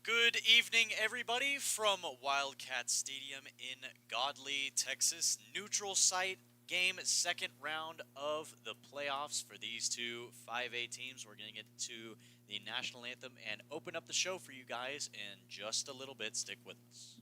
Good evening, everybody, from Wildcat Stadium in Godley, Texas. Neutral site game, second round of the playoffs for these two 5A teams. We're going to get to the national anthem and open up the show for you guys in just a little bit. Stick with us.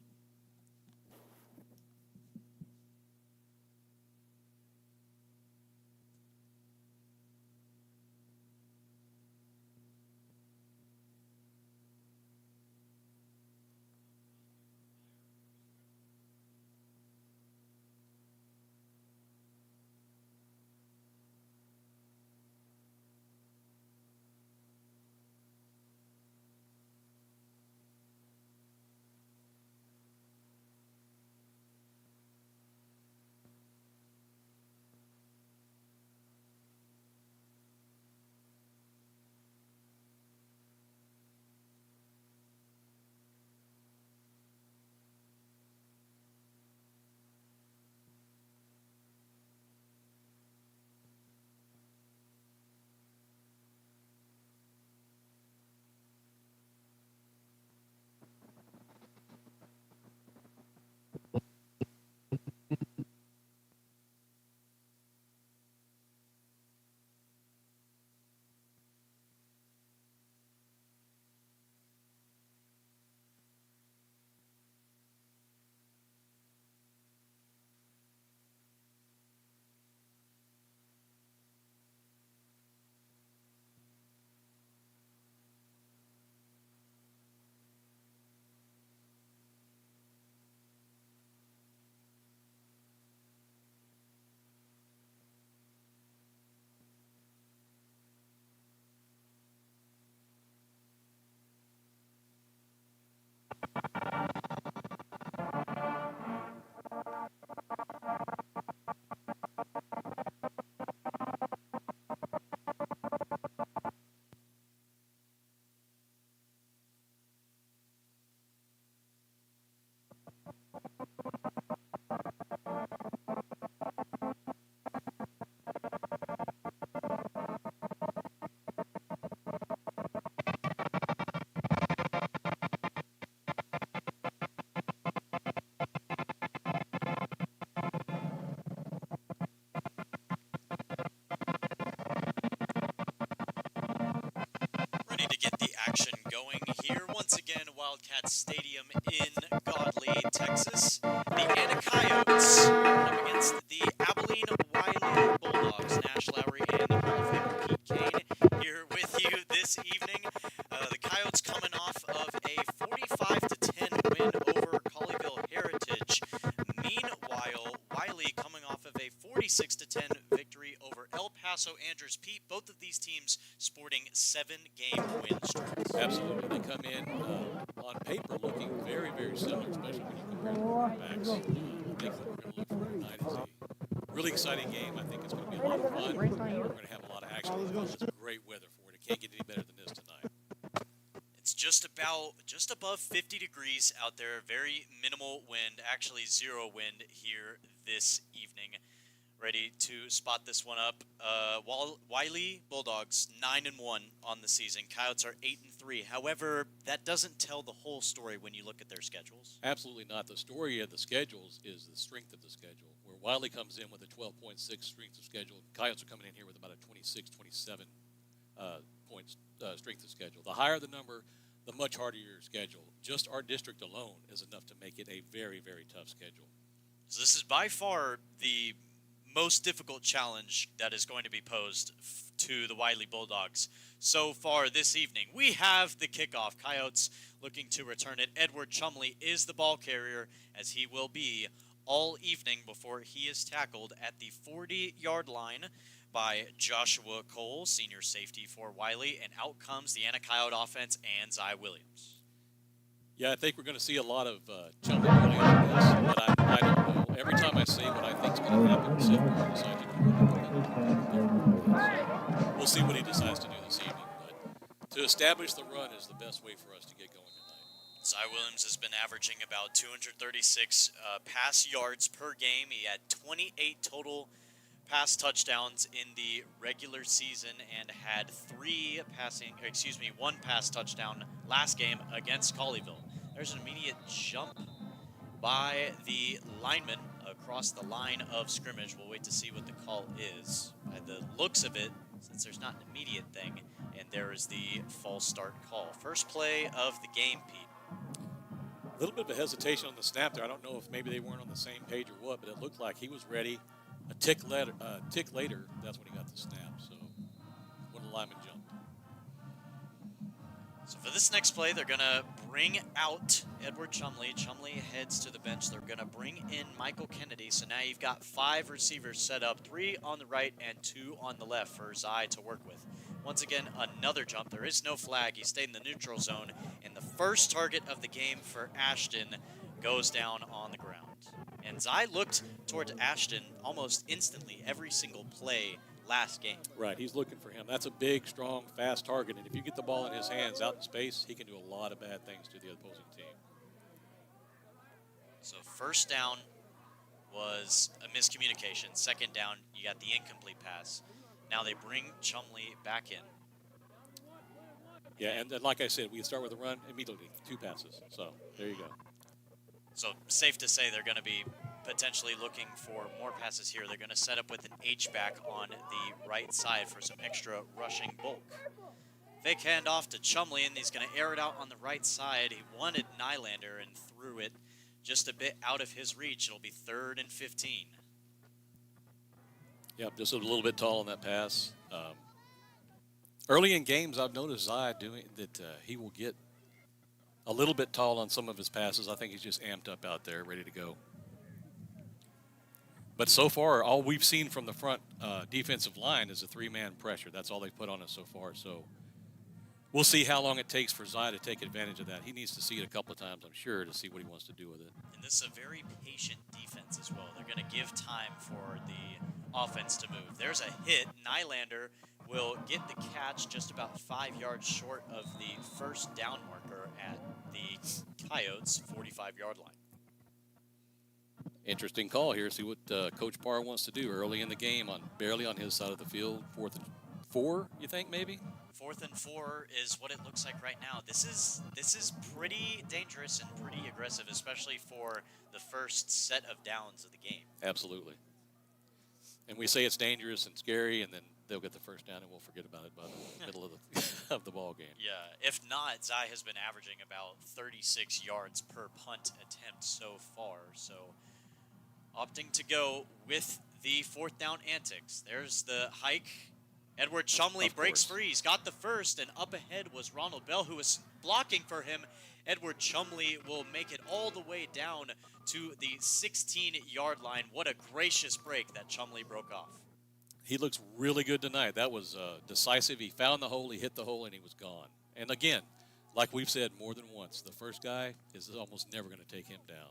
Ready to get the action going here once again, Wildcat Stadium in Godley, Texas. The Coyotes up against the Abilene Wylie Bulldogs. Nash Lowry and the Hall of Famer Pete Kane here with you this evening. The Coyotes coming off of a 45-10 win over Colleyville Heritage. Meanwhile, Wylie coming off of a 46-10 victory over El Paso Andrews. Pete, both of these teams sporting 7-game win streaks. Absolutely. They come in on paper looking very, very similar, especially when you compare the quarterbacks. I think what we're going to look for tonight is a really exciting game. I think it's going to be a lot of fun. We're going to have a lot of action. It's great weather for it. It can't get any better than this tonight. It's just above 50 degrees out there. Very minimal wind, actually zero wind here this evening. Ready to spot this one up. Wylie Bulldogs 9-1 on the season. Coyotes are 8-3. However, that doesn't tell the whole story when you look at their schedules. Absolutely not. The story of the schedules is the strength of the schedule. Where Wylie comes in with a 12.6 strength of schedule, Coyotes are coming in here with about a 26, 27 points strength of schedule. The higher the number, the much harder your schedule. Just our district alone is enough to make it a very, very tough schedule. So this is by far the most difficult challenge that is going to be posed to the Wylie Bulldogs so far this evening. We have the kickoff. Coyotes looking to return it. Edward Chumley is the ball carrier, as he will be all evening before he is tackled at the 40-yard line by Joshua Cole, senior safety for Wylie, and out comes the Coyote offense and Zy Williams. Yeah, I think we're going to see a lot of Chumley running on this, but I don't know. Every time I see what I think is going to happen, Seth will decide to do. We'll see what he decides to do this evening, but to establish the run is the best way for us to get going tonight. Zy Williams has been averaging about 236 pass yards per game. He had 28 total pass touchdowns in the regular season and had one pass touchdown last game against Colleyville. There's an immediate jump by the lineman across the line of scrimmage. We'll wait to see what the call is. By the looks of it, since there's not an immediate thing, and there is the false start call. First play of the game, Pete. A little bit of a hesitation on the snap there. I don't know if maybe they weren't on the same page or what, but it looked like he was ready. A tick later, that's when he got the snap. So when the lineman jumped. So for this next play, they're going to bring out Edward Chumley. Chumley heads to the bench. They're going to bring in Michael Kennedy. So now you've got 5 receivers set up, 3 on the right and 2 on the left for Zai to work with. Once again, another jump. There is no flag. He stayed in the neutral zone. And the first target of the game for Ashton goes down on the ground. And Zai looked towards Ashton almost instantly every single play last game. Right, he's looking for him. That's a big, strong, fast target. And if you get the ball in his hands out in space, he can do a lot of bad things to the opposing team. So first down was a miscommunication. Second down, you got the incomplete pass. Now they bring Chumley back in. Yeah, and then, like I said, we start with a run, immediately 2 passes. So there you go. So safe to say they're going to be potentially looking for more passes here. They're going to set up with an H-back on the right side for some extra rushing bulk. Fake handoff to Chumley, and he's going to air it out on the right side. He wanted Nylander and threw it just a bit out of his reach. It'll be 3rd and 15. Yep, just a little bit tall on that pass. Early in games, I've noticed Zai doing that. He will get a little bit tall on some of his passes. I think he's just amped up out there, ready to go. But so far, all we've seen from the front defensive line is a 3-man pressure. That's all they've put on us so far. So we'll see how long it takes for Zai to take advantage of that. He needs to see it a couple of times, I'm sure, to see what he wants to do with it. And this is a very patient defense as well. They're going to give time for the offense to move. There's a hit. Nylander will get the catch just about 5 yards short of the first down marker at the Coyotes' 45-yard line. Interesting call here. See what Coach Parr wants to do early in the game, barely on his side of the field. 4th and 4, you think maybe? 4th and 4 is what it looks like right now. This is pretty dangerous and pretty aggressive, especially for the first set of downs of the game. Absolutely. And we say it's dangerous and scary, and then they'll get the first down, and we'll forget about it by the middle of the of the ball game. Yeah, if not, Zai has been averaging about 36 yards per punt attempt so far. So opting to go with the 4th down antics. There's the hike. Edward Chumley breaks free. He's got the first, and up ahead was Ronald Bell, who was blocking for him. Edward Chumley will make it all the way down to the 16-yard line. What a gracious break that Chumley broke off. He looks really good tonight. That was decisive. He found the hole, he hit the hole, and he was gone. And again, like we've said more than once, the first guy is almost never going to take him down.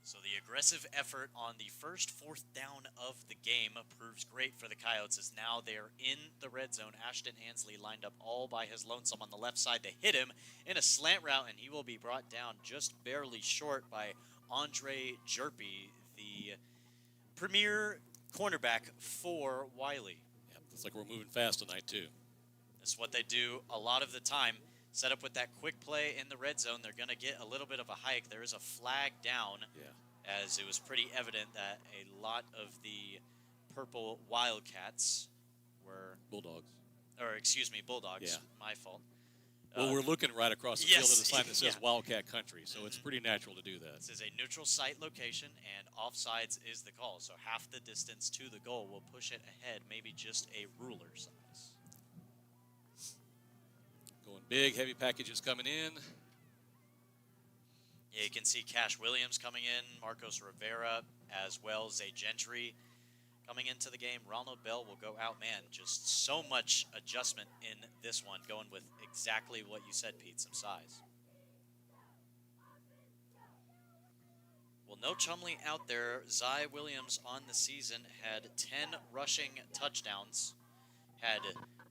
So the aggressive effort on the first 4th down of the game proves great for the Coyotes, as now they're in the red zone. Ashton Ansley lined up all by his lonesome on the left side to hit him in a slant route, and he will be brought down just barely short by Andre Jerpy, the premier cornerback for Wylie. Yeah, looks like we're moving fast tonight, too. That's what they do a lot of the time. Set up with that quick play in the red zone. They're going to get a little bit of a hike. There is a flag down, as it was pretty evident that a lot of the purple Wildcats were... Bulldogs. Bulldogs. Yeah. My fault. Well, we're looking right across the field at a sign that says Wildcat Country, so it's pretty natural to do that. This is a neutral site location, and offsides is the call. So half the distance to the goal will push it ahead, maybe just a ruler size. Going big, heavy packages coming in. Yeah, you can see Cash Williams coming in, Marcos Rivera, as well as Zay Gentry coming into the game. Ronald Bell will go out. Man, just so much adjustment in this one, going with exactly what you said, Pete, some size. Well, no Chumley out there. Zai Williams on the season had 10 rushing touchdowns, had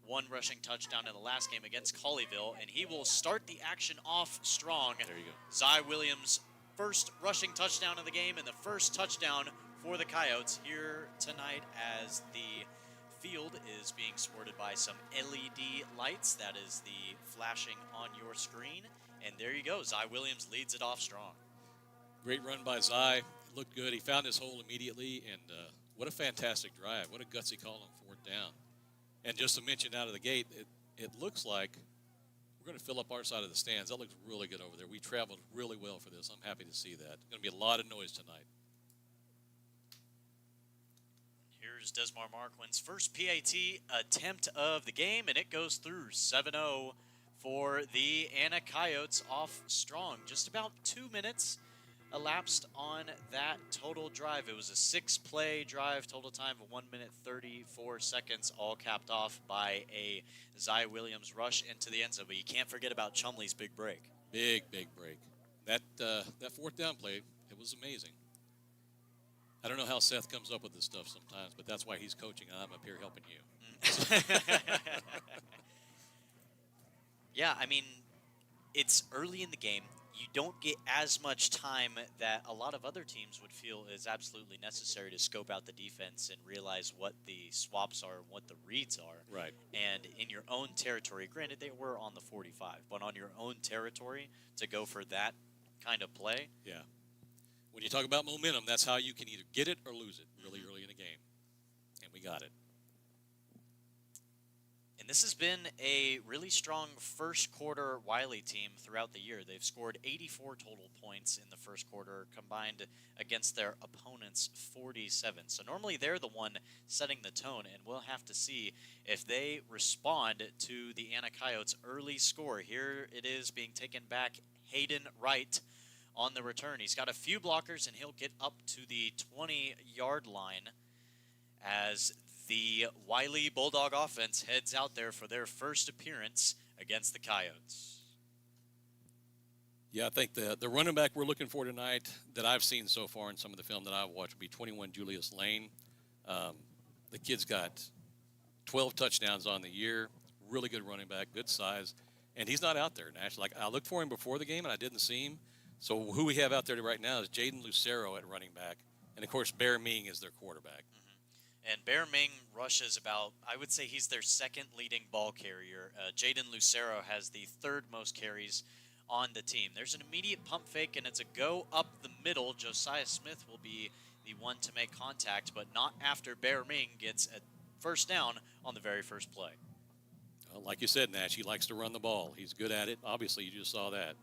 1 rushing touchdown in the last game against Colleyville, and he will start the action off strong. There you go. Zai Williams' first rushing touchdown of the game and the first touchdown for the Coyotes here tonight as the field is being supported by some LED lights. That is the flashing on your screen. And there you go. Zy Williams leads it off strong. Great run by Zy. It looked good. He found his hole immediately, and what a fantastic drive. What a gutsy call on fourth down. And just to mention out of the gate, it looks like we're going to fill up our side of the stands. That looks really good over there. We traveled really well for this. I'm happy to see that. Going to be a lot of noise tonight. Here's Desmar Marquin's first PAT attempt of the game, and it goes through 7-0 for the Anna Coyotes off strong. Just about 2 minutes elapsed on that total drive. It was a 6-play drive, total time of 1 minute 34 seconds, all capped off by a Zy Williams rush into the end zone. But you can't forget about Chumley's big break. Big break. That fourth down play, it was amazing. I don't know how Seth comes up with this stuff sometimes, but that's why he's coaching and I'm up here helping you. Yeah, I mean, it's early in the game. You don't get as much time that a lot of other teams would feel is absolutely necessary to scope out the defense and realize what the swaps are and what the reads are. Right. And in your own territory, granted they were on the 45, but on your own territory to go for that kind of play. Yeah. When you talk about momentum, that's how you can either get it or lose it really early in a game. And we got it. And this has been a really strong first quarter Wylie team throughout the year. They've scored 84 total points in the first quarter, combined against their opponents 47. So normally they're the one setting the tone, and we'll have to see if they respond to the Anna Coyotes' early score. Here it is being taken back. Hayden Wright on the return. He's got a few blockers, and he'll get up to the 20-yard line as the Wylie Bulldog offense heads out there for their first appearance against the Coyotes. Yeah, I think the running back we're looking for tonight that I've seen so far in some of the film that I've watched would be 21 Julius Lane. The kid's got 12 touchdowns on the year, really good running back, good size, and he's not out there, Nash. Like, I looked for him before the game, and I didn't see him. So who we have out there right now is Jaden Lucero at running back, and, of course, Bear Ming is their quarterback. And Bear Ming rushes about, I would say he's their second leading ball carrier. Jaden Lucero has the third most carries on the team. There's an immediate pump fake, and it's a go up the middle. Josiah Smith will be the one to make contact, but not after Bear Ming gets a first down on the very first play. Well, like you said, Nash, he likes to run the ball. He's good at it. Obviously, you just saw that.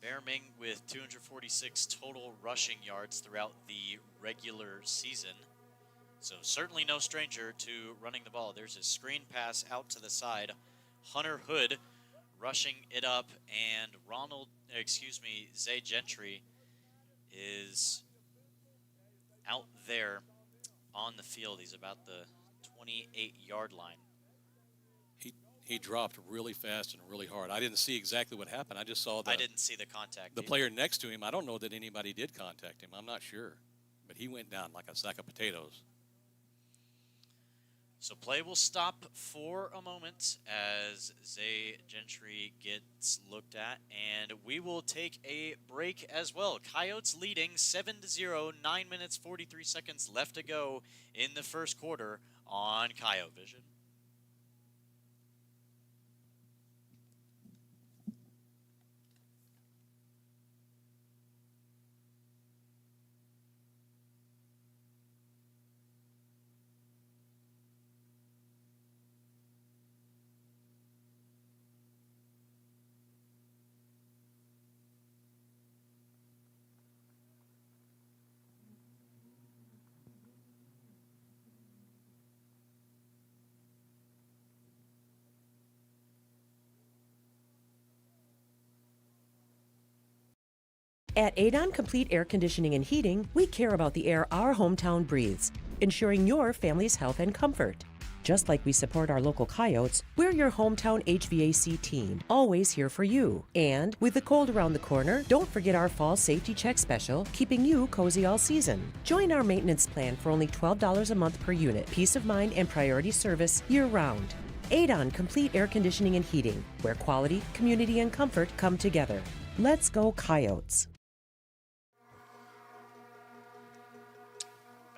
Bear Ming with 246 total rushing yards throughout the regular season. So certainly no stranger to running the ball. There's a screen pass out to the side. Hunter Hood rushing it up, and Zay Gentry is out there on the field. He's about the 28-yard line. He dropped really fast and really hard. I didn't see exactly what happened. I just saw I didn't see the contact. The player next to him, I don't know that anybody did contact him. I'm not sure. But he went down like a sack of potatoes. So play will stop for a moment as Zay Gentry gets looked at, and we will take a break as well. Coyotes leading 7-0, 9 minutes 43 seconds left to go in the first quarter on Coyote Vision. At Adon Complete Air Conditioning and Heating, we care about the air our hometown breathes, ensuring your family's health and comfort. Just like we support our local Coyotes, we're your hometown HVAC team, always here for you. And with the cold around the corner, don't forget our fall safety check special, keeping you cozy all season. Join our maintenance plan for only $12 a month per unit, peace of mind and priority service year-round. Adon Complete Air Conditioning and Heating, where quality, community, and comfort come together. Let's go Coyotes.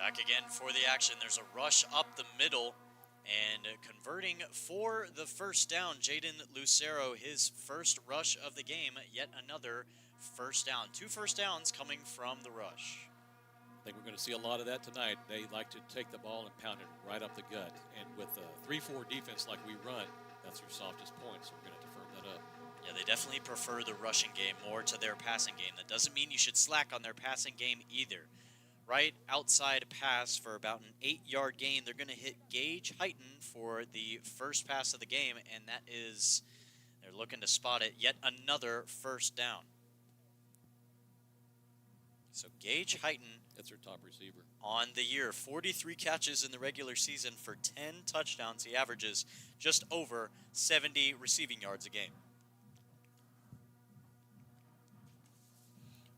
Back again for the action. There's a rush up the middle, and converting for the first down, Jaden Lucero, his first rush of the game, yet another first down. 2 first downs coming from the rush. I think we're going to see a lot of that tonight. They like to take the ball and pound it right up the gut. And with a 3-4 defense like we run, that's your softest point, so we're going to have to firm that up. Yeah, they definitely prefer the rushing game more to their passing game. That doesn't mean you should slack on their passing game either. Right outside pass for about an 8-yard gain. They're going to hit Gage Heighton for the first pass of the game, and that is, they're looking to spot it, yet another first down. So Gage Heighton, that's their top receiver on the year. 43 catches in the regular season for 10 touchdowns. He averages just over 70 receiving yards a game.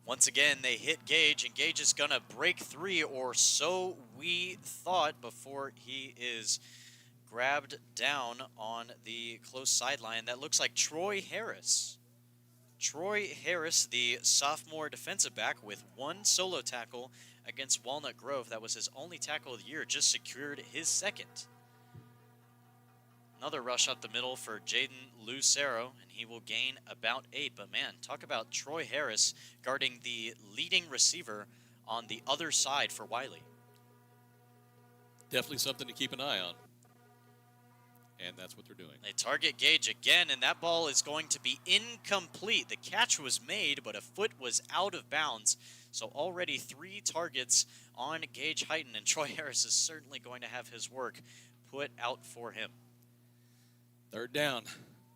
Once again, they hit Gage, and Gage is going to break 3, or so we thought, before he is grabbed down on the close sideline. That looks like Troy Harris. Troy Harris, the sophomore defensive back, with 1 solo tackle against Walnut Grove. That was his only tackle of the year, just secured his second. Another rush up the middle for Jaden Lucero, and he will gain about 8. But, man, talk about Troy Harris guarding the leading receiver on the other side for Wylie. Definitely something to keep an eye on. And that's what they're doing. They target Gage again, and that ball is going to be incomplete. The catch was made, but a foot was out of bounds. So already 3 targets on Gage Heighton, and Troy Harris is certainly going to have his work put out for him. 3rd down.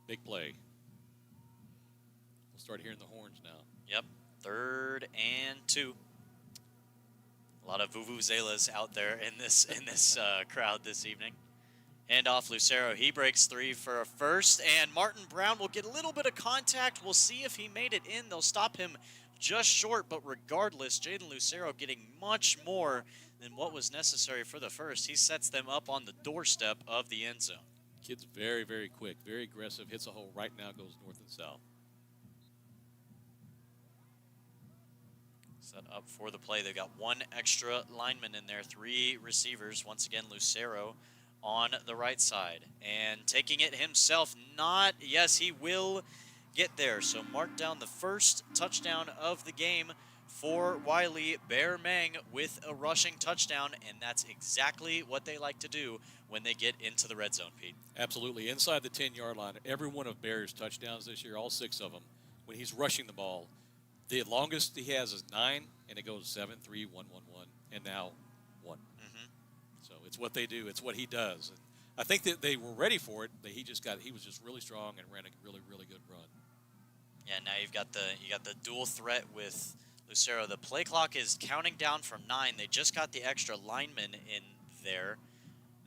Big play. We'll start hearing the horns now. Yep. 3rd and 2. A lot of vuvuzelas out there in this crowd this evening. Hand off Lucero. He breaks 3 for a first, and Martin Brown will get a little bit of contact. We'll see if he made it in. They'll stop him just short, but regardless, Jaden Lucero getting much more than what was necessary for the first. He sets them up on the doorstep of the end zone. Kid's very, very quick, very aggressive, hits a hole right now, goes north and south. Set up for the play. They've got 1 extra lineman in there, 3 receivers. Once again, Lucero on the right side. And taking it himself, yes, he will get there. So mark down the first touchdown of the game for Wylie. Bear Mang with a rushing touchdown, and that's exactly what they like to do when they get into the red zone, Pete. Absolutely. Inside the 10-yard line, every one of Bear's touchdowns this year, all 6 of them, when he's rushing the ball, the longest he has is 9, and it goes 7, 3, 1, 1, 1, and now 1. So it's what they do. It's what he does. And I think that they were ready for it. He was just really strong and ran a really, really good run. Yeah, now you got the dual threat with Lucero. The play clock is counting down from 9. They just got the extra lineman in there.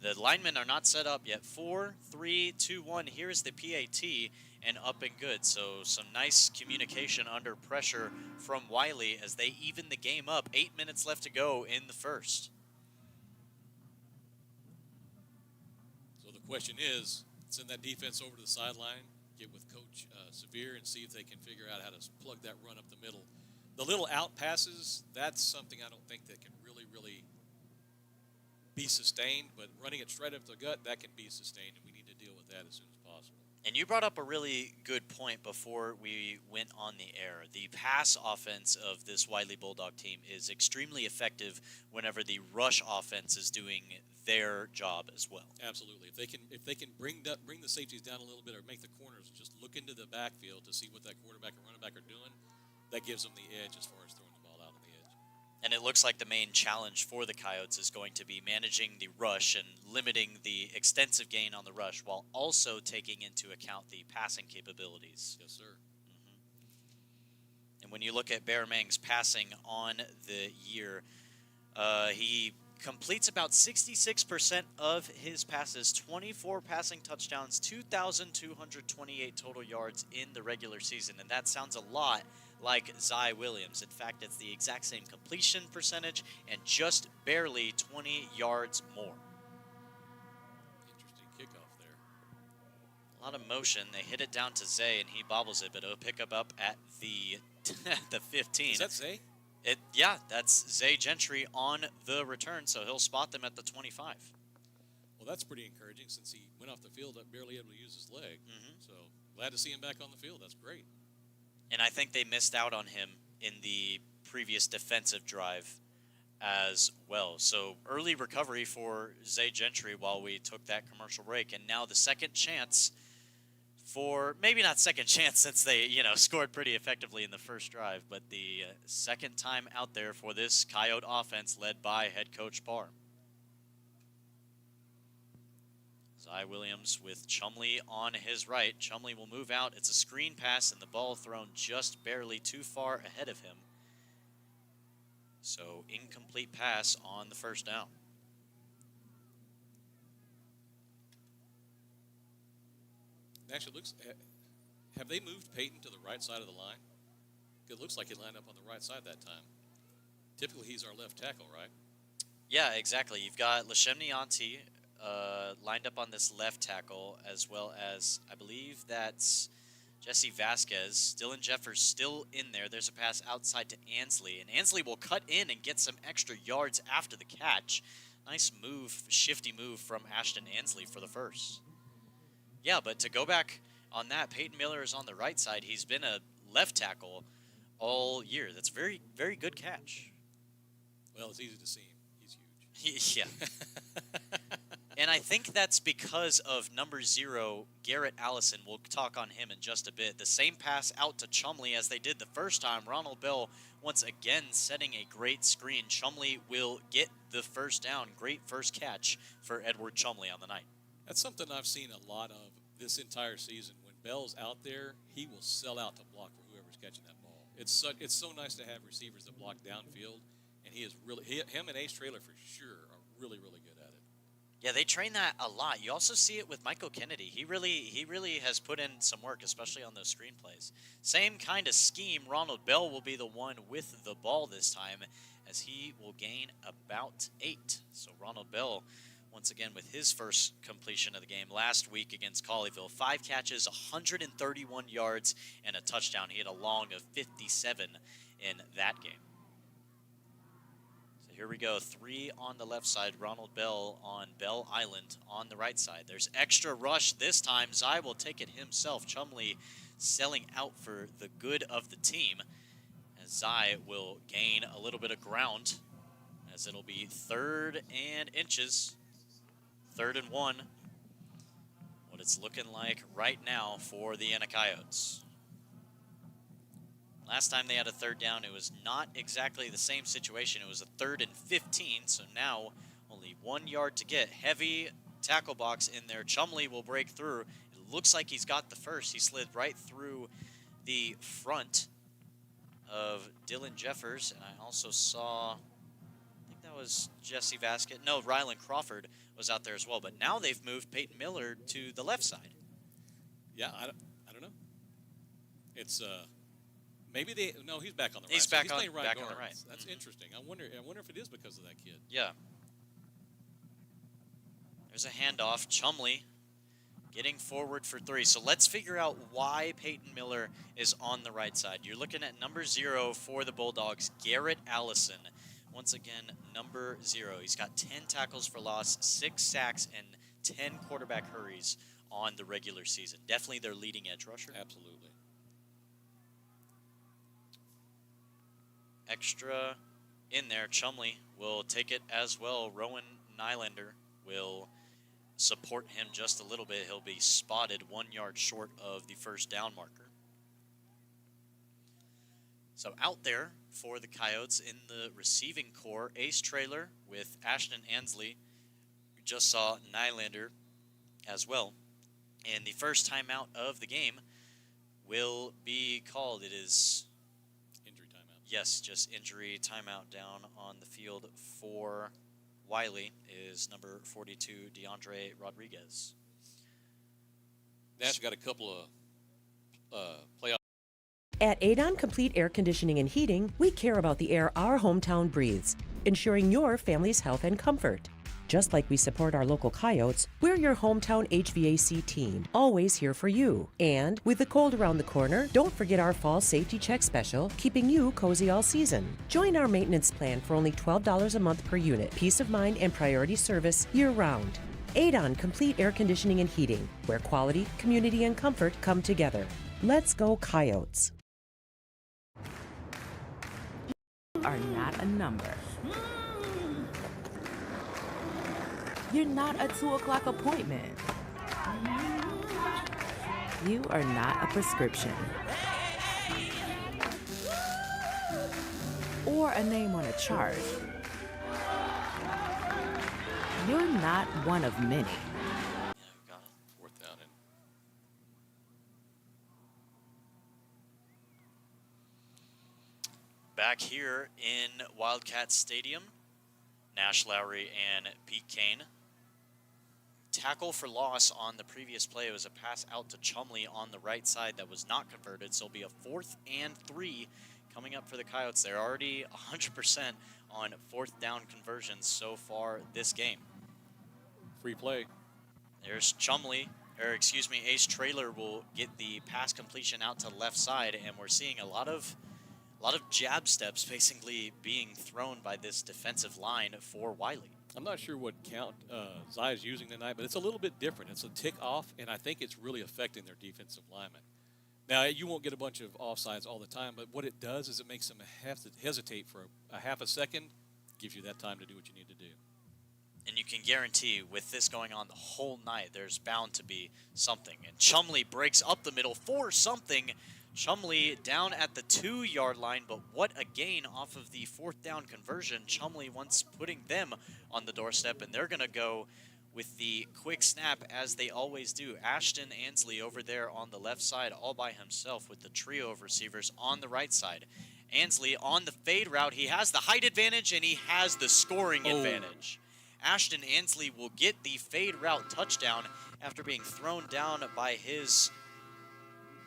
The linemen are not set up yet. 4, 3, 2, 1. Here's the PAT, and up and good. So some nice communication under pressure from Wylie as they even the game up. 8 minutes left to go in the first. So the question is, send that defense over to the sideline, get with Coach Severe, and see if they can figure out how to plug that run up the middle. The little out passes, that's something I don't think that can really be sustained, but running it straight up the gut, that can be sustained, and we need to deal with that as soon as possible. And you brought up a really good point before we went on the air. The pass offense of this Wylie Bulldog team is extremely effective whenever the rush offense is doing their job as well. Absolutely. If they can bring the safeties down a little bit, or make the corners just look into the backfield to see what that quarterback and running back are doing, that gives them the edge as far as throwing the ball out on the edge. And it looks like the main challenge for the Coyotes is going to be managing the rush and limiting the extensive gain on the rush while also taking into account the passing capabilities. Yes, sir. And when you look at Bear Mang's passing on the year, he completes about 66% of his passes, 24 passing touchdowns, 2,228 total yards in the regular season. And that sounds a lot like Zy Williams. In fact, it's the exact same completion percentage and just barely 20 yards more. Interesting kickoff there. A lot of motion. They hit it down to Zay, and he bobbles it, but it'll pick up at the 15. Is that Zay? Yeah, that's Zay Gentry on the return, so he'll spot them at the 25. Well, that's pretty encouraging since he went off the field barely able to use his leg. Mm-hmm. So glad to see him back on the field. That's great. And I think they missed out on him in the previous defensive drive as well. So early recovery for Zay Gentry while we took that commercial break. And now the second chance for, maybe not second chance since they, scored pretty effectively in the first drive, but the second time out there for this Coyote offense led by head coach Parr. Zy Williams with Chumley on his right. Chumley will move out. It's a screen pass and the ball thrown just barely too far ahead of him. So incomplete pass on the first down. Actually, have they moved Peyton to the right side of the line? It looks like he lined up on the right side that time. Typically, he's our left tackle, right? Yeah, exactly. You've got Lashemnianti lined up on this left tackle, as well as, I believe that's Jesse Vasquez. Dylan Jeffers still in there. There's a pass outside to Ansley, and Ansley will cut in and get some extra yards after the catch. Nice move, shifty move from Ashton Ansley for the first. Yeah, but to go back on that, Peyton Miller is on the right side. He's been a left tackle all year. That's very, very good catch. Well, it's easy to see him. He's huge. Yeah. And I think that's because of number 0, Garrett Allison. We'll talk on him in just a bit. The same pass out to Chumley as they did the first time. Ronald Bell once again setting a great screen. Chumley will get the first down. Great first catch for Edward Chumley on the night. That's something I've seen a lot of this entire season. When Bell's out there, he will sell out to block for whoever's catching that ball. It's so nice to have receivers that block downfield, and him and Ace Trailer for sure are really, really good at it. Yeah, they train that a lot. You also see it with Michael Kennedy. He really has put in some work, especially on those screenplays. Same kind of scheme. Ronald Bell will be the one with the ball this time, as he will gain about 8. So Ronald Bell, once again, with his first completion of the game last week against Colleyville. 5 catches, 131 yards, and a touchdown. He had a long of 57 in that game. So here we go. 3 on the left side. Ronald Bell on Bell Island on the right side. There's extra rush this time. Zy will take it himself. Chumley selling out for the good of the team, as Zy will gain a little bit of ground, as it'll be 3rd and inches. 3rd and 1. What it's looking like right now for the Coyotes. Last time they had a 3rd down, it was not exactly the same situation. It was a 3rd and 15, so now only 1 yard to get. Heavy tackle box in there. Chumley will break through. It looks like he's got the first. He slid right through the front of Dylan Jeffers, and I also saw, I think that was Jesse Vasquez. No, Rylan Crawford was out there as well. But now they've moved Peyton Miller to the left side. Yeah, I don't know. It's maybe he's back on the right. He's side. back on playing right back guard. on the right. That's interesting. I wonder if it is because of that kid. Yeah. There's a handoff. Chumley getting forward for 3. So let's figure out why Peyton Miller is on the right side. You're looking at number 0 for the Bulldogs, Garrett Allison. Once again, number 0. He's got 10 tackles for loss, 6 sacks, and 10 quarterback hurries on the regular season. Definitely their leading edge rusher. Absolutely. Extra in there. Chumley will take it as well. Rowan Nylander will support him just a little bit. He'll be spotted 1 yard short of the first down marker. So out there for the Coyotes in the receiving core, Ace Trailer with Ashton Ansley. We just saw Nylander as well. And the first timeout of the game will be called. It is injury timeout. Yes, just injury timeout down on the field for Wylie is number 42, DeAndre Rodriguez. Nash got a couple of playoff. At Adon Complete Air Conditioning and Heating, we care about the air our hometown breathes, ensuring your family's health and comfort. Just like we support our local Coyotes, we're your hometown HVAC team, always here for you. And with the cold around the corner, don't forget our fall safety check special, keeping you cozy all season. Join our maintenance plan for only $12 a month per unit. Peace of mind and priority service year-round. Adon Complete Air Conditioning and Heating, where quality, community, and comfort come together. Let's go Coyotes. You are not a number. You're not a 2 o'clock appointment. You are not a prescription. Or a name on a chart. You're not one of many. Yeah, we got it. 4th down and Back here in Wildcat Stadium, Nash Lowry and Pete Kane. Tackle for loss on the previous play. It was a pass out to Chumley on the right side that was not converted, so it'll be a 4th and 3 coming up for the Coyotes. They're already 100% on 4th down conversions so far this game. free play. There's Chumley, or excuse me, Ace Trailer will get the pass completion out to left side, and we're seeing a lot of jab steps basically being thrown by this defensive line for Wylie. I'm not sure what count Zai is using tonight, but it's a little bit different. It's a tick off, and I think it's really affecting their defensive linemen. Now, you won't get a bunch of offsides all the time, but what it does is it makes them have to hesitate for a half a second, gives you that time to do what you need to do. And you can guarantee with this going on the whole night, there's bound to be something. And Chumley breaks up the middle for something. Chumley down at the 2-yard line, but what a gain off of the 4th down conversion. Chumley once putting them on the doorstep, and they're going to go with the quick snap as they always do. Ashton Ansley over there on the left side all by himself with the trio of receivers on the right side. Ansley on the fade route. He has the height advantage and he has the scoring advantage. Ashton Ansley will get the fade route touchdown after being thrown down by his,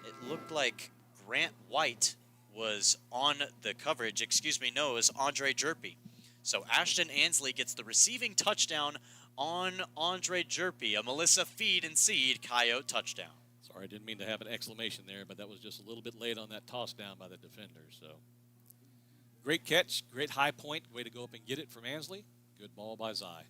it looked like Grant White was on the coverage. Excuse me, no, it was Andre Jerpy. So Ashton Ansley gets the receiving touchdown on Andre Jerpy, a Melissa Feed and Seed Coyote touchdown. Sorry, I didn't mean to have an exclamation there, but that was just a little bit late on that toss down by the defender. So great catch, great high point, way to go up and get it from Ansley. Good ball by Zai.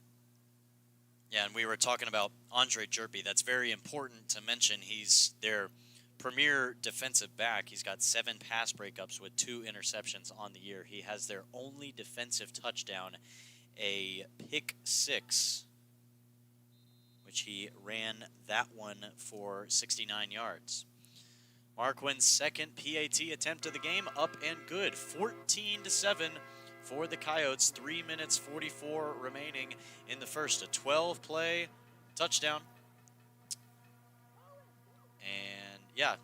Yeah, and we were talking about Andre Jerpy. That's very important to mention. He's their premier defensive back. He's got 7 pass breakups with 2 interceptions on the year. He has their only defensive touchdown, a pick 6, which he ran that one for 69 yards. Marquin's second PAT attempt of the game, up and good, 14-7 for the Coyotes. 3 minutes 44 remaining in the first. A 12-play touchdown. And yeah,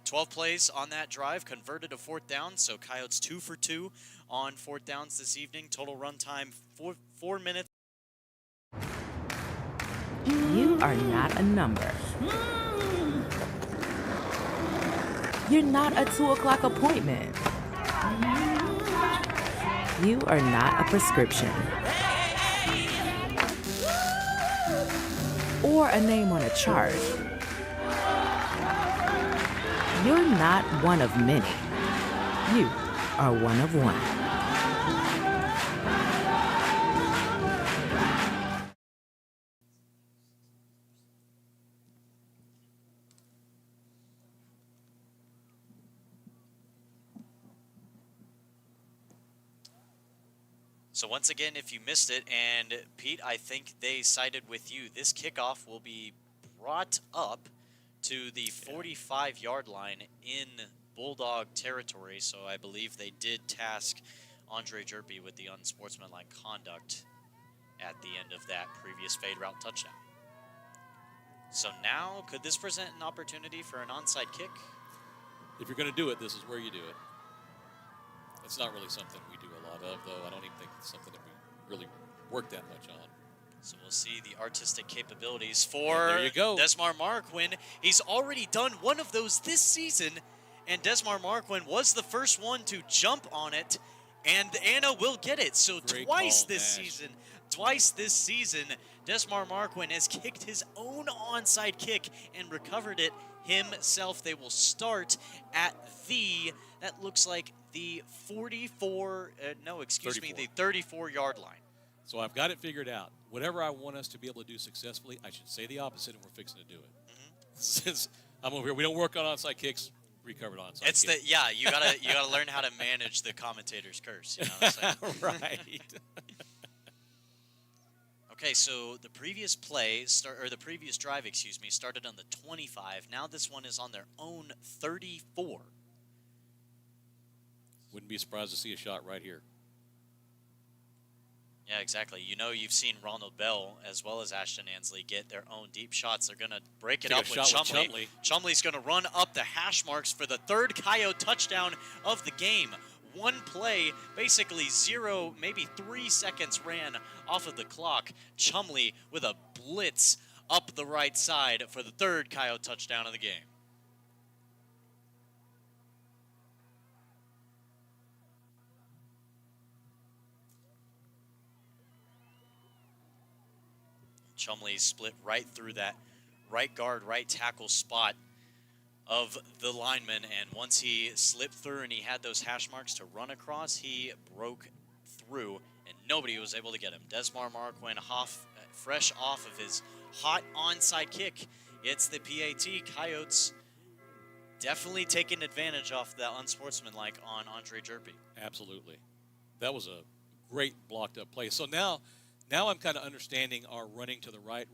12 plays on that drive, converted to 4th down. So Coyotes 2 for 2 on 4th downs this evening. Total run time 4 minutes. You are not a number. You're not a 2 o'clock appointment. You are not a prescription. Or a name on a chart. You're not one of many. You are one of one. So once again, if you missed it, and Pete, I think they sided with you, this kickoff will be brought up to the 45-yard line in Bulldog territory. So I believe they did task Andre Jerpy with the unsportsmanlike conduct at the end of that previous fade route touchdown. So now, could this present an opportunity for an onside kick? If you're going to do it, this is where you do it. It's not really something we do a lot of, though. I don't even think it's something that we really work that much on. So we'll see the artistic capabilities for there you go. Desmar Marquin. He's already done one of those this season, and Desmar Marquin was the first one to jump on it, and Anna will get it. So Great twice call, this Nash. season, Twice this season, Desmar Marquin has kicked his own onside kick and recovered it himself. They will start at that looks like the 34-yard line. So I've got it figured out. Whatever I want us to be able to do successfully, I should say the opposite, and we're fixing to do it. Since I'm over here, we don't work on onside kicks. Recovered onside. It's kick. you gotta learn how to manage the commentator's curse. You know what I'm saying? Right. Okay, so the previous drive, started on the 25. Now this one is on their own 34. Wouldn't be surprised to see a shot right here. Yeah, exactly. You know, you've seen Ronald Bell as well as Ashton Ansley get their own deep shots. They're going to break it up with Chumley. Chumley's going to run up the hash marks for the third Coyote touchdown of the game. One play, basically 0, maybe 3 seconds ran off of the clock. Chumley with a blitz up the right side for the third Coyote touchdown of the game. Chumley split right through that right guard, right tackle spot of the lineman, and once he slipped through and he had those hash marks to run across, he broke through, and nobody was able to get him. Desmar Marquin, fresh off of his hot onside kick. It's the PAT. Coyotes definitely taking advantage off that unsportsmanlike on Andre Jerpy. Absolutely. That was a great blocked up play. So now I'm kind of understanding our running to the right,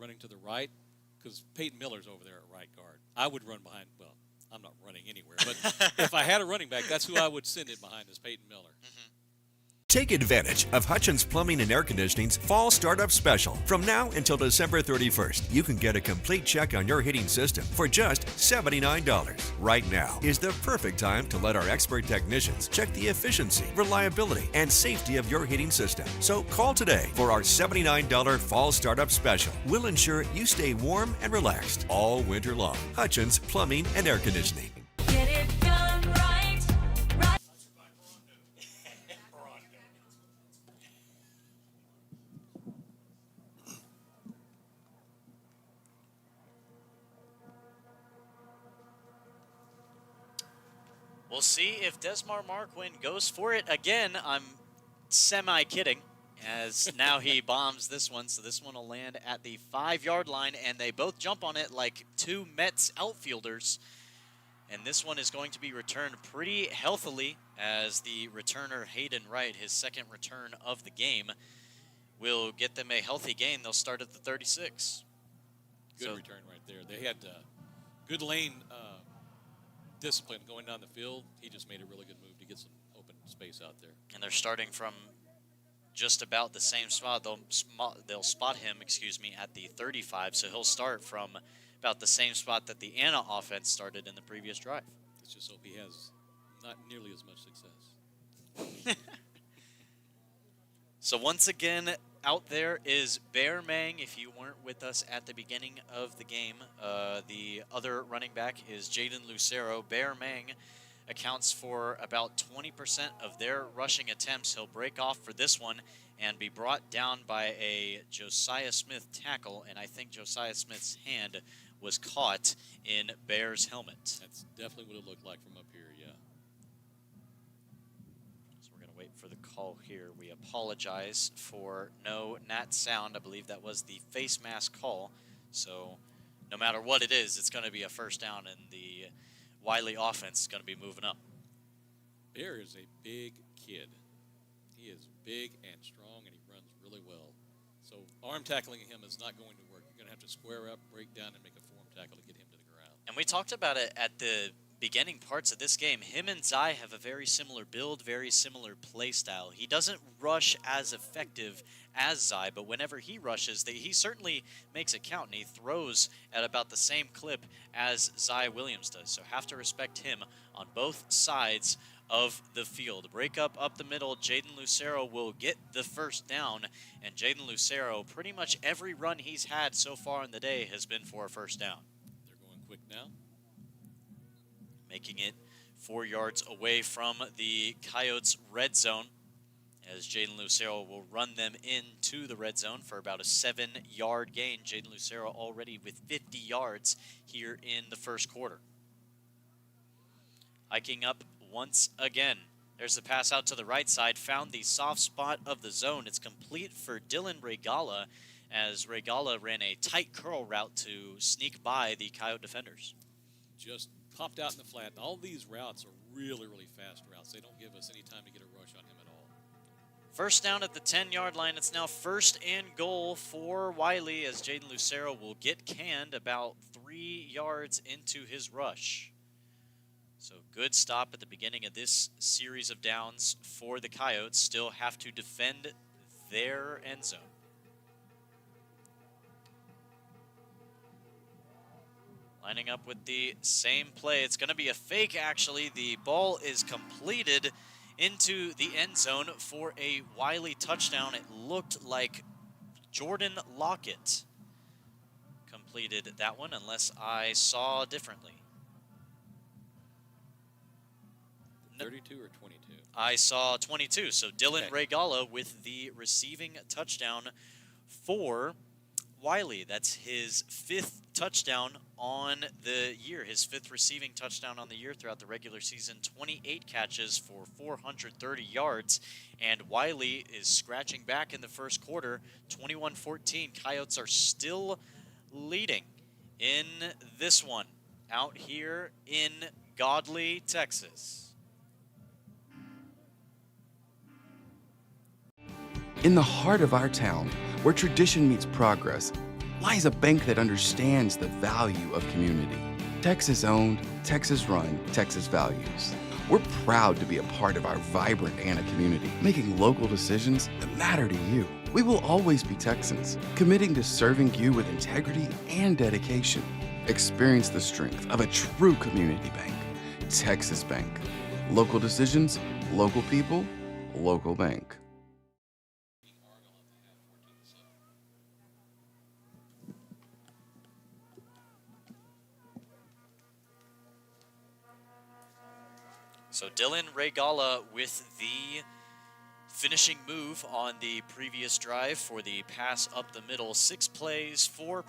because Peyton Miller's over there at right guard. I would run behind, well, I'm not running anywhere, but if I had a running back, that's who I would send it behind, is Peyton Miller. Mm-hmm. Take advantage of Hutchins Plumbing and Air Conditioning's Fall Startup Special. From now until December 31st, you can get a complete check on your heating system for just $79. Right now is the perfect time to let our expert technicians check the efficiency, reliability, and safety of your heating system. So call today for our $79 Fall Startup Special. We'll ensure you stay warm and relaxed all winter long. Hutchins Plumbing and Air Conditioning. Get it done right. We'll see if Desmar Marquin goes for it again. I'm semi-kidding, as now he bombs this one, so this one will land at the 5-yard line, and they both jump on it like two Mets outfielders. And this one is going to be returned pretty healthily, as the returner Hayden Wright, his second return of the game, will get them a healthy gain. They'll start at the 36. Good return right there. They had good lane discipline going down the field. He just made a really good move to get some open space out there. And they're starting from just about the same spot. They'll spot him, at the 35, so he'll start from about the same spot that the Anna offense started in the previous drive. Let's just hope he has not nearly as much success. So once again, out there is Bear Mang. If you weren't with us at the beginning of the game, the other running back is Jaden Lucero. Bear Mang accounts for about 20% of their rushing attempts. He'll break off for this one and be brought down by a Josiah Smith tackle, and I think Josiah Smith's hand was caught in Bear's helmet. That's definitely what it looked like from up here, yeah. Wait for the call here. We apologize for no Nat sound. I believe that was the face mask call. So no matter what it is, it's going to be a first down, and the Wylie offense is going to be moving up. Bear is a big kid. He is big and strong, and he runs really well. So arm tackling him is not going to work. You're going to have to square up, break down, and make a form tackle to get him to the ground. And we talked about it at the beginning parts of this game. Him and Zai have a very similar build, very similar play style. He doesn't rush as effective as Zai, but whenever he rushes, he certainly makes it count, and he throws at about the same clip as Zai Williams does. So have to respect him on both sides of the field. Break up the middle. Jaden Lucero will get the first down, and Jaden Lucero, pretty much every run he's had so far in the day has been for a first down. They're going quick now. Making it 4 yards away from the Coyotes' red zone. as Jaden Lucero will run them into the red zone for about a 7-yard gain. Jaden Lucero already with 50 yards here in the first quarter. Hiking up once again. There's the pass out to the right side, found the soft spot of the zone. It's complete for Dylan Regala, as Regala ran a tight curl route to sneak by the Coyote defenders. Just popped out in the flat. All these routes are really, really fast routes. They don't give us any time to get a rush on him at all. First down at the 10-yard line. It's now 1st and goal for Wylie, as Jaden Lucero will get canned about 3 yards into his rush. So good stop at the beginning of this series of downs for the Coyotes. Still have to defend their end zone. Lining up with the same play. It's going to be a fake, actually. The ball is completed into the end zone for a Wylie touchdown. It looked like Jordan Lockett completed that one, unless I saw differently. 32 or 22? I saw 22. So Dylan Regala with the receiving touchdown for Wylie. That's his 5th touchdown on the year, his 5th receiving touchdown on the year throughout the regular season. 28 catches for 430 yards, and Wylie is scratching back in the first quarter. 21-14. Coyotes are still leading in this one out here in Godley, Texas. In the heart of our town, where tradition meets progress, lies a bank that understands the value of community. Texas-owned, Texas-run, Texas values. We're proud to be a part of our vibrant Anna community, making local decisions that matter to you. We will always be Texans, committing to serving you with integrity and dedication. Experience the strength of a true community bank. Texas Bank. Local decisions, local people, local bank. So Dylan Regala with the finishing move on the previous drive for the pass up the middle. 6 plays, 4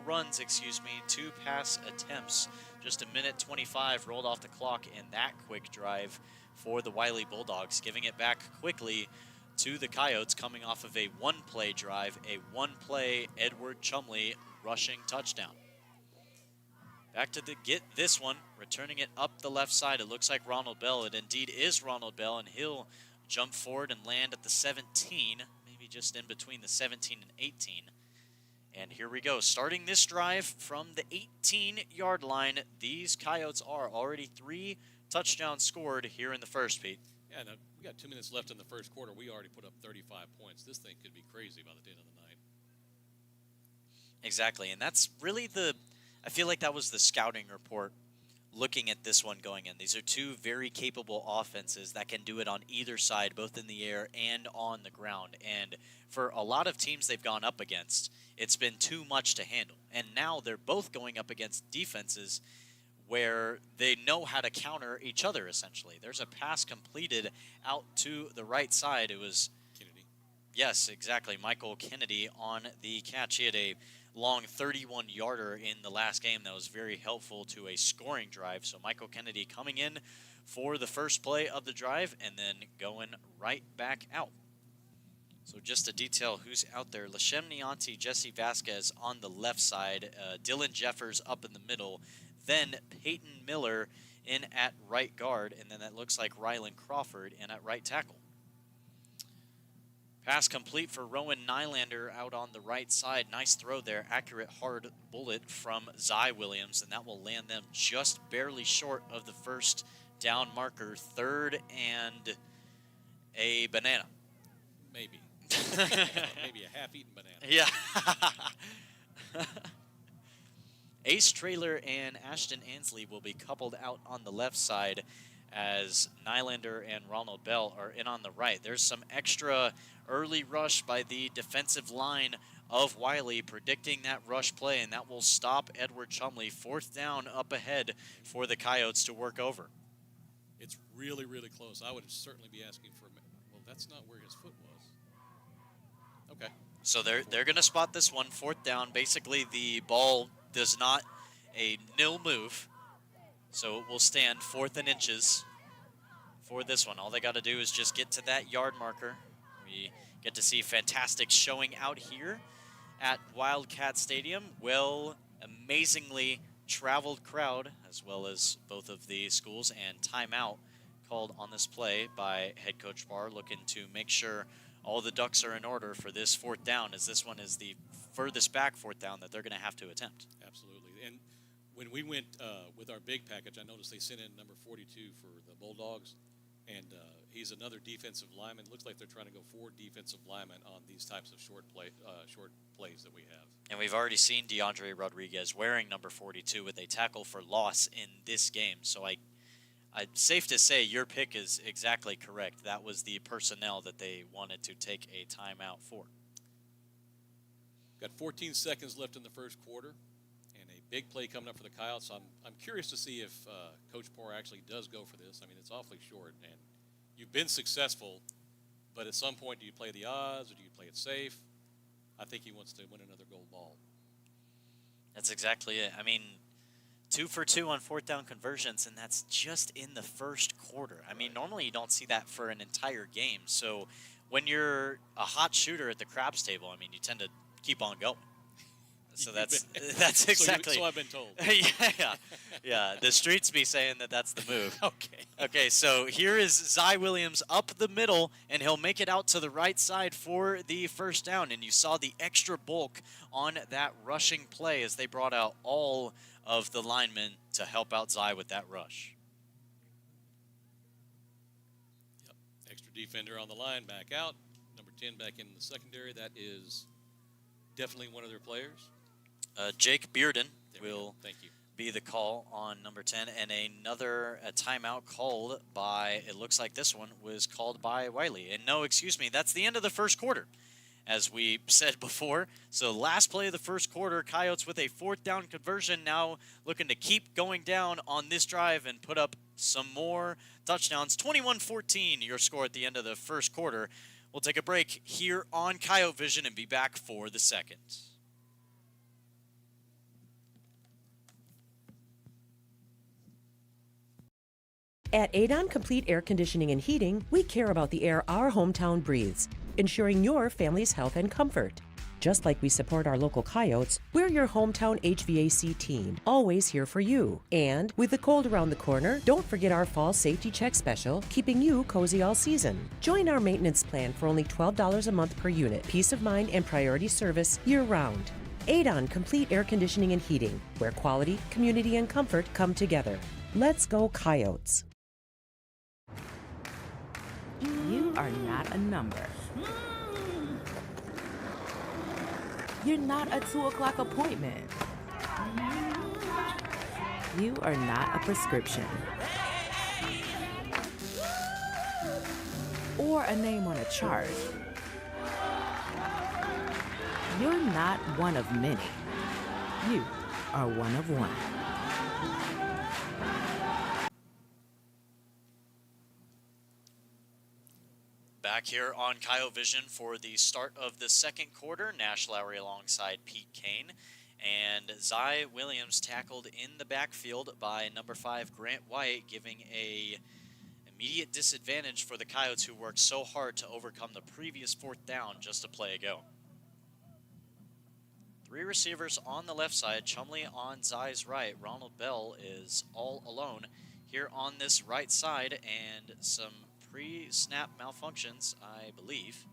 runs, 2 pass attempts. Just 1:25 rolled off the clock in that quick drive for the Wylie Bulldogs, giving it back quickly to the Coyotes, coming off of a 1-play drive, a 1-play Edward Chumley rushing touchdown. Back to get this one, returning it up the left side. It looks like Ronald Bell. It indeed is Ronald Bell, and he'll jump forward and land at the 17, maybe just in between the 17 and 18. And here we go. Starting this drive from the 18-yard line, these Coyotes are already 3 touchdowns scored here in the first, Pete. Yeah, now we got 2 minutes left in the first quarter. We already put up 35 points. This thing could be crazy by the end of the night. Exactly, and that's really I feel like that was the scouting report looking at this one going in. These are 2 very capable offenses that can do it on either side, both in the air and on the ground. And for a lot of teams they've gone up against, it's been too much to handle. And now they're both going up against defenses where they know how to counter each other, essentially. There's a pass completed out to the right side. It was Kennedy. Yes, exactly. Michael Kennedy on the catch. He had a long 31-yarder in the last game that was very helpful to a scoring drive. So Michael Kennedy coming in for the first play of the drive and then going right back out. So just to detail who's out there, Lashem Nianti, Jesse Vasquez on the left side, Dylan Jeffers up in the middle, then Peyton Miller in at right guard, and then that looks like Rylan Crawford in at right tackle. Pass complete for Rowan Nylander out on the right side. Nice throw there. Accurate hard bullet from Zy Williams, and that will land them just barely short of the first down marker. 3rd and a banana. Maybe. Maybe a half-eaten banana. Yeah. Ace Trailer and Ashton Ansley will be coupled out on the left side as Nylander and Ronald Bell are in on the right. There's some extra early rush by the defensive line of Wylie, predicting that rush play, and that will stop Edward Chumley. 4th down up ahead for the Coyotes to work over. It's really, really close. I would certainly be asking for, well, That's not where his foot was. Okay. So they're going to spot this one, 4th down. Basically, the ball does not a nil move, so it will stand 4th and inches for this one. All they got to do is just get to that yard marker. We get to see fantastic showing out here at Wildcat Stadium. Well, amazingly traveled crowd, as well as both of the schools, and timeout called on this play by head coach Barr, looking to make sure all the ducks are in order for this 4th down, as this one is the furthest back 4th down that they're going to have to attempt. Absolutely. And when we went with our big package, I noticed they sent in number 42 for the Bulldogs, and he's another defensive lineman. Looks like they're trying to go 4 defensive linemen on these types of short plays that we have. And we've already seen DeAndre Rodriguez wearing number 42 with a tackle for loss in this game. So I'm safe to say your pick is exactly correct. That was the personnel that they wanted to take a timeout for. Got 14 seconds left in the first quarter, and a big play coming up for the Coyotes. I'm curious to see if Coach Poor actually does go for this. I mean, it's awfully short, and you've been successful, but at some point, do you play the odds or do you play it safe? I think he wants to win another gold ball. That's exactly it. I mean, 2 for 2 on 4th down conversions, and that's just in the first quarter. I mean, normally you don't see that for an entire game. So when you're a hot shooter at the craps table, I mean, you tend to keep on going. So that's exactly. So I've been told. yeah. The streets be saying that that's the move. Okay. Okay, so here is Zy Williams up the middle, and he'll make it out to the right side for the 1st down. And you saw the extra bulk on that rushing play as they brought out all of the linemen to help out Zy with that rush. Yep. Extra defender on the line, back out. Number 10 back in the secondary. That is definitely one of their players. Jake Bearden There will Thank you. be the call on number 10, and another timeout called by, it looks like this one was called by Wylie. And no, excuse me, that's the end of the first quarter, as we said before. So last play of the first quarter, Coyotes with a 4th down conversion, now looking to keep going down on this drive and put up some more touchdowns. 21-14, your score at the end of the first quarter. We'll take a break here on Coyote Vision and be back for the second. At Adon Complete Air Conditioning and Heating, we care about the air our hometown breathes, ensuring your family's health and comfort. Just like we support our local Coyotes, we're your hometown HVAC team, always here for you. And with the cold around the corner, don't forget our fall safety check special, keeping you cozy all season. Join our maintenance plan for only $12 a month per unit, peace of mind and priority service year-round. Adon Complete Air Conditioning and Heating, where quality, community, and comfort come together. Let's go Coyotes. You are not a number. You're not a 2 o'clock appointment. You are not a prescription. Or a name on a chart. You're not one of many. You are one of one. Back here on Coyote Vision for the start of the second quarter. Nash Lowry alongside Pete Kane. And Zy Williams tackled in the backfield by number 5, Grant White, giving a immediate disadvantage for the Coyotes, who worked so hard to overcome the previous 4th down just a play ago. 3 receivers on the left side, Chumley on Zy's right. Ronald Bell is all alone here on this right side, and some pre-snap malfunctions, I believe.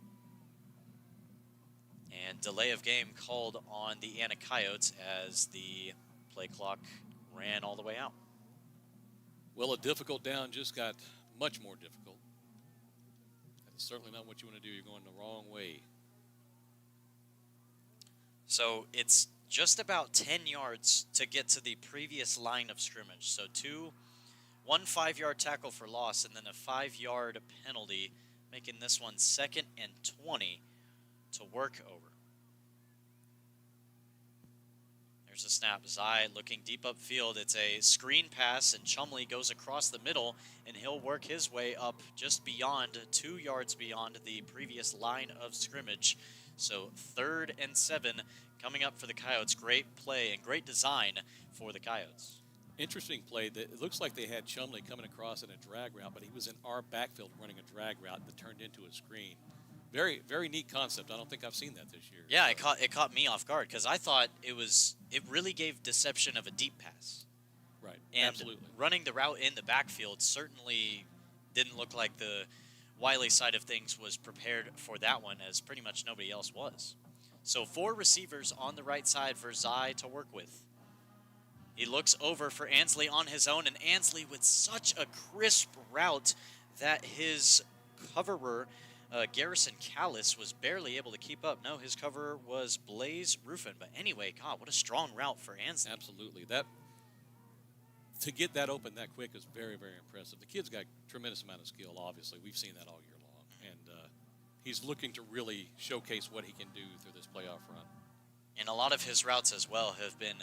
And delay of game called on the Anna Coyotes as the play clock ran all the way out. Well, a difficult down just got much more difficult. That's certainly not what you want to do. You're going the wrong way. So it's just about 10 yards to get to the previous line of scrimmage. So one 5-yard tackle for loss, and then a 5-yard penalty, making this one 2nd and 20 to work over. Here's a snap. Zai looking deep upfield. It's a screen pass, and Chumley goes across the middle, and he'll work his way up just beyond, 2 yards beyond the previous line of scrimmage. So 3rd and 7 coming up for the Coyotes. Great play and great design for the Coyotes. Interesting play. It looks like they had Chumley coming across in a drag route, but he was in our backfield running a drag route that turned into a screen. Very, very neat concept. I don't think I've seen that this year. Yeah, it caught me off guard because I thought it really gave deception of a deep pass. Right, and absolutely. Running the route in the backfield certainly didn't look like the Wylie side of things was prepared for that one, as pretty much nobody else was. So 4 receivers on the right side for Zai to work with. He looks over for Ansley on his own, and Ansley with such a crisp route that his coverer, Garrison Callis, was barely able to keep up. No, his coverer was Blaze Ruffin. But anyway, God, what a strong route for Ansley. Absolutely. To get that open that quick is very, very impressive. The kid's got a tremendous amount of skill, obviously. We've seen that all year long. And he's looking to really showcase what he can do through this playoff run. And a lot of his routes as well have been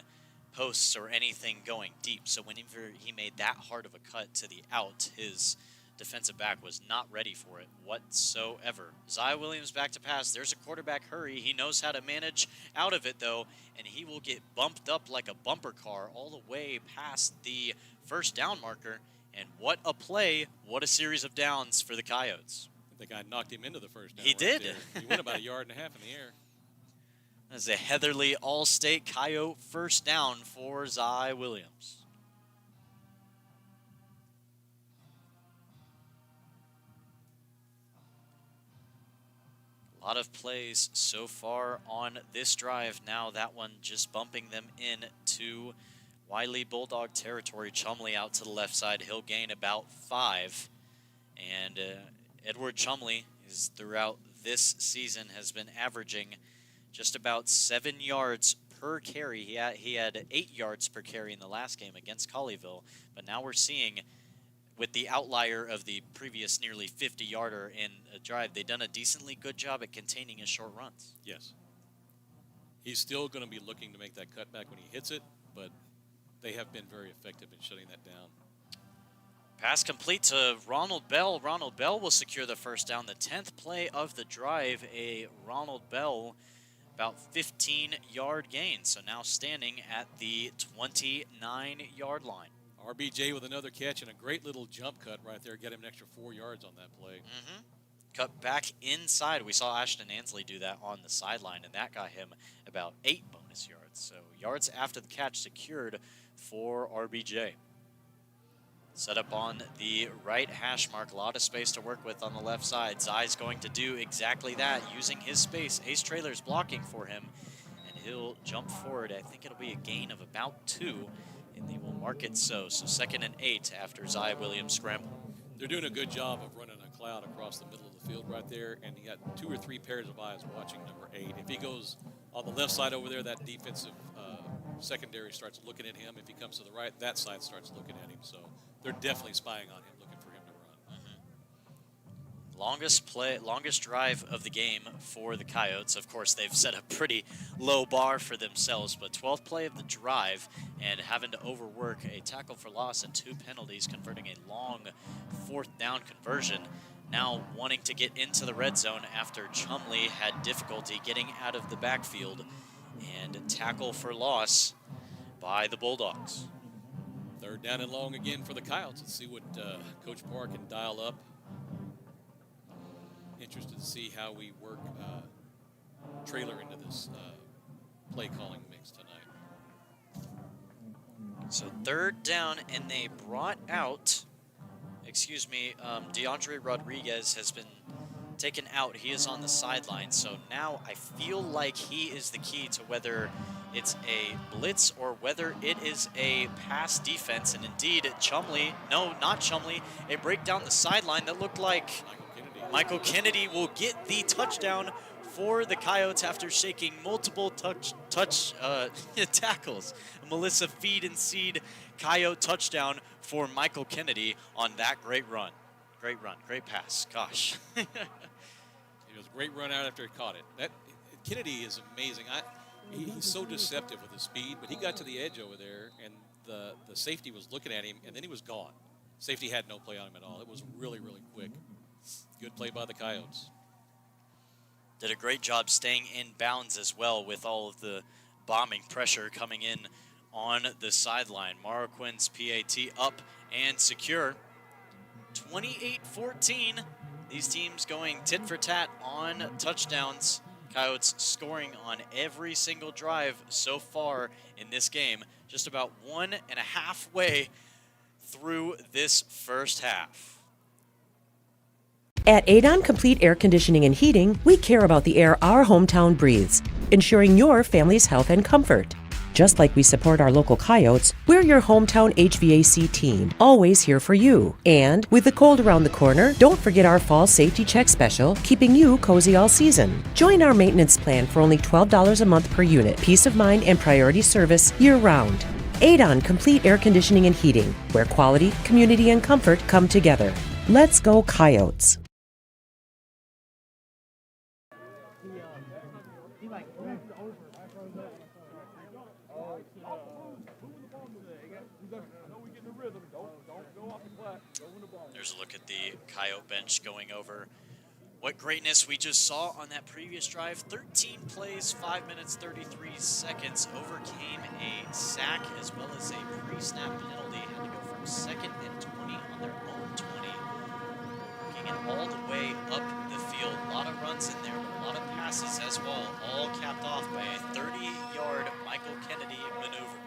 posts or anything going deep. So whenever he made that hard of a cut to the out, his defensive back was not ready for it whatsoever. Zai Williams back to pass. There's a quarterback hurry. He knows how to manage out of it, though, and he will get bumped up like a bumper car all the way past the first down marker. And what a play. What a series of downs for the Coyotes. The guy knocked him into the first down. He did. He went about 1.5 yards in the air. That's a Heatherly All-State Coyote first down for Zai Williams. A lot of plays so far on this drive. Now that one just bumping them in to Wylie Bulldog territory. Chumley out to the left side. He'll gain about 5. And Edward Chumley is throughout this season has been averaging just about 7 yards per carry. He had 8 yards per carry in the last game against Colleyville. But now we're seeing, with the outlier of the previous nearly 50-yarder in a drive, they've done a decently good job at containing his short runs. Yes. He's still going to be looking to make that cutback when he hits it, but they have been very effective in shutting that down. Pass complete to Ronald Bell. Ronald Bell will secure the first down. The 10th play of the drive, a Ronald Bell about 15-yard gain. So now standing at the 29-yard line. RBJ with another catch and a great little jump cut right there. Get him an extra 4 yards on that play. Cut back inside. We saw Ashton Ansley do that on the sideline, and that got him about 8 bonus yards. So yards after the catch secured for RBJ. Set up on the right hash mark. A lot of space to work with on the left side. Zai's going to do exactly that, using his space. Ace Trailer's blocking for him, and he'll jump forward. I think it'll be a gain of about 2, and they will mark it so. So 2nd and 8 after Zai Williams scramble. They're doing a good job of running a cloud across the middle of the field right there, and he got 2 or 3 pairs of eyes watching number 8. If he goes on the left side over there, that defensive secondary starts looking at him. If he comes to the right, that side starts looking at him. So they're definitely spying on him, looking for him to run. Longest drive of the game for the Coyotes. Of course, they've set a pretty low bar for themselves, but 12th play of the drive, and having to overwork a tackle for loss and 2 penalties, converting a long 4th down conversion. Now wanting to get into the red zone after Chumley had difficulty getting out of the backfield, and tackle for loss by the Bulldogs. 3rd down and long again for the Coyotes. Let's see what Coach Parr can dial up. Interested to see how we work Trailer into this play calling mix tonight. So 3rd down, and they brought out, DeAndre Rodriguez has been taken out. He is on the sideline. So now I feel like he is the key to whether it's a blitz or whether it is a pass defense. And indeed, not Chumley, a break down the sideline that looked like Michael Kennedy will get the touchdown for the Coyotes after shaking multiple tackles. Melissa Feed and Seed Coyote touchdown for Michael Kennedy on that great run. Great pass. Gosh. It was a great run out after he caught it. That Kennedy is amazing. He's so deceptive with his speed, but he got to the edge over there, and the safety was looking at him, and then he was gone. Safety had no play on him at all. It was really, really quick. Good play by the Coyotes. Did a great job staying in bounds as well with all of the bombing pressure coming in on the sideline. Marroquin's PAT up and secure. 28-14. These teams going tit for tat on touchdowns. Coyotes scoring on every single drive so far in this game. Just about 1.5 way through this first half. At Adon Complete Air Conditioning and Heating, we care about the air our hometown breathes, ensuring your family's health and comfort. Just like we support our local Coyotes, we're your hometown HVAC team, always here for you. And with the cold around the corner, don't forget our fall safety check special, keeping you cozy all season. Join our maintenance plan for only $12 a month per unit. Peace of mind and priority service year-round. Adon Complete Air Conditioning and Heating, where quality, community, and comfort come together. Let's go Coyotes. There's a look at the Coyote bench going over what greatness we just saw on that previous drive. 13 plays, 5 minutes, 33 seconds. Overcame a sack as well as a pre-snap penalty. Had to go from 2nd and 20 on their own 20. Working it all the way up the field. A lot of runs in there, but a lot of passes as well. All capped off by a 30-yard Michael Kennedy maneuver.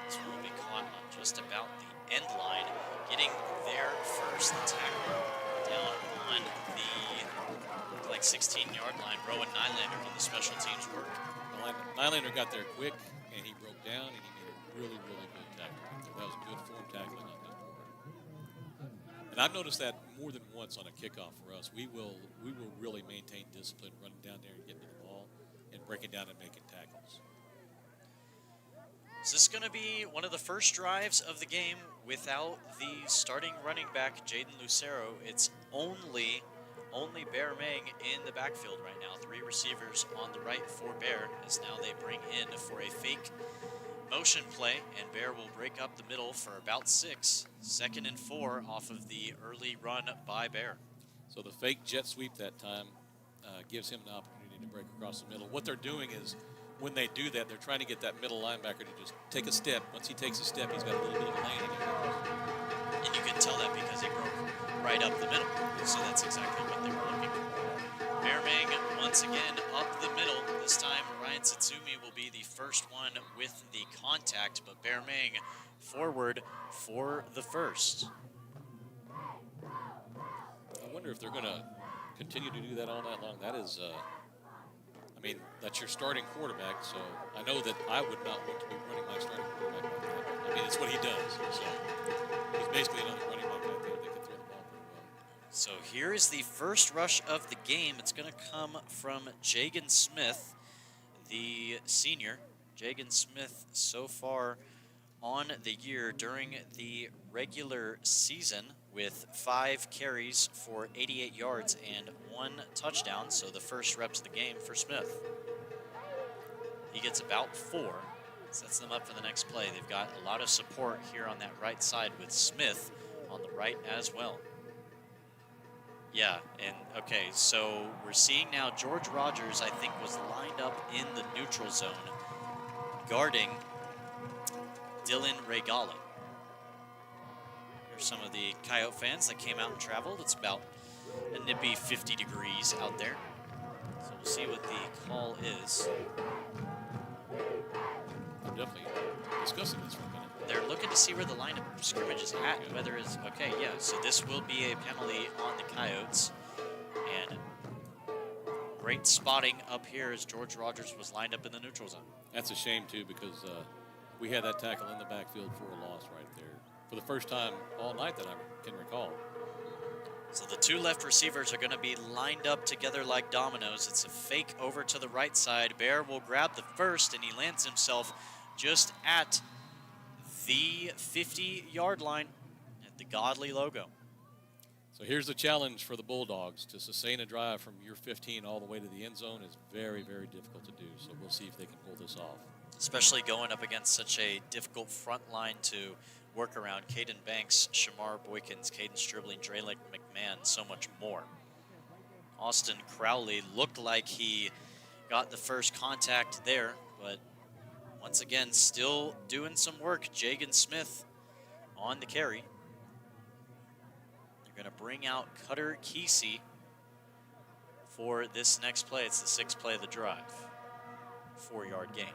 This will be caught on just about the end line, getting their first tackle down on the 16-yard line. Rowan Nylander on the special teams work. Nylander got there quick, and he broke down, and he made a really, really good tackle right there. That was good form tackling on his part. And I've noticed that more than once on a kickoff for us. We will really maintain discipline running down there and getting to the ball and breaking down and making tackles. Is this going to be one of the first drives of the game without the starting running back, Jaden Lucero? It's only Bear Meng in the backfield right now. 3 receivers on the right for Bear, as now they bring in for a fake motion play, and Bear will break up the middle for about 6. 2nd and 4 off of the early run by Bear. So the fake jet sweep that time gives him an opportunity to break across the middle. What they're doing is, when they do that, they're trying to get that middle linebacker to just take a step. Once he takes a step, he's got a little bit of a lane. And you can tell that because he broke right up the middle. So that's exactly what they were looking for. Bear Meng once again up the middle. This time Ryan Satsumi will be the first one with the contact, but Bear Meng forward for the first. I wonder if they're going to continue to do that all night long. That is... that's your starting quarterback, so I know that I would not want to be running my starting quarterback like that. It's what he does. So he's basically another running back out there that can throw the ball pretty well. So here is the first rush of the game. It's going to come from Jagan Smith, the senior. Jagan Smith so far on the year during the regular season with 5 carries for 88 yards and 1 touchdown. So the first reps of the game for Smith. He gets about 4, sets them up for the next play. They've got a lot of support here on that right side with Smith on the right as well. Yeah, and okay, so we're seeing now George Rogers, I think, was lined up in the neutral zone, guarding Dylan Regale. Here's some of the Coyote fans that came out and traveled. It's about a nippy 50 degrees out there. So we'll see what the call is. I'm definitely discussing this for a minute. They're looking to see where the line of scrimmage is at, whether it's, okay, yeah, so this will be a penalty on the Coyotes. And great spotting up here as George Rogers was lined up in the neutral zone. That's a shame, too, because we had that tackle in the backfield for a loss right there for the first time all night that I can recall. So the 2 left receivers are going to be lined up together like dominoes. It's a fake over to the right side. Bear will grab the first, and he lands himself just at the 50-yard line at the Godley logo. So here's the challenge for the Bulldogs. To sustain a drive from your 15 all the way to the end zone is very, very difficult to do. So we'll see if they can pull this off. Especially going up against such a difficult front line to work around. Caden Banks, Shamar Boykins, Caden Stribling, Draylick McMahon, so much more. Austin Crowley looked like he got the first contact there, but once again, still doing some work. Jagan Smith on the carry. They're going to bring out Cutter Kesey for this next play. It's the sixth play of the drive. 4-yard gain.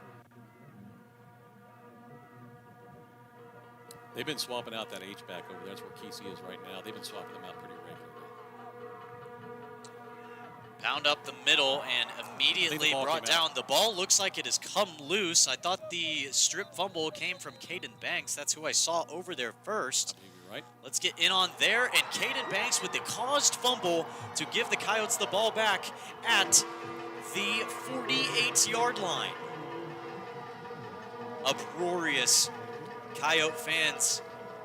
They've been swapping out that H-back over there. That's where Kesey is right now. They've been swapping them out pretty regularly. Pound up the middle and immediately brought down. The ball looks like it has come loose. I thought the strip fumble came from Caden Banks. That's who I saw over there first. I believe you're right. Let's get in on there. And Caden Banks with the caused fumble to give the Coyotes the ball back at the 48-yard line. Uproarious Coyote fans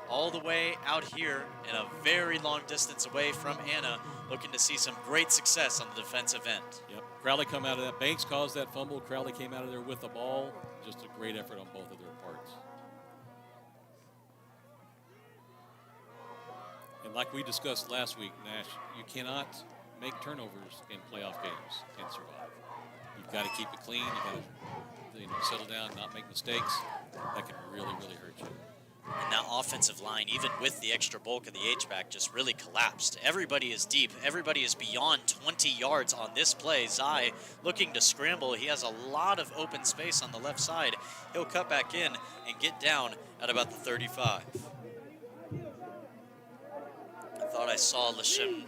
all the way out here and a very long distance away from Anna, looking to see some great success on the defensive end. Yep. Crowley come out of that. Banks caused that fumble. Crowley came out of there with the ball. Just a great effort on both of their parts. And like we discussed last week, Nash, you cannot make turnovers in playoff games and survive. You've got to keep it clean. You've got to settle down, not make mistakes. That can really, really hurt you. And that offensive line, even with the extra bulk of the H-back, just really collapsed. Everybody is deep. Everybody is beyond 20 yards on this play. Zai looking to scramble. He has a lot of open space on the left side. He'll cut back in and get down at about the 35. I thought I saw Lashim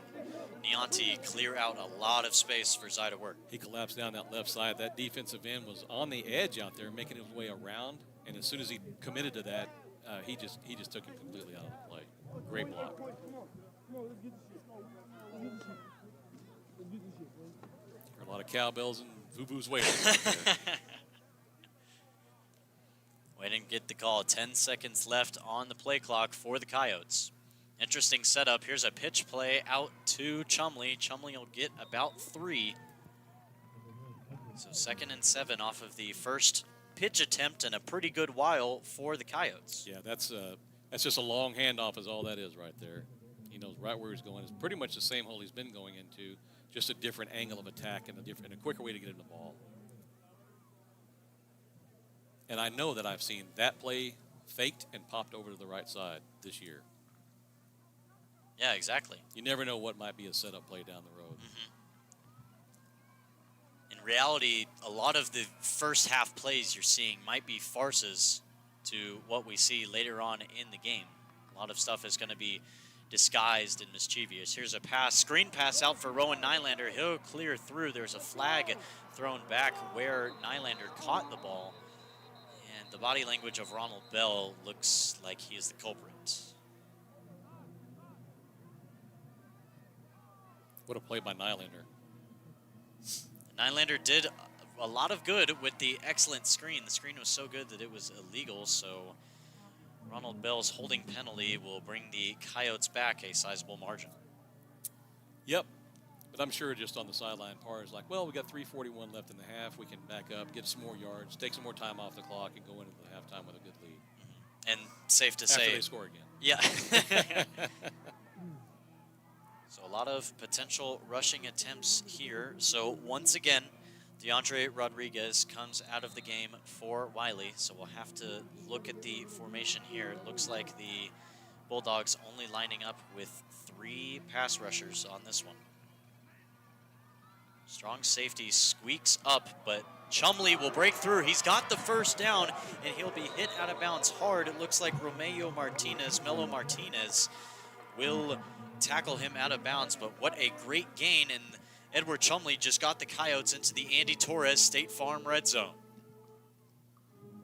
Nianti clear out a lot of space for Zai to work. He collapsed down that left side. That defensive end was on the edge out there, making his way around. And as soon as he committed to that, he just took him completely out of the play. Great block. There are a lot of cowbells and voo-voos waiting right there. Waiting to get the call. 10 seconds left on the play clock for the Coyotes. Interesting setup. Here's a pitch play out to Chumley. Chumley will get about 3. So 2nd and 7 off of the first pitch attempt and a pretty good while for the Coyotes. Yeah, that's just a long handoff is all that is right there. He knows right where he's going. It's pretty much the same hole he's been going into, just a different angle of attack and a quicker way to get in the ball. And I know that I've seen that play faked and popped over to the right side this year. Yeah, exactly. You never know what might be a setup play down the road. Mm-hmm. In reality, a lot of the first half plays you're seeing might be farces to what we see later on in the game. A lot of stuff is going to be disguised and mischievous. Here's a pass, screen pass out for Rowan Nylander. He'll clear through. There's a flag thrown back where Nylander caught the ball. And the body language of Ronald Bell looks like he is the culprit. What a play by Nylander. Nylander did a lot of good with the excellent screen. The screen was so good that it was illegal, so Ronald Bell's holding penalty will bring the Coyotes back a sizable margin. Yep, but I'm sure just on the sideline, Parr is like, well, we got 3:41 left in the half. We can back up, get some more yards, take some more time off the clock, and go into the halftime with a good lead. And safe to After say, they score again. Yeah. So a lot of potential rushing attempts here. So once again, DeAndre Rodriguez comes out of the game for Wylie. So we'll have to look at the formation here. It looks like the Bulldogs only lining up with 3 pass rushers on this one. Strong safety squeaks up, but Chumley will break through. He's got the first down, and he'll be hit out of bounds hard. It looks like Melo Martinez will tackle him out of bounds, but what a great gain, and Edward Chumley just got the Coyotes into the Andy Torres State Farm red zone.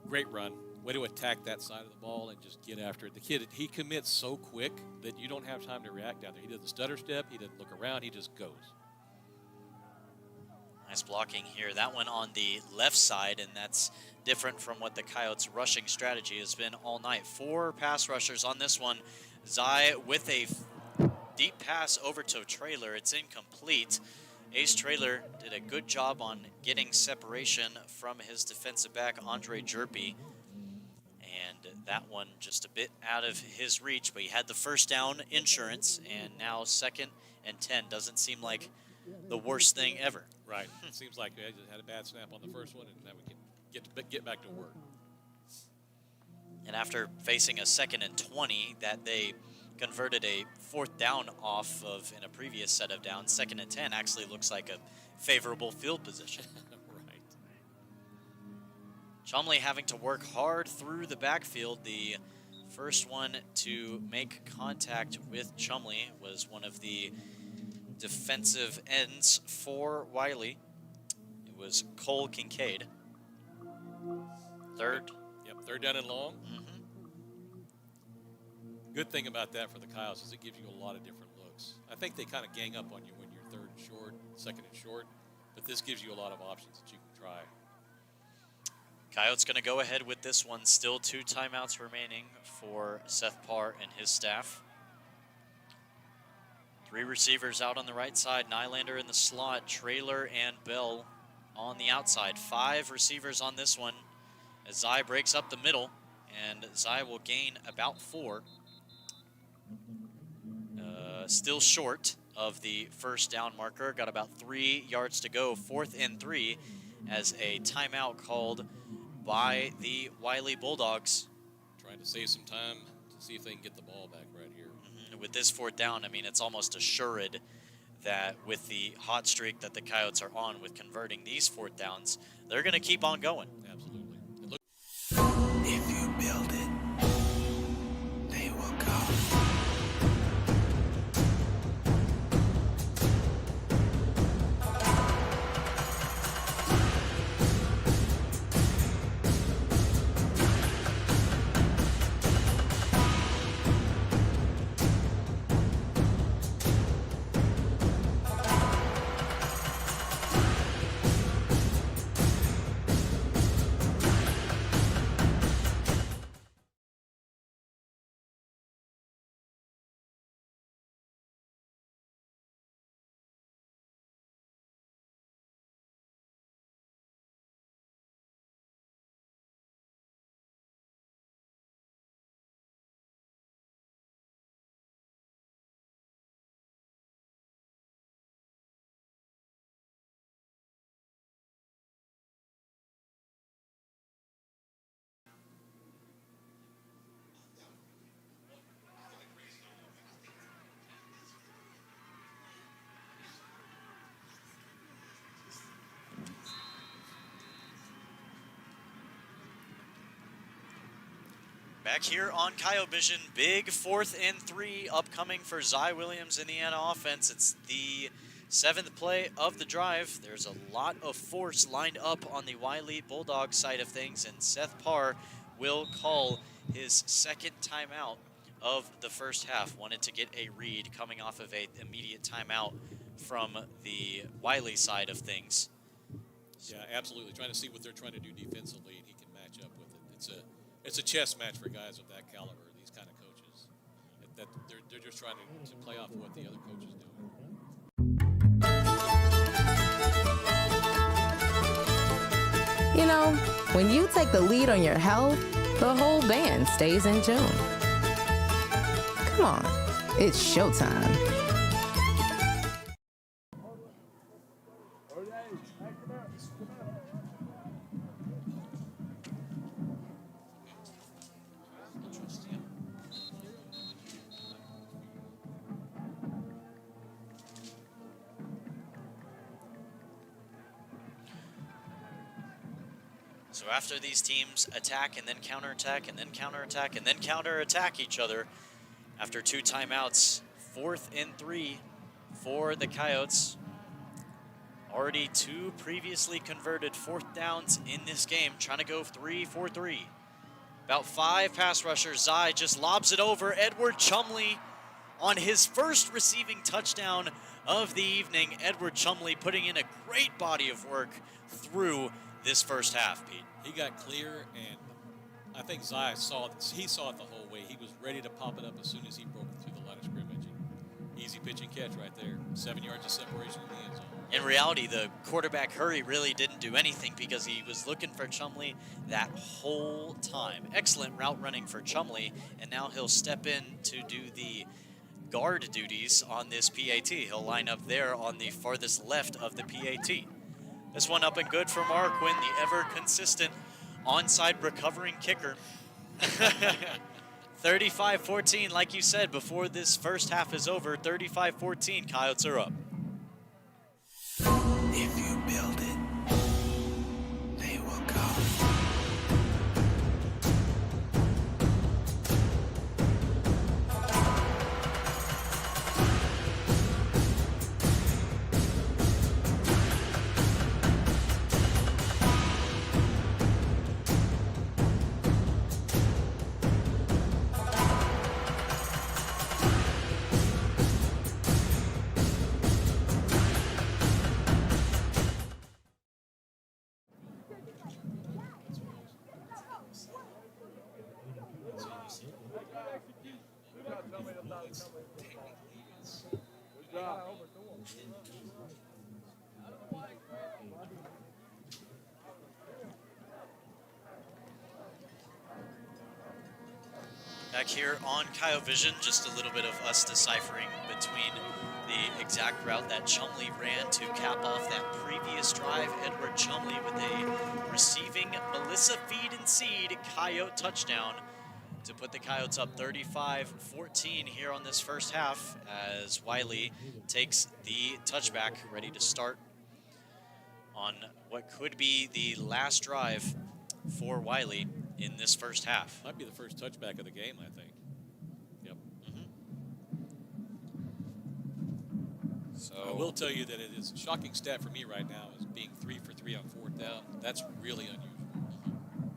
Great run. Way to attack that side of the ball and just get after it. The kid, he commits so quick that you don't have time to react down there. He does the stutter step. He doesn't look around. He just goes. Nice blocking here. That one on the left side, and that's different from what the Coyotes' rushing strategy has been all night. 4 pass rushers on this one. Zai with a deep pass over to Trailer. It's incomplete. Ace Trailer did a good job on getting separation from his defensive back, Andre Jerpy. And that one just a bit out of his reach, but he had the first down insurance, and now 2nd and 10 doesn't seem like the worst thing ever. Right. It seems like we just had a bad snap on the first one, and now we can get back to work. And after facing a 2nd and 20 that they converted a 4th down off of in a previous set of downs, 2nd and 10 actually looks like a favorable field position. Right. Chumley having to work hard through the backfield. The first one to make contact with Chumley was one of the defensive ends for Wylie. It was Cole Kincaid. Third. Yep, 3rd down and long. Good thing about that for the Coyotes is it gives you a lot of different looks. I think they kind of gang up on you when you're 3rd and short, 2nd and short, but this gives you a lot of options that you can try. Coyotes going to go ahead with this one. Still 2 timeouts remaining for Seth Parr and his staff. 3 receivers out on the right side. Nylander in the slot. Trailer and Bell on the outside. 5 receivers on this one as Zai breaks up the middle, and Zai will gain about 4. Still short of the first down marker. Got about 3 yards to go. 4th and 3 as a timeout called by the Wylie Bulldogs. Trying to save some time to see if they can get the ball back right here. With this 4th down, I mean, it's almost assured that with the hot streak that the Coyotes are on with converting these 4th downs, they're going to keep on going. Absolutely. And look, If you build it, they will come. Back here on Coyote Vision, big 4th and 3 upcoming for Zai Williams' Indiana offense. It's the 7th play of the drive. There's a lot of force lined up on the Wylie Bulldogs side of things, and Seth Parr will call his 2nd timeout of the first half. Wanted to get a read coming off of an immediate timeout from the Wylie side of things. yeah, absolutely. Trying to see what they're trying to do defensively, and he can match up with it. It's a chess match for guys of that caliber, these kind of coaches. That they're just trying to play off of what the other coach is doing. You know, when you take the lead on your health, the whole band stays in tune. Come on, it's showtime. So after these teams attack and then counterattack and then counterattack and then counterattack each other, after 2 timeouts, 4th and 3 for the Coyotes. Already 2 previously converted 4th downs in this game, trying to go 3 for 3. About 5 pass rushers. Zai just lobs it over. Edward Chumley on his first receiving touchdown of the evening. Edward Chumley putting in a great body of work through this first half, Pete. He got clear, and I think Zai saw it the whole way. He was ready to pop it up as soon as he broke through the line of scrimmage. And Easy pitch and catch right there. 7 yards of separation in the end zone. In reality, the quarterback hurry really didn't do anything because he was looking for Chumley that whole time. Excellent route running for Chumley, and now he'll step in to do the guard duties on this PAT. He'll line up there on the farthest left of the PAT. This one up and good for Marquin, the ever-consistent onside recovering kicker. 35-14, like you said, before this first half is over, 35-14, Coyotes are up. If you build it, they will come. Back here on Coyote Vision, just a little bit of us deciphering between the exact route that Chumley ran to cap off that previous drive. Edward Chumley with a receiving Melissa Feed and Seed Coyote touchdown to put the Coyotes up 35-14 here on this first half as Wylie takes the touchback, ready to start on what could be the last drive for Wylie in this first half. Might be the first touchback of the game, I think. Yep. So I will tell you that it is a shocking stat for me right now is being 3 for 3 on 4th down. That's really unusual.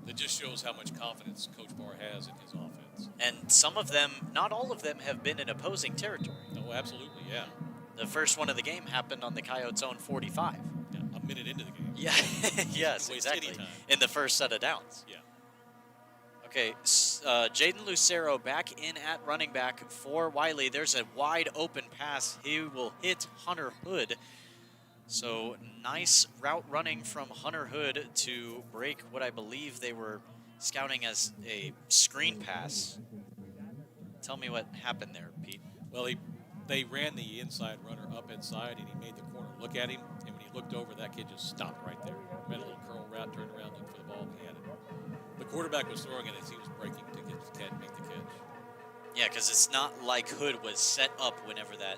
It just shows how much confidence Coach Barr has in his offense. and some of them, not all of them, have been in opposing territory. Oh, absolutely, yeah. The first one of the game happened on the Coyotes' own 45. Yeah, a minute into the game. Yeah, yes, Waste exactly. any time. In the first set of downs. Yeah. Okay, Jaden Lucero back in at running back for Wylie. There's a wide open pass. He will hit Hunter Hood. So nice route running from Hunter Hood to break what I believe they were scouting as a screen pass. Tell me what happened there, Pete. Well, they ran the inside runner up inside, and he made the corner look at him. And when he looked over, that kid just stopped right there. Made a little curl route, turned around, looked for the ball, and he had it. The quarterback was throwing it as he was breaking to get the catch, make the catch. Yeah, because it's not like Hood was set up whenever that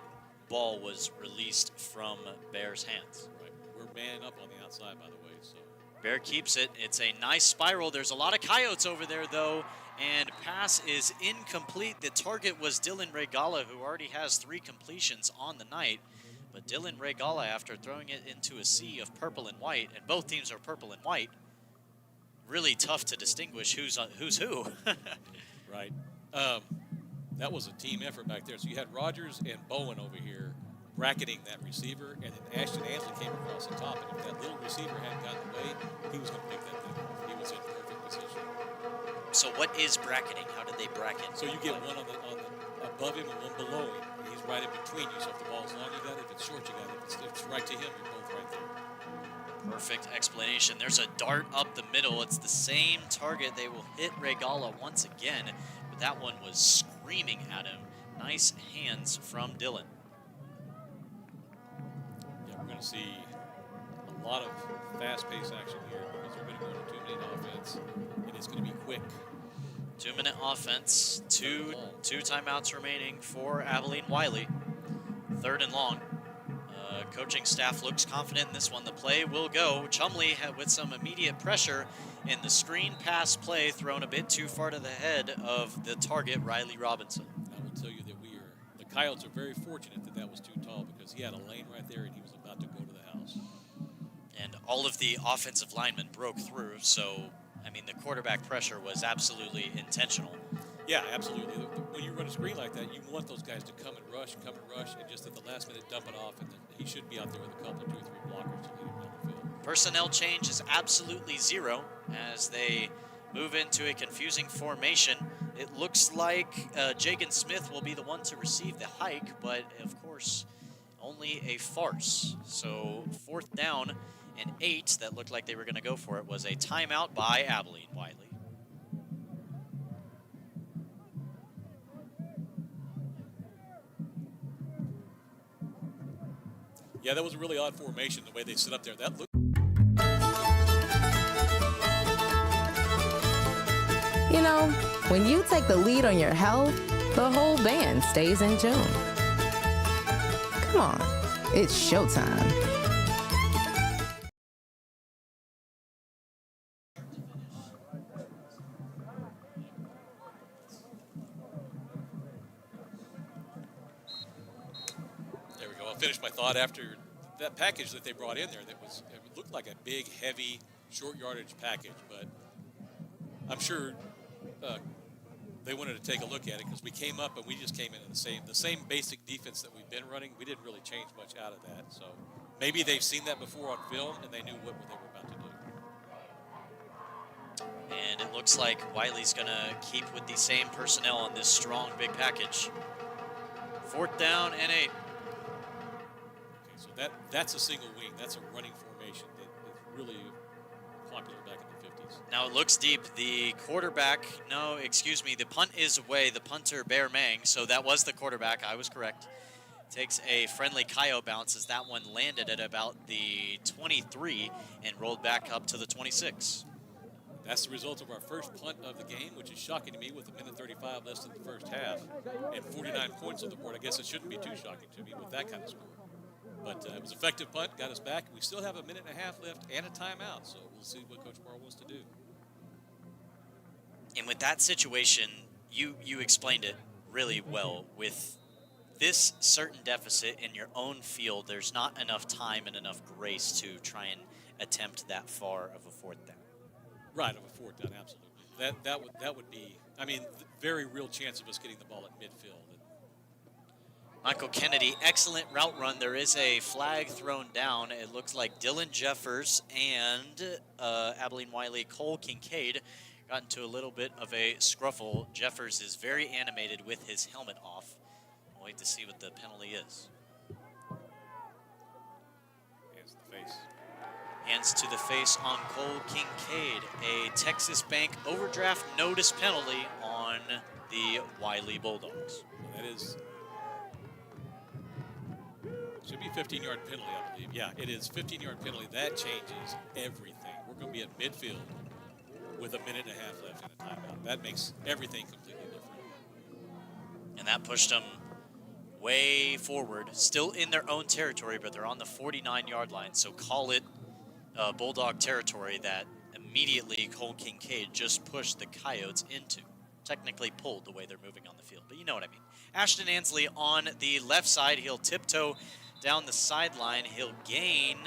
ball was released from Bear's hands. Right. We're manning up on the outside, by the way. So Bear keeps it. It's a nice spiral. There's a lot of Coyotes over there, though, and pass is incomplete. The target was Dylan Regala, who already has 3 completions on the night. But Dylan Regala, after throwing it into a sea of purple and white, and both teams are purple and white, really tough to distinguish who's who. right. That was a team effort back there. So you had Rogers and Bowen over here bracketing that receiver, and then Ashton Ansley came across the top. And if that little receiver hadn't gotten away, he was going to pick that thing off. He was in perfect position. So what is bracketing? How did they bracket? So you get one on the above him and one below him, and he's right in between you. So if the ball's long, you got it. If it's short, you got it. If it's right to him, you're both right there. Perfect explanation. There's a dart up the middle. It's the same target. They will hit Regala once again, but that one was screaming at him. Nice hands from Dylan. Yeah, we're going to see a lot of fast-paced action here because they're going to go to 2-minute offense, and it's going to be quick. 2-minute offense. Two timeouts remaining for Abilene Wylie. 3rd and long. Coaching staff looks confident in this one. The play will go. Chumley with some immediate pressure in the screen pass play, thrown a bit too far to the head of the target, Riley Robinson. I will tell you that the Coyotes are very fortunate that was too tall because he had a lane right there and he was about to go to the house. And all of the offensive linemen broke through, so, I mean, the quarterback pressure was absolutely intentional. Yeah, absolutely. When you run a screen like that, you want those guys to come and rush, and just at the last minute dump it off, and then he should be out there with a couple, 2 or 3 blockers to lead him down the field. Personnel change is absolutely 0 as they move into a confusing formation. It looks like Jagan Smith will be the one to receive the hike, but of course, only a farce. So 4th down and 8 that looked like they were going to go for it was a timeout by Abilene Wylie. Yeah, that was a really odd formation, the way they set up there. That looked. You know, when you take the lead on your health, the whole band stays in tune. Come on, it's showtime. There we go. I'll finish my thought after that package that they brought in there. It looked like a big, heavy, short yardage package, but I'm sure they wanted to take a look at it because we came up and we just came in the same basic defense that we've been running. We didn't really change much out of that. So maybe they've seen that before on film and they knew what they were about to do. And it looks like Wylie's going to keep with the same personnel on this strong, big package. 4th down and 8. Okay, so that's a single wing. That's a running formation that is really popular back in the 50s. Now it looks deep. The quarterback, the punt is away. The punter, Bear Mang, so that was the quarterback. I was correct. Takes a friendly Coyote bounce as that one landed at about the 23 and rolled back up to the 26. That's the result of our first punt of the game, which is shocking to me with 1:35 less than the first half and 49 points on the board. I guess it shouldn't be too shocking to me with that kind of score. But it was an effective punt, got us back. We still have a minute and a half left and a timeout, so we'll see what Coach Barr wants to do. And with that situation, you explained it really well. With this certain deficit in your own field, there's not enough time and enough grace to try and attempt that far of a 4th down. Right, of a 4th down, absolutely. That would be, I mean, very real chance of us getting the ball at midfield. Michael Kennedy, excellent route run. There is a flag thrown down. It looks like Dylan Jeffers and Abilene Wylie Cole Kincaid got into a little bit of a scruffle. Jeffers is very animated with his helmet off. I'll wait to see what the penalty is. Hands to the face. Hands to the face on Cole Kincaid. A Texas Bank overdraft notice penalty on the Wylie Bulldogs. That is... should be a 15-yard penalty, I believe. Yeah, it is 15-yard penalty. That changes everything. We're going to be at midfield with a minute and a half left in a timeout. That makes everything completely different. And that pushed them way forward, still in their own territory, but they're on the 49-yard line. So call it Bulldog territory that immediately Cole Kincaid just pushed the Coyotes into. Technically pulled the way they're moving on the field, but you know what I mean. Ashton Ansley on the left side. He'll tiptoe down the sideline. He'll gain,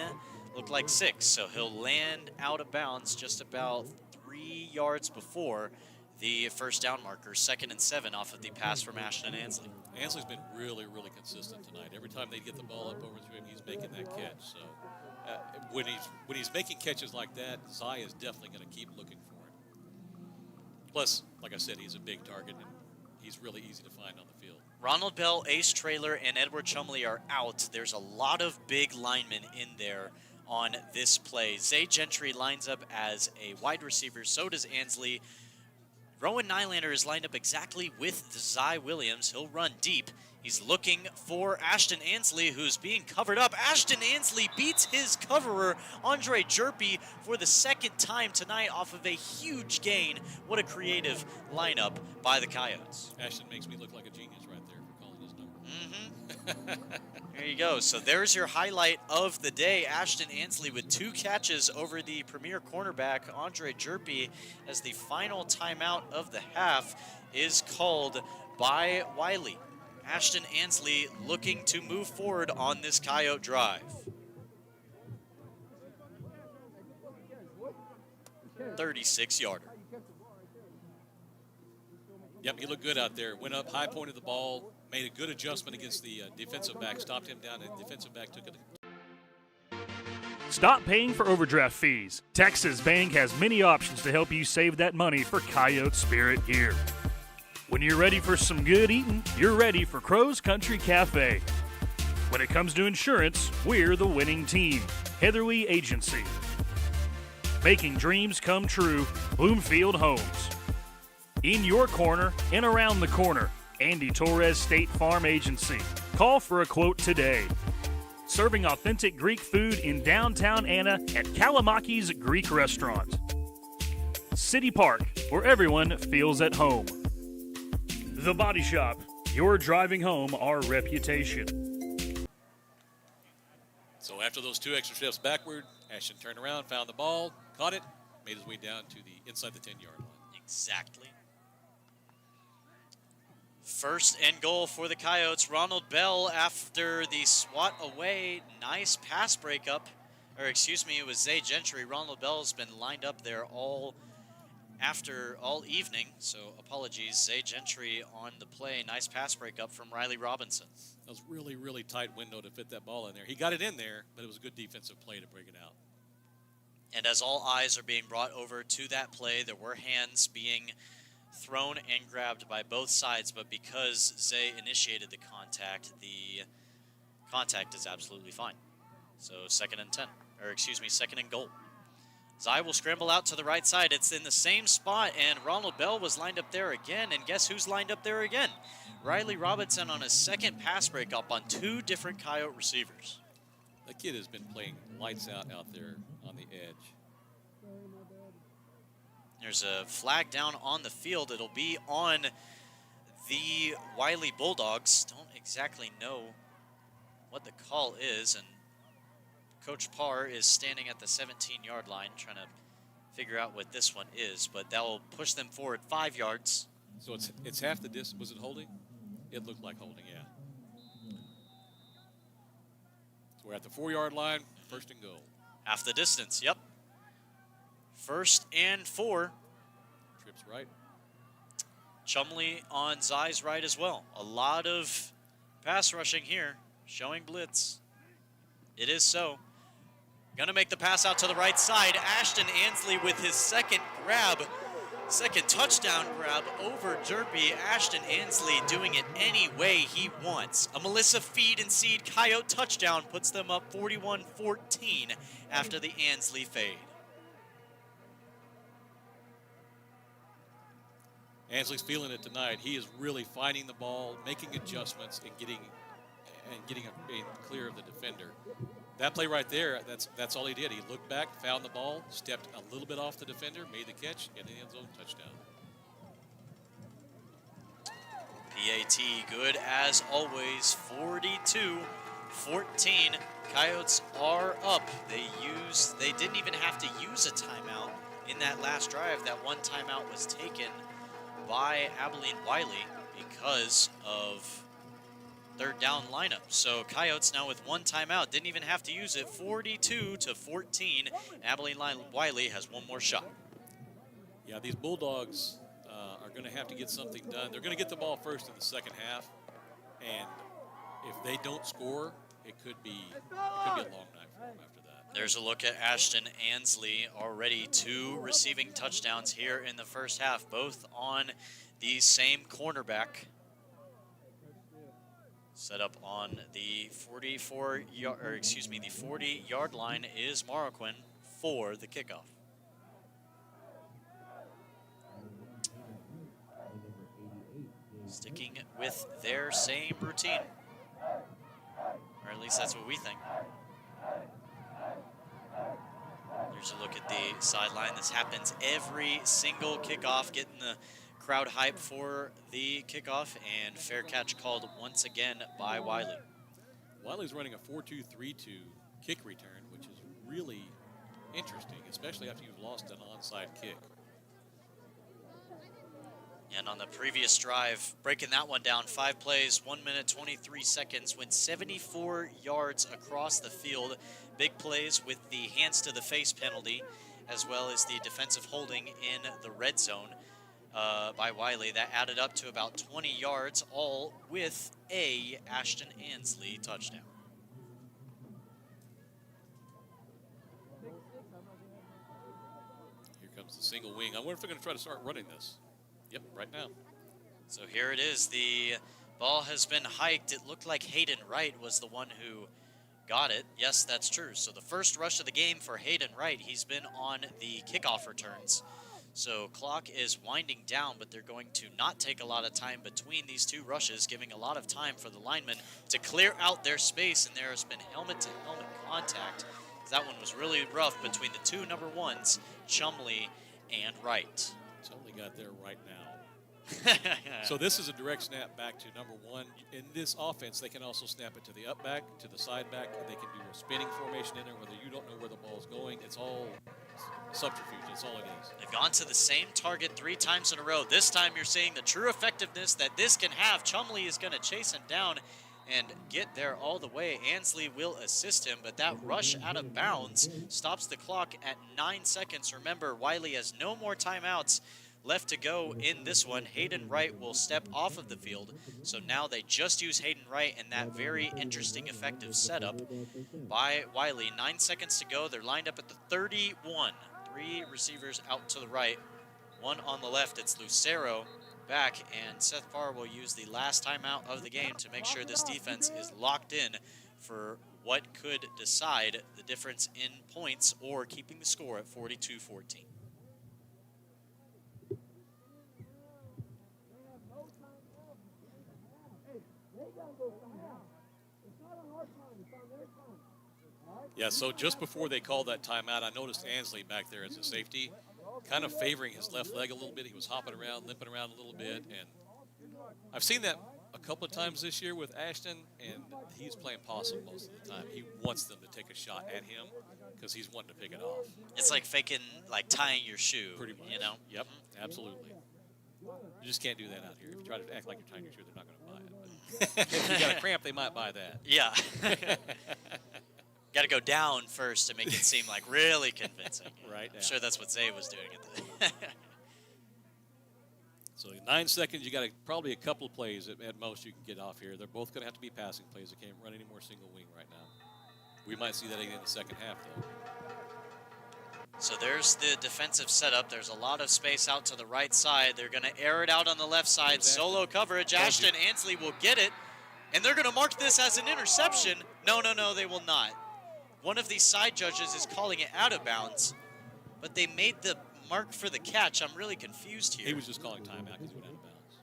look like 6, so he'll land out of bounds just about 3 yards before the first down marker, 2nd and 7 off of the pass from Ashton Ansley. Ansley's been really, really consistent tonight. Every time they get the ball up over to him, he's making that catch. So when he's making catches like that, Zai is definitely going to keep looking for him. Plus, like I said, he's a big target, and he's really easy to find on the field. Ronald Bell, Ace Trailer, and Edward Chumley are out. There's a lot of big linemen in there on this play. Zay Gentry lines up as a wide receiver. So does Ansley. Rowan Nylander is lined up exactly with Zai Williams. He'll run deep. He's looking for Ashton Ansley, who's being covered up. Ashton Ansley beats his coverer, Andre Jerpy, for the 2nd time tonight off of a huge gain. What a creative lineup by the Coyotes. Ashton makes me look like a genius right there for calling his number. There you go. So there's your highlight of the day. Ashton Ansley with 2 catches over the premier cornerback, Andre Jerpy, as the final timeout of the half is called by Wylie. Ashton Ansley looking to move forward on this Coyote drive. 36-yarder. Yep, he looked good out there. Went up, high pointed the ball, made a good adjustment against the defensive back, stopped him down, and the defensive back took it. Stop paying for overdraft fees. Texas Bank has many options to help you save that money for Coyote Spirit here. When you're ready for some good eating, you're ready for Crow's Country Cafe. When it comes to insurance, we're the winning team. Heatherly Agency. Making dreams come true, Bloomfield Homes. In your corner and around the corner, Andy Torres State Farm Agency. Call for a quote today. Serving authentic Greek food in downtown Anna at Kalamaki's Greek Restaurant. City Park, where everyone feels at home. The Body Shop, you're driving home our reputation. So after those 2 extra steps backward, Ashton turned around, found the ball, caught it, made his way down to the inside the 10-yard line. Exactly. First and goal for the Coyotes. Ronald Bell after the swat away. Nice pass breakup. Or excuse me, it was Zay Gentry. Ronald Bell's been lined up there all evening. So apologies. Zay Gentry on the play. Nice pass breakup from Riley Robinson. That was really, really tight window to fit that ball in there. He got it in there, but it was a good defensive play to bring it out. And as all eyes are being brought over to that play, there were hands being thrown and grabbed by both sides, but because Zay initiated the contact is absolutely fine. So second and goal. Zay will scramble out to the right side. It's in the same spot, and Ronald Bell was lined up there again, and guess who's lined up there again? Riley Robinson on a second pass breakup on 2 different Coyote receivers. That kid has been playing lights out there on the edge. There's a flag down on the field. It'll be on the Wylie Bulldogs. Don't exactly know what the call is, and Coach Parr is standing at the 17-yard line trying to figure out what this one is, but that will push them forward 5 yards. So it's half the distance. Was it holding? It looked like holding, yeah. So we're at the 4-yard line, first and goal. Half the distance, yep. First and 4. Trips right. Chumley on Zai's right as well. A lot of pass rushing here, showing blitz. It is so. Gonna make the pass out to the right side. Ashton Ansley with his second touchdown grab over Derby. Ashton Ansley doing it any way he wants. A Melissa Feed and Seed Coyote touchdown puts them up 41-14 after the Ansley fade. Ansley's feeling it tonight. He is really finding the ball, making adjustments, and getting clear of the defender. That play right there, that's all he did. He looked back, found the ball, stepped a little bit off the defender, made the catch, and the end zone touchdown. PAT good as always, 42-14. Coyotes are up. They didn't even have to use a timeout in that last drive. That one timeout was taken by Abilene Wylie because of third down lineup. So Coyotes now with one timeout, didn't even have to use it. 42-14. Abilene Wylie has one more shot. Yeah, these Bulldogs are going to have to get something done. They're going to get the ball first in the second half, and if they don't score, it could be a long night for them after that. There's a look at Ashton Ansley, already 2 receiving touchdowns here in the first half, both on the same cornerback. Set up on the 40-yard line is Marroquin for the kickoff. Sticking with their same routine, or at least that's what we think. There's a look at the sideline. This happens every single kickoff, getting the crowd hype for the kickoff, and fair catch called once again by Wylie. Wylie's running a 4-2-3-2 kick return, which is really interesting, especially after you've lost an onside kick. And on the previous drive, breaking that one down, 5 plays, 1 minute, 23 seconds, went 74 yards across the field. Big plays with the hands to the face penalty, as well as the defensive holding in the red zone by Wylie. That added up to about 20 yards, all with a Ashton Ansley touchdown. Here comes the single wing. I wonder if they're going to try to start running this. Yep, right now. So here it is. The ball has been hiked. It looked like Hayden Wright was the one who got it. Yes, that's true. So the first rush of the game for Hayden Wright. He's been on the kickoff returns. So clock is winding down, but they're going to not take a lot of time between these two rushes, giving a lot of time for the linemen to clear out their space, and there has been helmet-to-helmet contact. That one was really rough between the two number ones, Chumley and Wright. Chumley got there right now. So this is a direct snap back to number one. In this offense, they can also snap it to the up back, to the side back, and they can do a spinning formation in there, whether you don't know where the ball's going. It's all subterfuge. That's all it is. They've gone to the same target 3 times in a row. This time you're seeing the true effectiveness that this can have. Chumley is going to chase him down and get there all the way. Ansley will assist him, but that rush out of bounds stops the clock at 9 seconds. Remember, Wylie has no more timeouts left to go in this one. Hayden Wright will step off of the field. So now they just use Hayden Wright in that very interesting, effective setup by Wylie. 9 seconds to go. They're lined up at the 31. 3 receivers out to the right, 1 on the left. It's Lucero back, and Seth Parr will use the last timeout of the game to make sure this defense is locked in for what could decide the difference in points or keeping the score at 42-14. Yeah, so just before they called that timeout, I noticed Ansley back there as a safety, kind of favoring his left leg a little bit. He was hopping around, limping around a little bit, and I've seen that a couple of times this year with Ashton, and he's playing possum most of the time. He wants them to take a shot at him because he's wanting to pick it off. It's like faking, like tying your shoe. Pretty much. You know? Yep, absolutely. You just can't do that out here. If you try to act like you're tying your shoe, they're not going to buy it. But if you got a cramp, they might buy that. Yeah. Got to go down first to make it seem like really convincing. Right. I'm sure that's what Zay was doing at the So 9 seconds, you got probably a couple of plays at most you can get off here. They're both going to have to be passing plays. They can't run any more single wing right now. We might see that again in the second half, though. So there's the defensive setup. There's a lot of space out to the right side. They're going to air it out on the left side. Solo coverage. Ashton Ansley will get it. And they're going to mark this as an interception. No, they will not. One of these side judges is calling it out of bounds, but they made the mark for the catch. I'm really confused here. He was just calling timeout because he went out of bounds.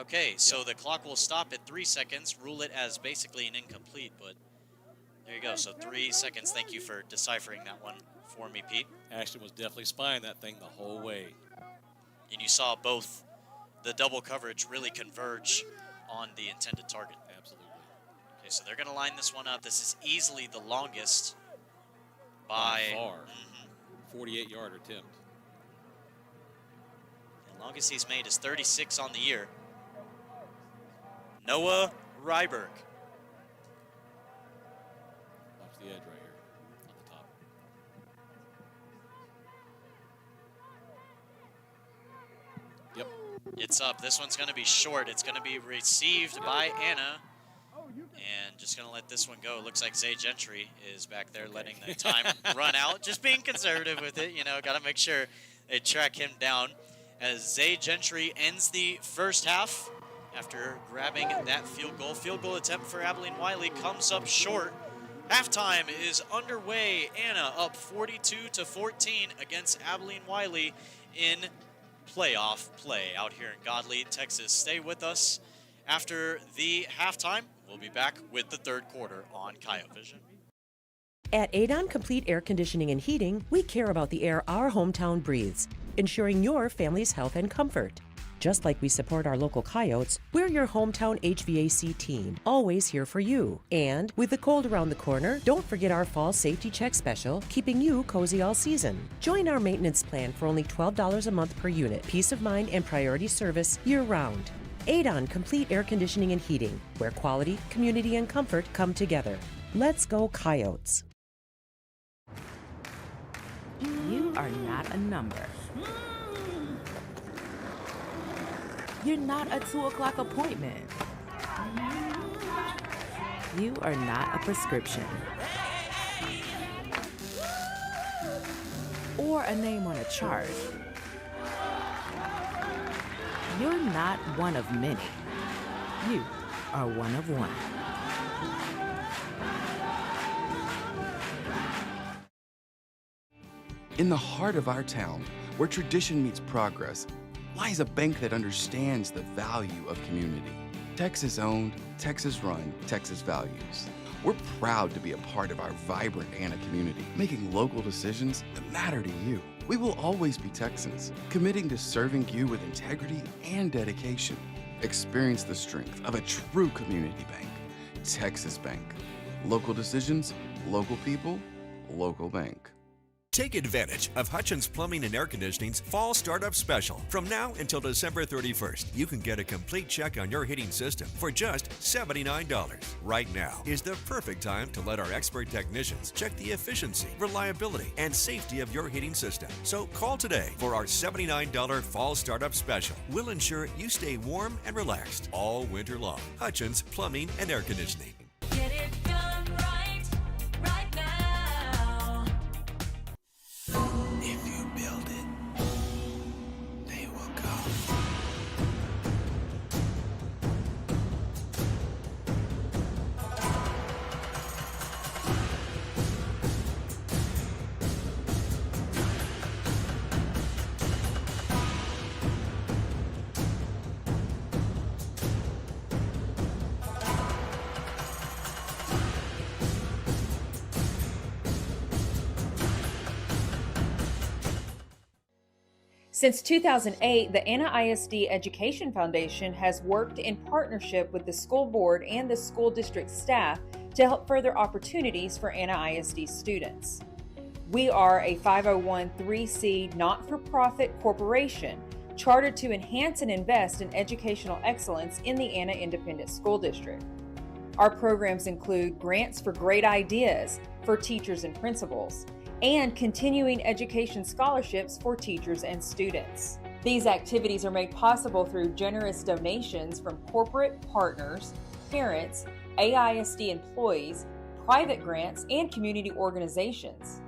Okay, so the clock will stop at 3 seconds, rule it as basically an incomplete, but there you go. So 3 seconds. Thank you for deciphering that one for me, Pete. Ashton was definitely spying that thing the whole way. And you saw both the double coverage really converge on the intended target. Absolutely. Okay, so they're going to line this one up. This is easily the longest by far. 48-yard attempt. The longest he's made is 36 on the year. Noah Ryberg. Watch the edge right here on the top. Yep. It's up. This one's going to be short. It's going to be received by Anna. And just going to let this one go. Looks like Zay Gentry is back there letting the time run out. Just being conservative with it. You know, got to make sure they track him down. As Zay Gentry ends the first half after grabbing that field goal. Field goal attempt for Abilene Wylie comes up short. Halftime is underway. Anna up 42-14 against Abilene Wylie in playoff play out here in Godley, Texas. Stay with us after the halftime. We'll be back with the third quarter on Coyote Vision. At Adon Complete Air Conditioning and Heating, we care about the air our hometown breathes, ensuring your family's health and comfort. Just like we support our local Coyotes, we're your hometown HVAC team, always here for you. And with the cold around the corner, don't forget our fall safety check special, keeping you cozy all season. Join our maintenance plan for only $12 a month per unit. Peace of mind and priority service year-round. Adon Complete Air Conditioning and Heating, where quality, community, and comfort come together. Let's go Coyotes. You are not a number. You're not a 2 o'clock appointment. You are not a prescription. Or a name on a chart. you're not one of many. You are one of one. In the heart of our town, where tradition meets progress, lies a bank that understands the value of community. Texas owned, Texas run, Texas values. We're proud to be a part of our vibrant Anna community, making local decisions that matter to you. We will always be Texans, committing to serving you with integrity and dedication. Experience the strength of a true community bank. Texas Bank. Local decisions, local people, local bank. Take advantage of Hutchins Plumbing and Air Conditioning's Fall Startup Special. From now until December 31st, you can get a complete check on your heating system for just $79. Right now is the perfect time to let our expert technicians check the efficiency, reliability, and safety of your heating system. So call today for our $79 Fall Startup Special. We'll ensure you stay warm and relaxed all winter long. Hutchins Plumbing and Air Conditioning. Get it done right, right now. If you build it, they will come. Since 2008, the Anna ISD Education Foundation has worked in partnership with the school board and the school district staff to help further opportunities for Anna ISD students. We are a 501(c) not-for-profit corporation chartered to enhance and invest in educational excellence in the Anna Independent School District. Our programs include grants for great ideas for teachers and principals, and continuing education scholarships for teachers and students. These activities are made possible through generous donations from corporate partners, parents, AISD employees, private grants, and community organizations.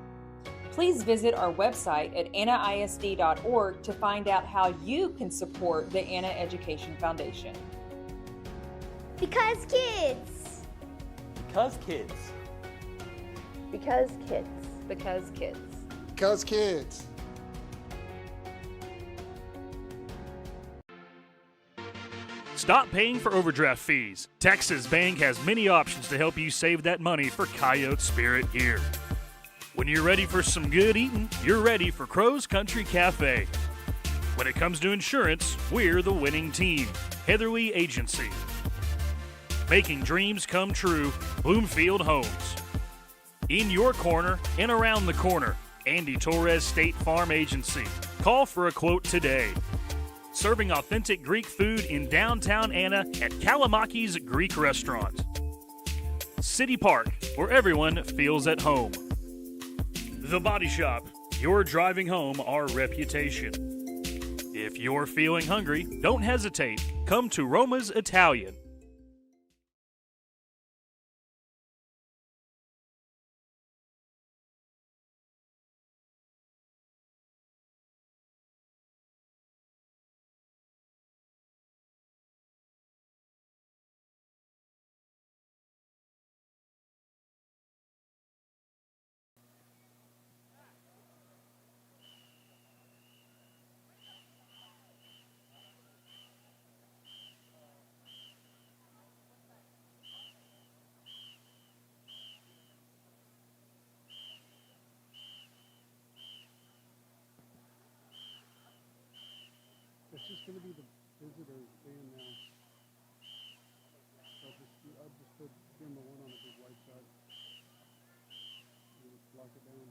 Please visit our website at annaisd.org to find out how you can support the Anna Education Foundation. Because kids. Because kids. Because kids. Because kids. Because kids. Stop paying for overdraft fees. Texas Bank has many options to help you save that money for Coyote Spirit here. When you're ready for some good eating, you're ready for Crow's Country Cafe. When it comes to insurance, we're the winning team. Heatherly Agency. Making dreams come true, Bloomfield Homes. In your corner and around the corner, Andy Torres State Farm Agency. Call for a quote today. Serving authentic Greek food in downtown Anna at Kalamaki's Greek Restaurant. City Park, where everyone feels at home. The Body Shop, you're driving home our reputation. If you're feeling hungry, don't hesitate. Come to Roma's Italian. It's just going to be the visitors being now. I'll just put number one on the big white side. And just lock it down.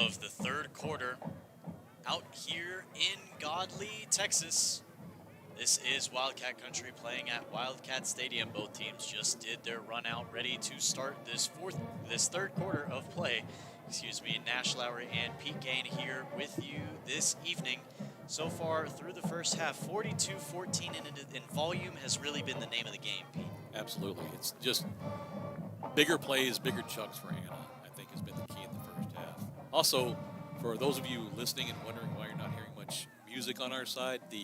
of the third quarter out here in Godley, Texas. This is Wildcat Country playing at Wildcat Stadium. Both teams just did their run out, ready to start this third quarter of play. Nash Lowry and Pete Gain here with you this evening. So far through the first half, 42-14, and volume has really been the name of the game, Pete. Absolutely. It's just bigger plays, bigger chunks for Anna, I think has been the key in the first half. Also, for those of you listening and wondering why you're not hearing much music on our side, the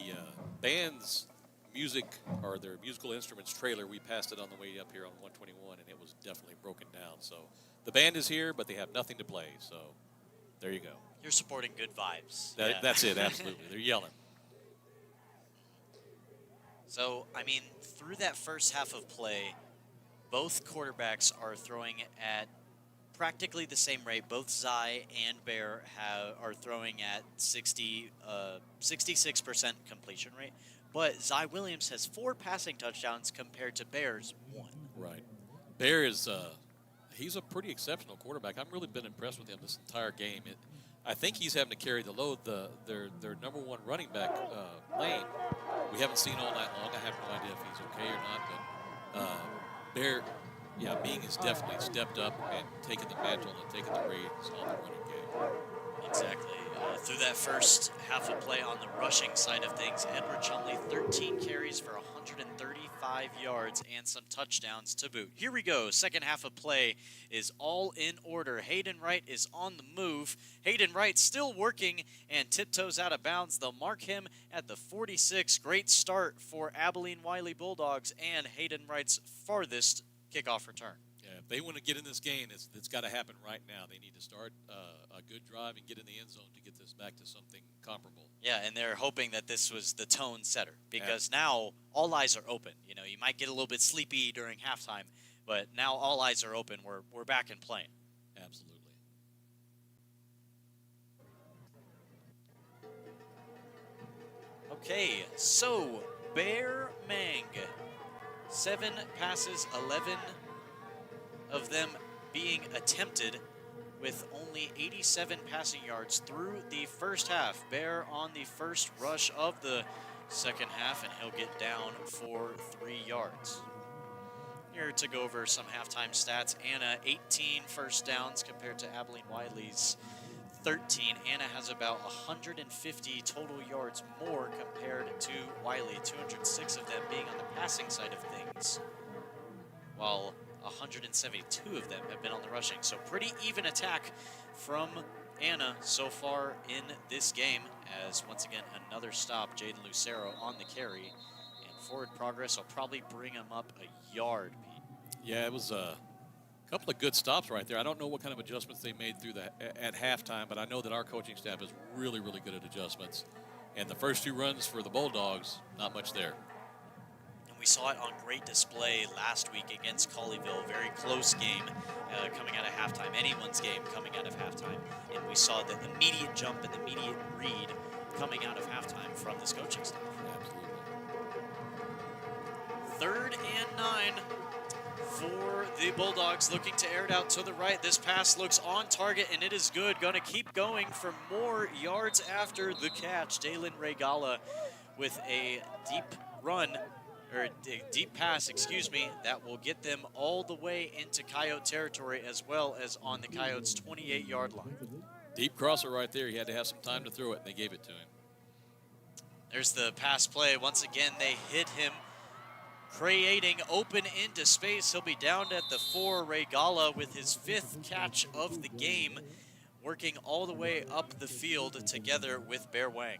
band's music, or their musical instruments trailer, we passed it on the way up here on 121, and it was definitely broken down. So the band is here, but they have nothing to play. So there you go. You're supporting good vibes. That's it, absolutely. They're yelling. So, I mean, through that first half of play, both quarterbacks are throwing at practically the same rate. Both Zai and Bear are throwing at 66% completion rate. But Zai Williams has 4 passing touchdowns compared to Bear's 1. Right. Bear is he's a pretty exceptional quarterback. I've really been impressed with him this entire game. I think he's having to carry the load. Their number 1 running back, Lane, we haven't seen all night long. I have no idea if he's okay or not. But Bear, Ming has definitely stepped up and taken the mantle and taken the reins on the running game. Exactly. Through that first half of play on the rushing side of things, Edward Chumley, 13 carries for 135 yards and some touchdowns to boot. Here we go. Second half of play is all in order. Hayden Wright is on the move. Hayden Wright still working and tiptoes out of bounds. They'll mark him at the 46. Great start for Abilene Wylie Bulldogs and Hayden Wright's farthest kickoff return. Yeah, if they want to get in this game, it's got to happen right now. They need to start a good drive and get in the end zone to get this back to something comparable. Yeah, and they're hoping that this was the tone setter because now all eyes are open. You know, you might get a little bit sleepy during halftime, but now all eyes are open. We're back in playing. Absolutely. Okay, so Bear Mang, 7 passes, 11 of them being attempted, with only 87 passing yards through the first half. Bear on the first rush of the second half, and he'll get down for 3 yards. Here to go over some halftime stats. Anna, 18 first downs compared to Abilene Wylie's 13. Anna has about 150 total yards more compared to Wylie, 206 of them being on the passing side of things, while 172 of them have been on the rushing. So pretty even attack from Anna so far in this game, as once again another stop, Jaden Lucero on the carry, and forward progress will probably bring him up a yard, Pete. Yeah, it was a couple of good stops right there. I don't know what kind of adjustments they made through at halftime, but I know that our coaching staff is really, really good at adjustments. And the first 2 runs for the Bulldogs, not much there. We saw it on great display last week against Colleyville. Very close game coming out of halftime. Anyone's game coming out of halftime. And we saw the immediate jump and the immediate read coming out of halftime from this coaching staff. Absolutely. 3rd and 9 for the Bulldogs, looking to air it out to the right. This pass looks on target, and it is good. Going to keep going for more yards after the catch. Dalen Regala with a deep run, or a deep pass, that will get them all the way into Coyote territory, as well as on the Coyotes' 28-yard line. Deep crosser right there. He had to have some time to throw it, and they gave it to him. There's the pass play. Once again, they hit him, creating open into space. He'll be down at the 4. Regala with his 5th catch of the game, working all the way up the field together with Bear Mang.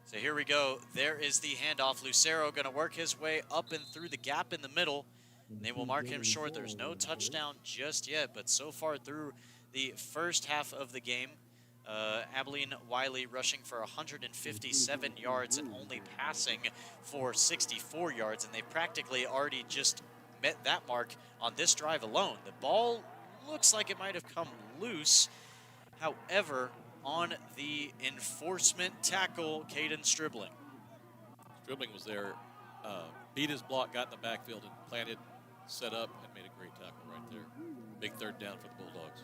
So here we go. There is the handoff. Lucero going to work his way up and through the gap in the middle. They will mark him short. There's no touchdown just yet, but so far through the first half of the game, Abilene Wylie rushing for 157 yards and only passing for 64 yards, and they practically already just met that mark on this drive alone. The ball looks like it might have come loose. However, on the enforcement tackle, Caden Stribling was there, beat his block, got in the backfield, and planted set up and made a great tackle right there. Big third down for the Bulldogs.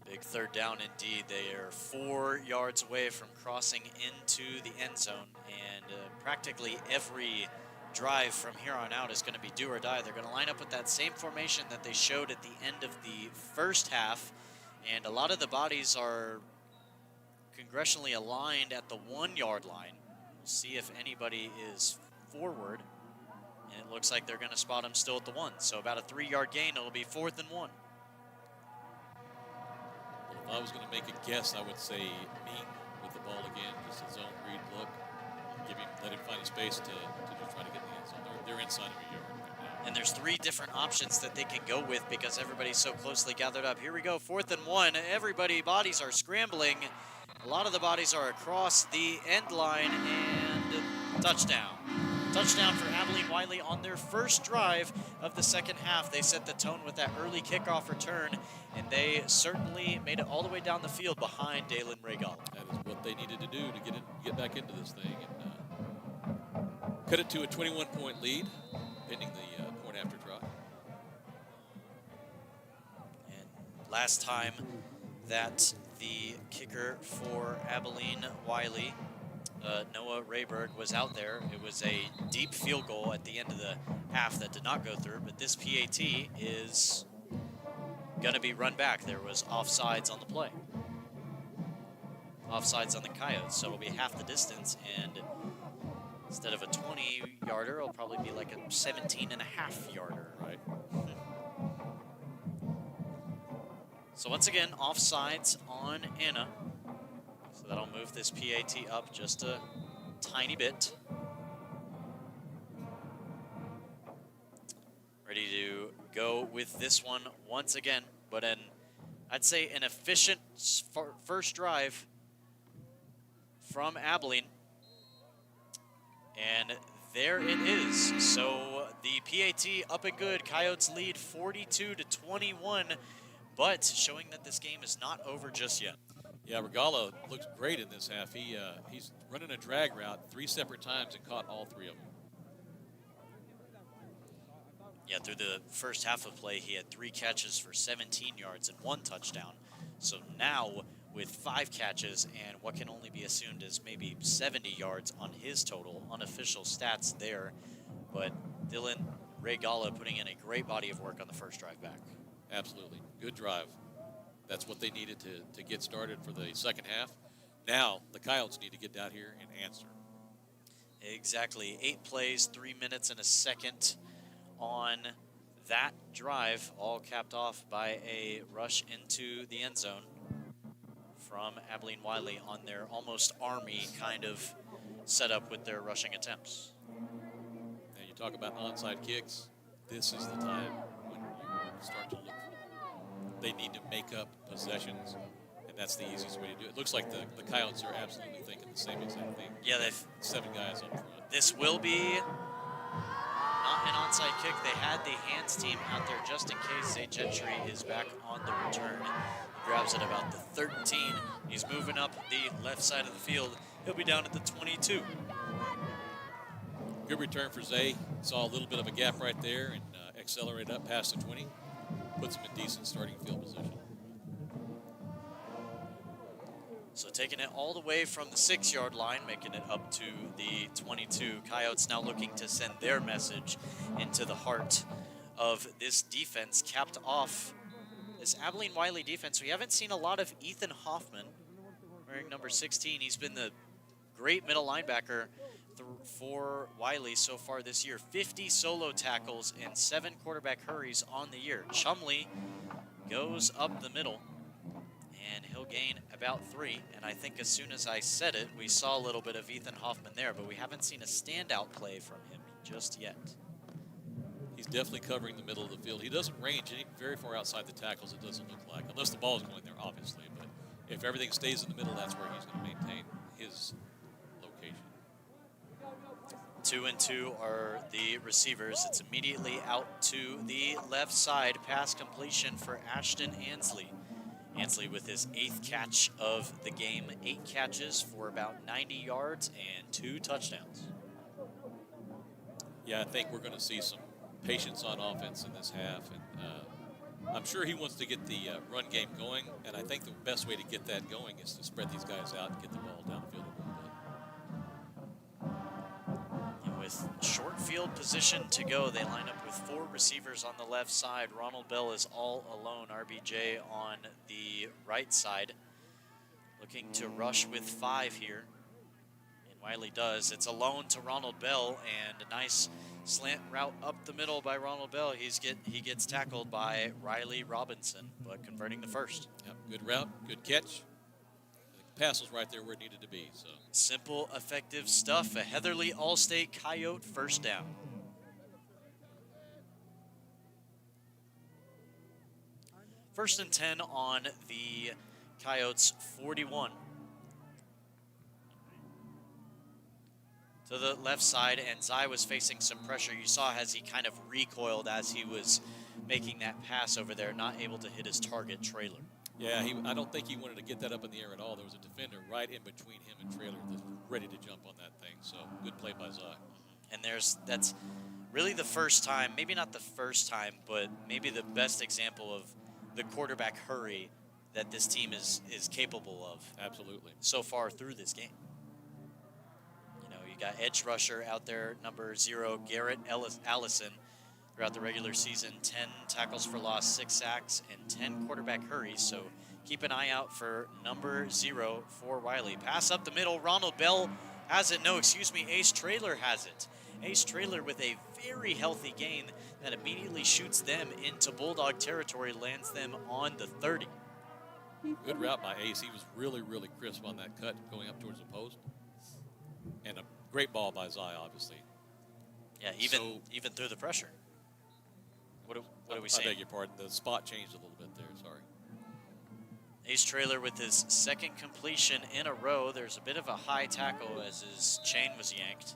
Big third down indeed. They are 4 yards away from crossing into the end zone, and practically every drive from here on out is going to be do or die. They're going to line up with that same formation that they showed at the end of the first half, and a lot of the bodies are congressionally aligned at the 1 yard line. We'll see if anybody is forward, and it looks like they're going to spot him still at the 1. So about a 3 yard gain. It'll be 4th and 1. If I was going to make a guess, I would say Mean with the ball again, just a zone read look, let him find a space to just try to get in the end zone. They're inside of a yard right now. And there's 3 different options that they can go with because everybody's so closely gathered up. Here we go, 4th and 1. Bodies are scrambling. A lot of the bodies are across the end line, and touchdown. Touchdown for Abilene Wylie on their first drive of the second half. They set the tone with that early kickoff return, and they certainly made it all the way down the field behind Dalen Regal. That is what they needed to do to get back into this thing and cut it to a 21-point lead, pending the point after try. And last time that the kicker for Abilene Wylie, Noah Rayberg, was out there, it was a deep field goal at the end of the half that did not go through, but this PAT is going to be run back. There was offsides on the play. Offsides on the Coyotes, so it'll be half the distance, and instead of a 20-yarder, it'll probably be like a 17.5-yarder. Right. So once again, offsides on Anna. So that'll move this PAT up just a tiny bit. Ready to go with this one once again, but I'd say an efficient first drive from Abilene. And there it is. So the PAT up and good. Coyotes lead 42-21, but showing that this game is not over just yet. Yeah, Regala looks great in this half. He's running a drag route 3 separate times and caught all 3 of them. Yeah, through the first half of play, he had 3 catches for 17 yards and 1 touchdown. So now with 5 catches and what can only be assumed as maybe 70 yards on his total, unofficial stats there. But Dylan Regala putting in a great body of work on the first drive back. Absolutely. Good drive. That's what they needed to get started for the second half. Now the Coyotes need to get down here and answer. Exactly. 8 plays, 3 minutes and a second on that drive, all capped off by a rush into the end zone from Abilene Wylie on their almost Army kind of setup with their rushing attempts. And you talk about onside kicks. This is the time when you start to look. They need to make up possessions, and that's the easiest way to do it. It looks like the Coyotes are absolutely thinking the same exact thing. Yeah, they've 7 guys up front. This will be not an onside kick. They had the hands team out there just in case. Zay Gentry is back on the return. He grabs it about the 13. He's moving up the left side of the field. He'll be down at the 22. Good return for Zay. Saw a little bit of a gap right there and accelerated up past the 20. Puts him in decent starting field position. So taking it all the way from the 6-yard line, making it up to the 22. Coyotes now looking to send their message into the heart of this defense, capped off this Abilene Wylie defense. We haven't seen a lot of Ethan Hoffman wearing number 16. He's been the great middle linebacker for Wylie so far this year. 50 solo tackles and 7 quarterback hurries on the year. Chumley goes up the middle, and he'll gain about 3. And I think as soon as I said it, we saw a little bit of Ethan Hoffman there, but we haven't seen a standout play from him just yet. He's definitely covering the middle of the field. He doesn't range very far outside the tackles, it doesn't look like, unless the ball is going there, obviously. But if everything stays in the middle, that's where he's going to maintain his location. 2 and 2 are the receivers. It's immediately out to the left side. Pass completion for Ashton Ansley. Ansley with his 8th catch of the game. 8 catches for about 90 yards and 2 touchdowns. Yeah, I think we're going to see some patience on offense in this half, and I'm sure he wants to get the run game going, and I think the best way to get that going is to spread these guys out and get the ball downfield a little bit. And with short field position to go, they line up with 4 receivers on the left side. Ronald Bell is all alone. RBJ on the right side, looking to rush with 5 here. And Wylie does. It's alone to Ronald Bell, and a nice slant route up the middle by Ronald Bell. He gets tackled by Wylie Robinson, but converting the first. Yep, good route, good catch. The pass was right there where it needed to be. So Simple, effective stuff. A Heatherly All-State Coyote first down. First and 10 on the Coyotes 41. To the left side, and Zai was facing some pressure. You saw as he kind of recoiled as he was making that pass over there, not able to hit his target, Trailer. yeah, I don't think he wanted to get that up in the air at all. There was a defender right in between him and Trailer that's ready to jump on that thing. So good play by Zai. And that's really the first time, maybe not the first time, but maybe the best example of the quarterback hurry that this team is capable of. Absolutely. So far through this game. You got edge rusher out there, number 0, Garrett Allison. Throughout the regular season, 10 tackles for loss, 6 sacks, and 10 quarterback hurries. So keep an eye out for number 0 for Wylie. Pass up the middle. Ronald Bell has it. No, excuse me. Ace Trailer has it. Ace Trailer with a very healthy gain that immediately shoots them into Bulldog territory, lands them on the 30. Good route by Ace. He was really, really crisp on that cut going up towards the post. And a great ball by Zai, obviously. Yeah, even through the pressure. What are we saying? I beg your pardon. The spot changed a little bit there. Sorry. Ace Trailer with his 2nd completion in a row. There's a bit of a high tackle as his chain was yanked.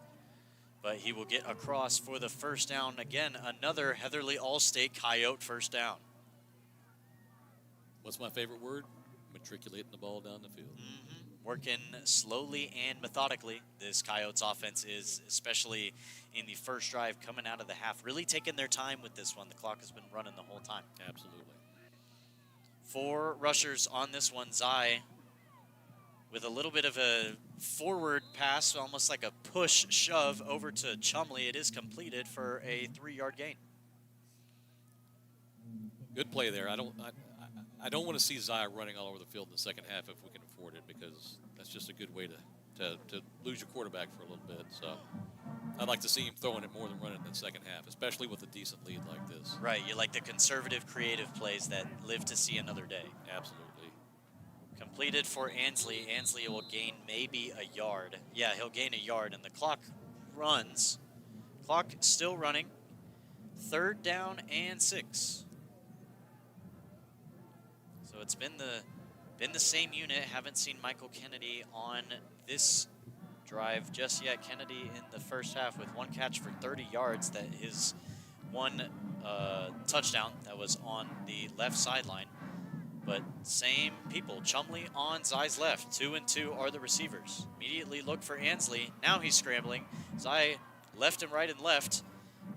But he will get across for the first down. Again, another Heatherly All-State Coyote first down. What's my favorite word? Matriculating the ball down the field. Working slowly and methodically. This Coyotes offense is, especially in the first drive coming out of the half, really taking their time with this one. The clock has been running the whole time. Absolutely. 4 rushers on this one. Zai with a little bit of a forward pass, almost like a push shove over to Chumley. It is completed for a 3-yard gain. Good play there. I don't want to see Zai running all over the field in the second half if we can afford it, because that's just a good way to lose your quarterback for a little bit. So I'd like to see him throwing it more than running in the second half, especially with a decent lead like this. Right, you like the conservative, creative plays that live to see another day. Absolutely. Completed for Ansley. Ansley will gain maybe a yard. Yeah, he'll gain a yard, and the clock runs. Clock still running. 3rd down and 6. So it's been the same unit. Haven't seen Michael Kennedy on this drive just yet. Kennedy in the first half with 1 catch for 30 yards. That his 1 touchdown that was on the left sideline. But same people. Chumley on Zai's left. 2 and 2 are the receivers. Immediately look for Ansley. Now he's scrambling. Zai left and right and left.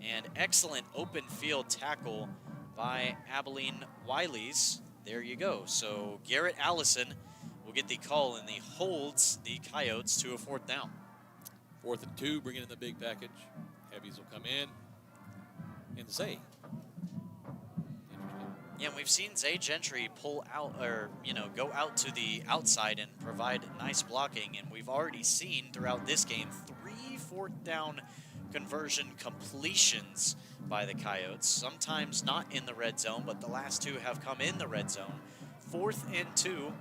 And excellent open field tackle by Abilene Wiley's. There you go. So Garrett Allison will get the call, and he holds the Coyotes to a 4th down. 4th and 2, bringing in the big package. Heavies will come in. And Zay. Yeah, and we've seen Zay Gentry pull out, or, go out to the outside and provide nice blocking. And we've already seen throughout this game 3 4th down conversion completions by the Coyotes. Sometimes not in the red zone, but the last 2 have come in the red zone. 4th and 2,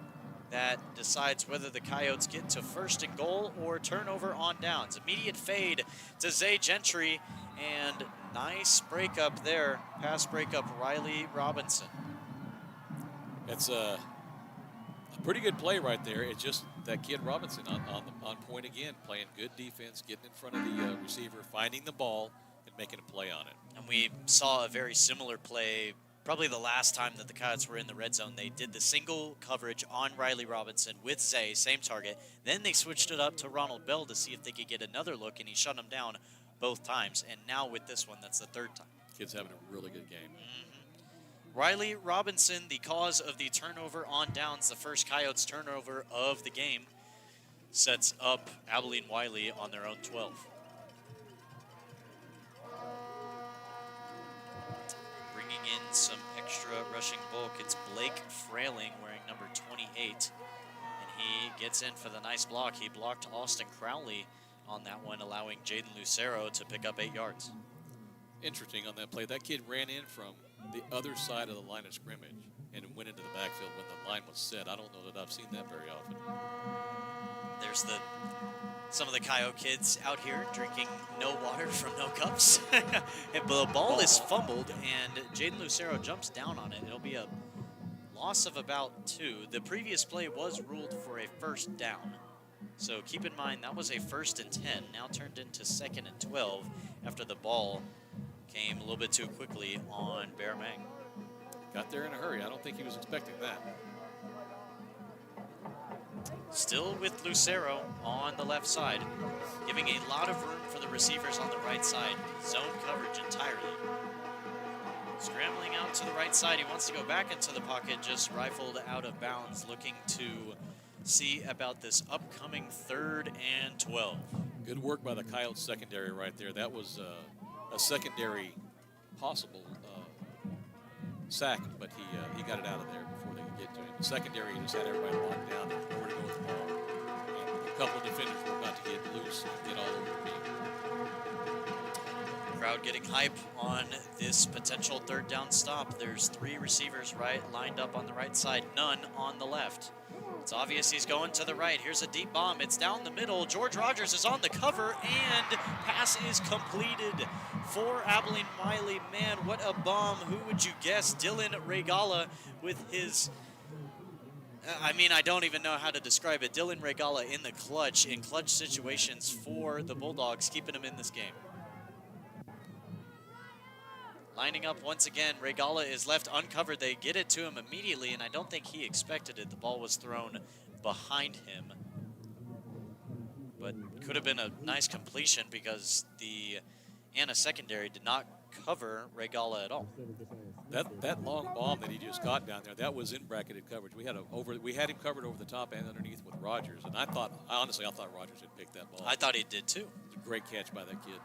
that decides whether the Coyotes get to 1st and goal or turnover on downs. Immediate fade to Zay Gentry, and nice breakup there. Pass breakup, Wylie Robinson. It's a pretty good play right there. It's just that kid Robinson on point again, playing good defense, getting in front of the receiver, finding the ball, and making a play on it. And we saw a very similar play probably the last time that the Coyotes were in the red zone. They did the single coverage on Wylie Robinson with Zay, same target. Then they switched it up to Ronald Bell to see if they could get another look, and he shut him down both times. And now with this one, that's the 3rd time. Kid's having a really good game. Riley Robinson, the cause of the turnover on downs, the first Coyotes turnover of the game, sets up Abilene Wylie on their own 12. Bringing in some extra rushing bulk, it's Blake Frailing wearing number 28. And he gets in for the nice block. He blocked Austin Crowley on that one, allowing Jaden Lucero to pick up 8 yards. Interesting on that play. That kid ran in from the other side of the line of scrimmage and went into the backfield when the line was set. I don't know that I've seen that very often. There's some of the Coyote kids out here drinking no water from no cups. And the ball is fumbled, and Jaden Lucero jumps down on it. It'll be a loss of about 2. The previous play was ruled for a first down. So keep in mind that was a 1st and 10, now turned into 2nd and 12 after the ball came a little bit too quickly on Bear Mang. Got there in a hurry. I don't think he was expecting that. Still with Lucero on the left side, giving a lot of room for the receivers on the right side. Zone coverage entirely. Scrambling out to the right side. He wants to go back into the pocket, just rifled out of bounds, looking to see about this upcoming 3rd and 12. Good work by the Coyotes secondary right there. That was a secondary possible sack, but he got it out of there before they could get to him. The secondary just had everybody locked down and nowhere to go with the ball. And a couple of defenders were about to get loose and get all over the field. Crowd getting hype on this potential 3rd down stop. There's 3 receivers lined up on the right side, none on the left. It's obvious he's going to the right. Here's a deep bomb. It's down the middle. George Rogers is on the cover, and pass is completed for Abilene Wylie. Man, what a bomb. Who would you guess? Dylan Regala with his... I don't even know how to describe it. Dylan Regala in clutch situations for the Bulldogs, keeping him in this game. Lining up once again, Regala is left uncovered. They get it to him immediately, and I don't think he expected it. The ball was thrown behind him. But could have been a nice completion because the Anna secondary did not cover Regala at all. That long bomb that he just got down there, that was in bracketed coverage. We had him covered over the top and underneath with Rogers, and I honestly thought Rogers had picked that ball. I thought he did too. It's a great catch by that kid.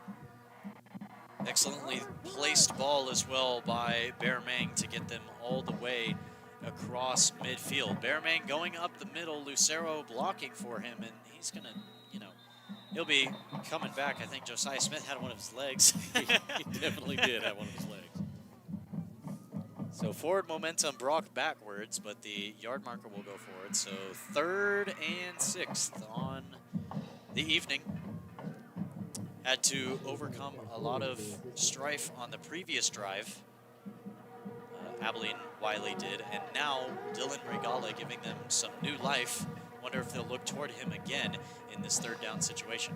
Excellently placed ball as well by Bear Mang to get them all the way across midfield. Bear Mang going up the middle, Lucero blocking for him, and he's going to, he'll be coming back. I think Josiah Smith had one of his legs. He definitely did have one of his legs. So forward momentum brought backwards, but the yard marker will go forward. So 3rd and 6th on the evening. Had to overcome a lot of strife on the previous drive. Abilene Wylie did, and now Dylan Regala giving them some new life. Wonder if they'll look toward him again in this 3rd down situation.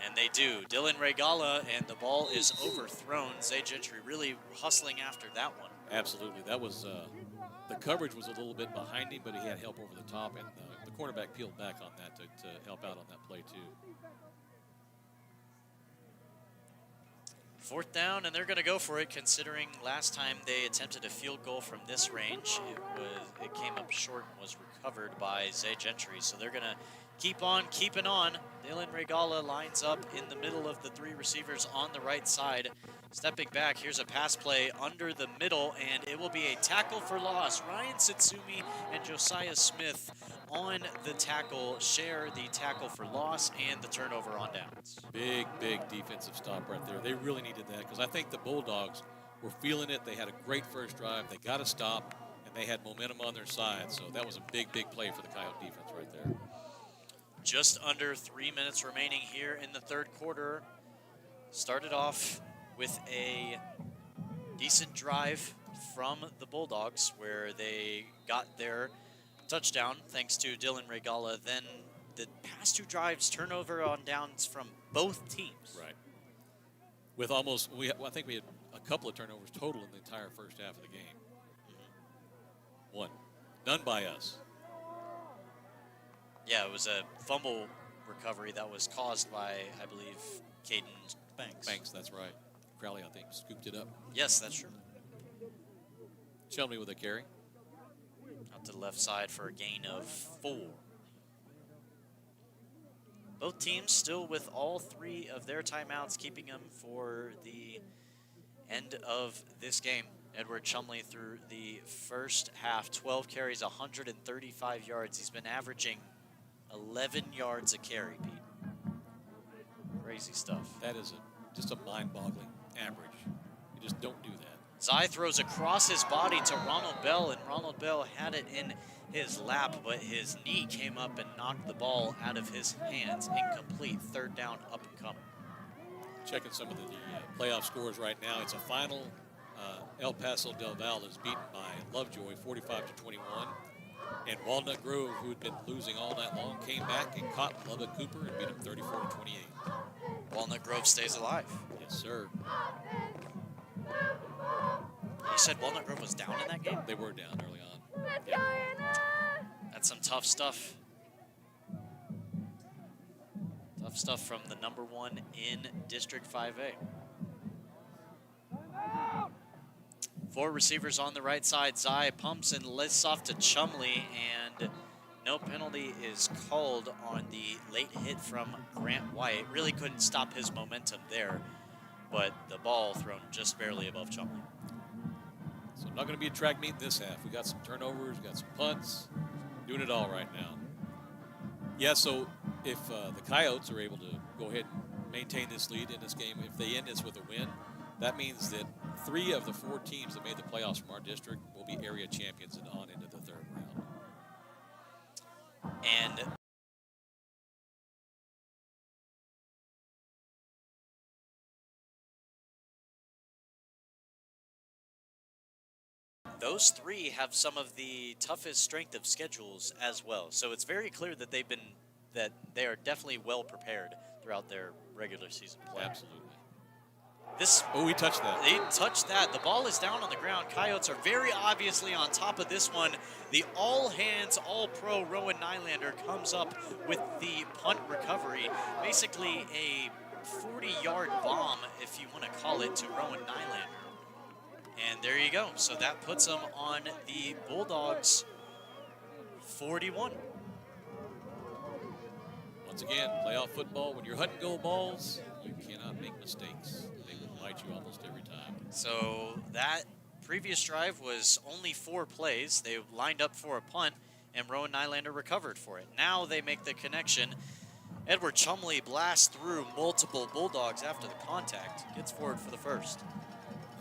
And they do. Dylan Regala, and the ball is overthrown. Zay Gentry really hustling after that one. Absolutely. That was, the coverage was a little bit behind him, but he had help over the top, and the cornerback peeled back on that to help out on that play too. 4th down, and they're going to go for it, considering last time they attempted a field goal from this range. It came up short and was recovered by Zay Gentry. So they're going to keep on keeping on. Dylan Regala lines up in the middle of the 3 receivers on the right side. Stepping back, here's a pass play under the middle, and it will be a tackle for loss. Ryan Satsumi and Josiah Smith on the tackle share the tackle for loss and the turnover on downs. Big defensive stop right there. They really needed that because I think the Bulldogs were feeling it. They had a great first drive. They got a stop, and they had momentum on their side. So that was a big play for the Coyote defense right there. Just under 3 minutes remaining here in the 3rd quarter. Started off with a decent drive from the Bulldogs where they got their touchdown thanks to Dylan Regala. Then the past 2 drives, turnover on downs from both teams. Right. With I think we had a couple of turnovers total in the entire first half of the game. One. None by us. Yeah, it was a fumble recovery that was caused by, I believe, Caden Banks. Banks, that's right. Crowley, I think, scooped it up. Yes, that's true. Chumley with a carry. Out to the left side for a gain of 4. Both teams still with all 3 of their timeouts, keeping them for the end of this game. Edward Chumley through the first half, 12 carries, 135 yards. He's been averaging 11 yards a carry, Pete. Crazy stuff. That is just a mind-boggling average. You just don't do that. Zai throws across his body to Ronald Bell, and Ronald Bell had it in his lap, but his knee came up and knocked the ball out of his hands. Incomplete. 3rd down, up and coming. Checking some of the playoff scores right now. It's a final. El Paso Del Val is beaten by Lovejoy 45-21. And Walnut Grove, who had been losing all night long, came back and caught Lubbock Cooper and beat him 34-28. Walnut Grove stays alive. Yes, sir. You said Walnut Grove was down in that game? They were down early on. Yeah. That's some tough stuff. Tough stuff from the number 1 in District 5A. 4 receivers on the right side. Zai pumps and lifts off to Chumley, and no penalty is called on the late hit from Grant White. Really couldn't stop his momentum there, but the ball thrown just barely above Chumley. So not going to be a track meet in this half. We got some turnovers, we got some punts, doing it all right now. Yeah, so if the Coyotes are able to go ahead and maintain this lead in this game, if they end this with a win, that means that 3 of the 4 teams that made the playoffs from our district will be area champions and on into the 3rd round. And those 3 have some of the toughest strength of schedules as well. So it's very clear that they are definitely well prepared throughout their regular season play. Absolutely. We touched that. They touched that. The ball is down on the ground. Coyotes are very obviously on top of this one. The all-hands, all-pro Rowan Nylander comes up with the punt recovery. Basically a 40-yard bomb, if you want to call it, to Rowan Nylander. And there you go. So that puts them on the Bulldogs 41. Once again, playoff football, when you're hunting goal balls, you cannot make mistakes. They will bite you almost every time. So that previous drive was only 4 plays. They lined up for a punt, and Rowan Nylander recovered for it. Now they make the connection. Edward Chumley blasts through multiple Bulldogs after the contact. Gets forward for the first.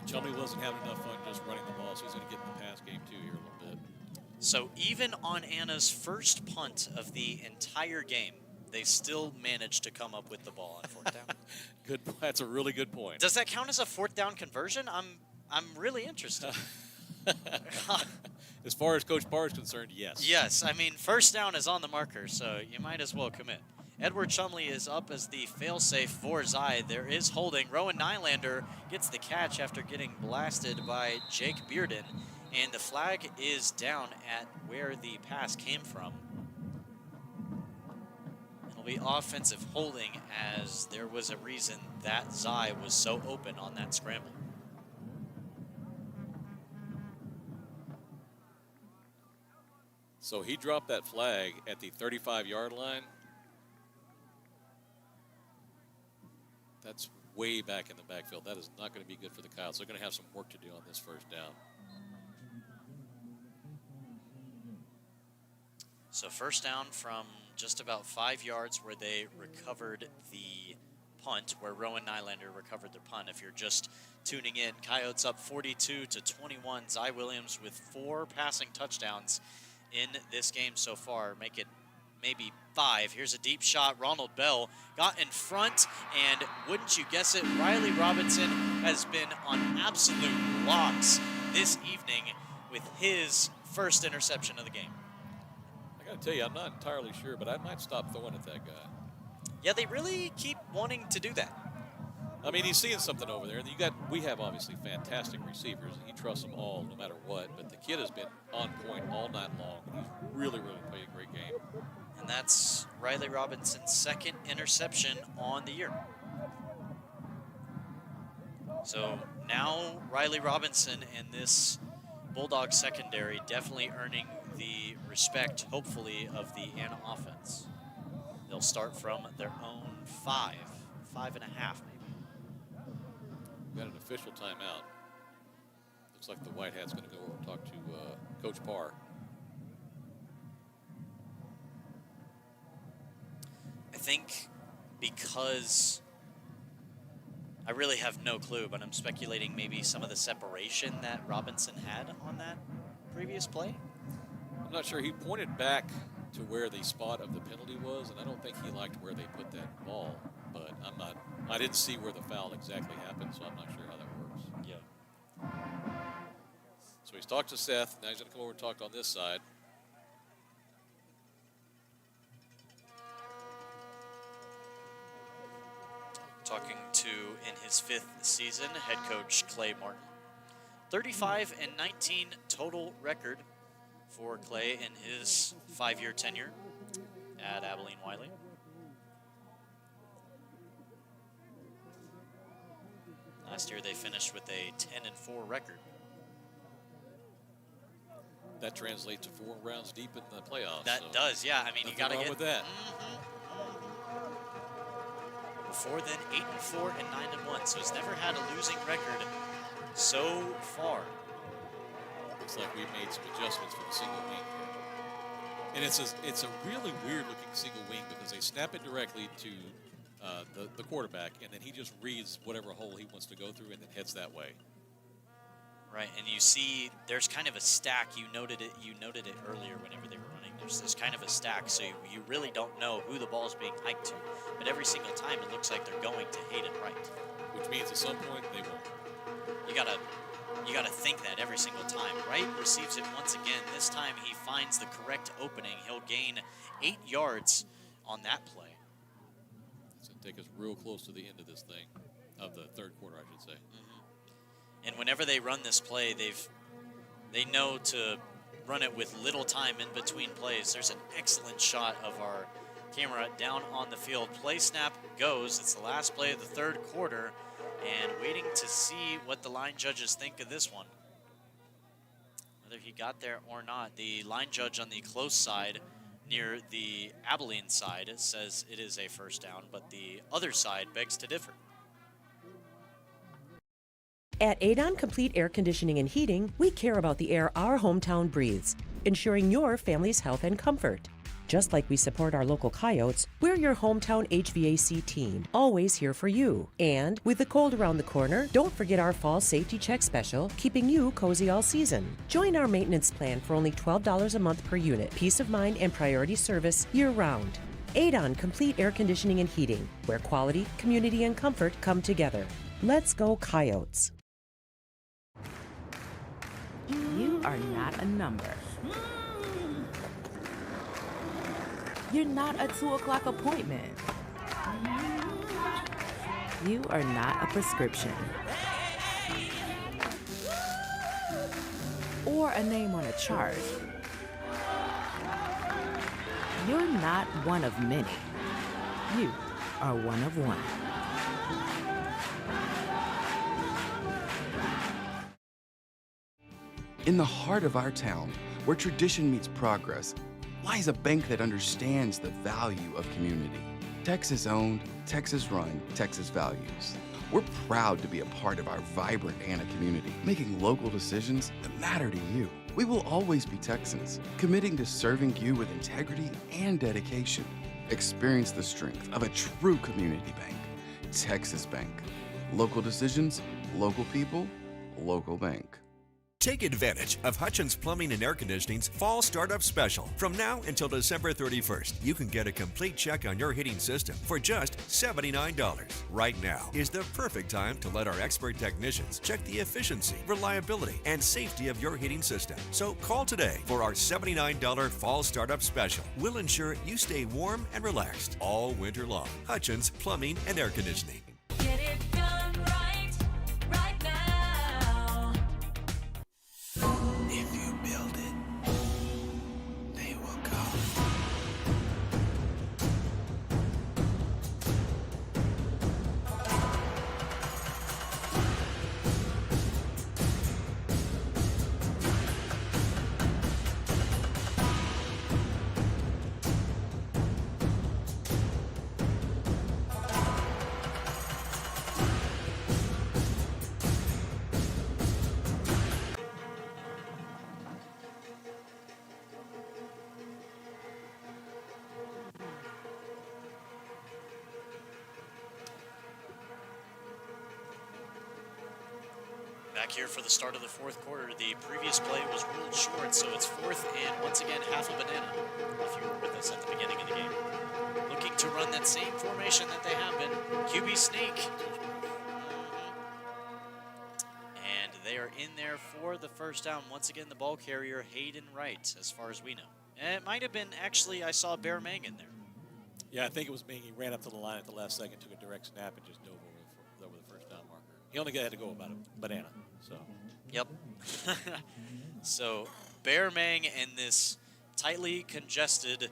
Chumley wasn't having enough fun just running the ball, so he's going to get in the pass game too here a little bit. So even on Anna's first punt of the entire game, they still managed to come up with the ball on 4th down. Good. That's a really good point. Does that count as a 4th down conversion? I'm really interested. As far as Coach Barr is concerned, yes. Yes, I mean, 1st down is on the marker, so you might as well commit. Edward Chumley is up as the failsafe for Zai. There is holding. Rowan Nylander gets the catch after getting blasted by Jake Bearden, and the flag is down at where the pass came from. It'll be offensive holding, as there was a reason that Zai was so open on that scramble. So he dropped that flag at the 35-yard line. That's way back in the backfield. That is not going to be good for the Coyotes. They're going to have some work to do on this 1st down. So 1st down from just about 5 yards where they recovered the punt, where Rowan Nylander recovered the punt. If you're just tuning in, Coyotes up 42-21. Zai Williams with 4 passing touchdowns in this game so far. Make it maybe 5. Here's a deep shot. Ronald Bell got in front, and wouldn't you guess it, Riley Robinson has been on absolute locks this evening with his first interception of the game. I got to tell you, I'm not entirely sure, but I might stop throwing at that guy. Yeah, they really keep wanting to do that. I mean, he's seeing something over there. And we have obviously fantastic receivers, and he trusts them all no matter what. But the kid has been on point all night long. He's really, really played a great game. And And that's Riley Robinson's second interception on the year. So now Riley Robinson and this Bulldog secondary definitely earning the respect, hopefully, of the Anna offense. They'll start from their own 5.5 maybe. We got an official timeout. Looks like the White Hat's going to go over and talk to Coach Parr. I think because I really have no clue, but I'm speculating maybe some of the separation that Robinson had on that previous play. I'm not sure. He pointed back to where the spot of the penalty was, and I don't think he liked where they put that ball. But I didn't see where the foul exactly happened, so I'm not sure how that works. Yeah. So he's talked to Seth. Now he's going to come over and talk on this side. Talking to, in his 5th season, head coach Clay Martin. 35 and 19 total record for Clay in his 5-year tenure at Abilene Wylie. Last year they finished with a 10-4 record. That translates to 4 rounds deep in the playoffs. That does, yeah. I mean, you got to get with that. Before then, 8-4 and 9-1, so he's never had a losing record so far. Looks like we've made some adjustments for the single wing. And it's a really weird looking single wing because they snap it directly to the quarterback, and then he just reads whatever hole he wants to go through and then heads that way. Right, and you see there's kind of a stack. You noted it earlier whenever they were running. There's kind of a stack, so you really don't know who the ball's being hiked to. But every single time it looks like they're going to Hayden Wright. Which means at some point they won't. You gotta think that every single time. Wright receives it once again. This time he finds the correct opening. He'll gain 8 yards on that play. It's going to take us real close to the end of this thing, of the third quarter, I should say. And whenever they run this play, they know to run it with little time in between plays. There's an excellent shot of our camera down on the field. Play snap goes. It's the last play of the third quarter, and waiting to see what the line judges think of this one. Whether he got there or not, the line judge on the close side near the Abilene side says it is a first down, but the other side begs to differ. At Adon Complete Air Conditioning and Heating, we care about the air our hometown breathes, ensuring your family's health and comfort. Just like we support our local Coyotes, we're your hometown HVAC team, always here for you. And with the cold around the corner, don't forget our fall safety check special, keeping you cozy all season. Join our maintenance plan for only $12 a month per unit, peace of mind and priority service year-round. Adon Complete Air Conditioning and Heating, where quality, community, and comfort come together. Let's go Coyotes. You are not a number. You're not a 2 o'clock appointment. You are not a prescription. Or a name on a chart. You're not one of many. You are one of one. In the heart of our town, where tradition meets progress, lies a bank that understands the value of community. Texas-owned, Texas-run, Texas Values. We're proud to be a part of our vibrant Anna community, making local decisions that matter to you. We will always be Texans, committing to serving you with integrity and dedication. Experience the strength of a true community bank. Texas Bank. Local decisions, local people, local bank. Take advantage of Hutchins Plumbing and Air Conditioning's Fall Startup Special. From now until December 31st, you can get a complete check on your heating system for just $79. Right now is the perfect time to let our expert technicians check the efficiency, reliability, and safety of your heating system. So call today for our $79 Fall Startup Special. We'll ensure you stay warm and relaxed all winter long. Hutchins Plumbing and Air Conditioning. Get it done right, right now. If you build it, they will come. back here for the start of the fourth quarter. The previous play was ruled short, so it's 4th and once again half a banana, if you were with us at the beginning of the game. Looking to run that same formation that they have been. QB sneak. And they are in there for the first down. Once again, the ball carrier, Hayden Wright, as far as we know. And it might have been, actually, I saw Bear Mang in there. Yeah, I think it was me. He ran up to the line at the last second, took a direct snap, and just dove over the first down marker. He only had to go about a banana. So. Yep. So Bear Mang and this tightly congested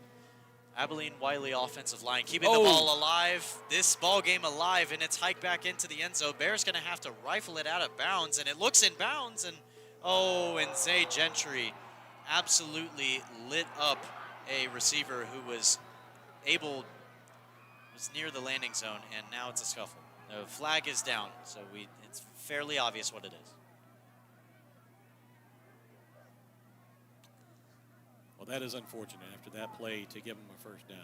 Abilene Wylie offensive line keeping the ball alive. This ball game alive, and it's hiked back into the end zone. Bear's going to have to rifle it out of bounds, and it looks in bounds. And Zay Gentry absolutely lit up a receiver who was near the landing zone, and now it's a scuffle. The flag is down, so it's fairly obvious what it is. Well, that is unfortunate after that play to give him a first down.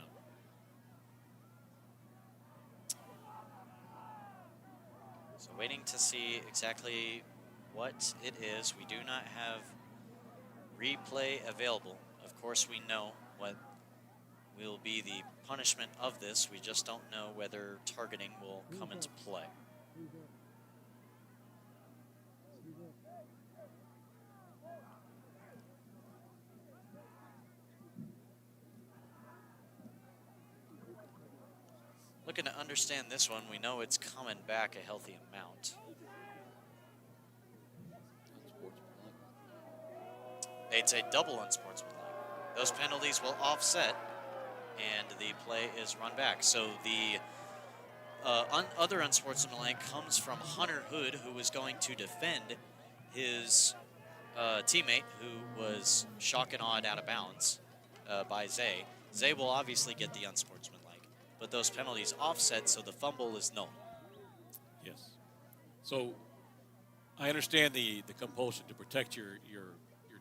So waiting to see exactly what it is. We do not have replay available. Of course, we know what will be the punishment of this. We just don't know whether targeting will come into play. Looking to understand this one, we know it's coming back a healthy amount. It's a double unsportsmanlike. Those penalties will offset, and the play is run back. So the other unsportsmanlike comes from Hunter Hood, who was going to defend his teammate who was shock and awed out of bounds by Zay. Zay will obviously get the unsportsmanlike, but those penalties offset, so the fumble is null. Yes. So I understand the compulsion to protect your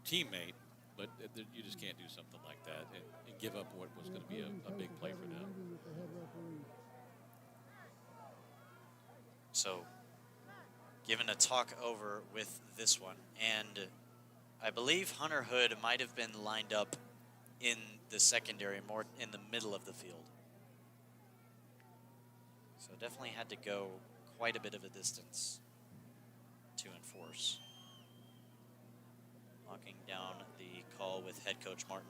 teammate, but you just can't do something like that and give up what was going to be a big play for them. So given a talk over with this one, and I believe Hunter Hood might have been lined up in the secondary, more in the middle of the field. So definitely had to go quite a bit of a distance to enforce. Locking down the call with head coach Martin.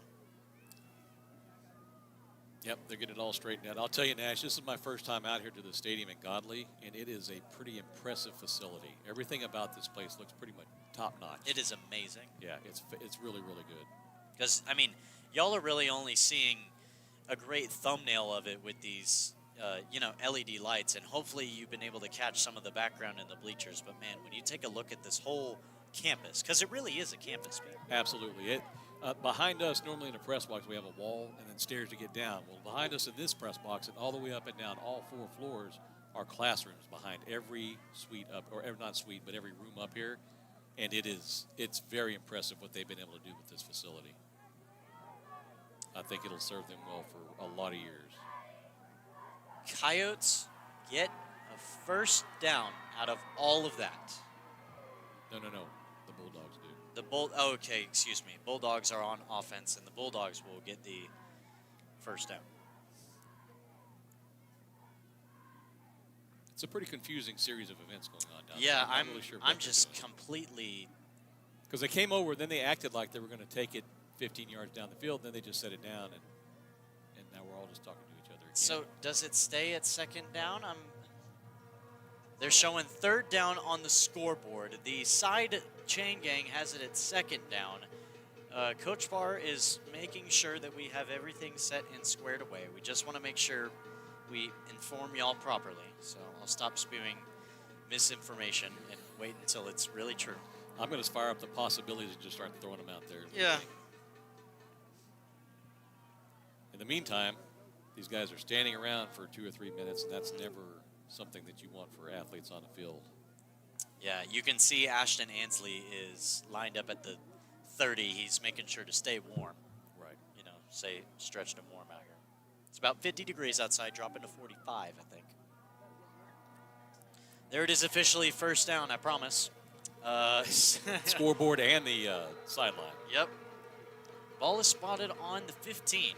Yep, they're getting it all straightened out. I'll tell you, Nash, this is my first time out here to the stadium in Godley, and it is a pretty impressive facility. Everything about this place looks pretty much top-notch. It is amazing. Yeah, it's really, really good. Because, I mean, y'all are really only seeing a great thumbnail of it with these, LED lights, and hopefully you've been able to catch some of the background in the bleachers. But, man, when you take a look at this whole campus, because it really is a campus, man. Absolutely. Behind us, normally in a press box, we have a wall and then stairs to get down. Well, behind us in this press box and all the way up and down all 4 floors are classrooms behind every suite up, or not suite, but every room up here. And it's very impressive what they've been able to do with this facility. I think it'll serve them well for a lot of years. Coyotes get a first down out of all of that. No. The Bulldogs do. Excuse me. Bulldogs are on offense, and the Bulldogs will get the first down. It's a pretty confusing series of events going on down Yeah, there. I'm not really sure I'm just completely. because they came over, then they acted like they were going to take it 15 yards down the field, then they just set it down, and now we're all just talking to each other again. So does it stay at second down? They're showing third down on the scoreboard. The side chain gang has it at second down. Coach Barr is making sure that we have everything set and squared away. We just want to make sure we inform y'all properly. So I'll stop spewing misinformation and wait until it's really true. I'm going to fire up the possibilities and just start throwing them out there. Yeah. In the meantime, these guys are standing around for 2 or 3 minutes, and that's never something that you want for athletes on the field. Yeah, you can see Ashton Ansley is lined up at the 30. He's making sure to stay warm. Right. Stay stretched and warm out here. It's about 50 degrees outside, dropping to 45, I think. There it is, officially first down, I promise. Scoreboard and the sideline. Yep. Ball is spotted on the 15.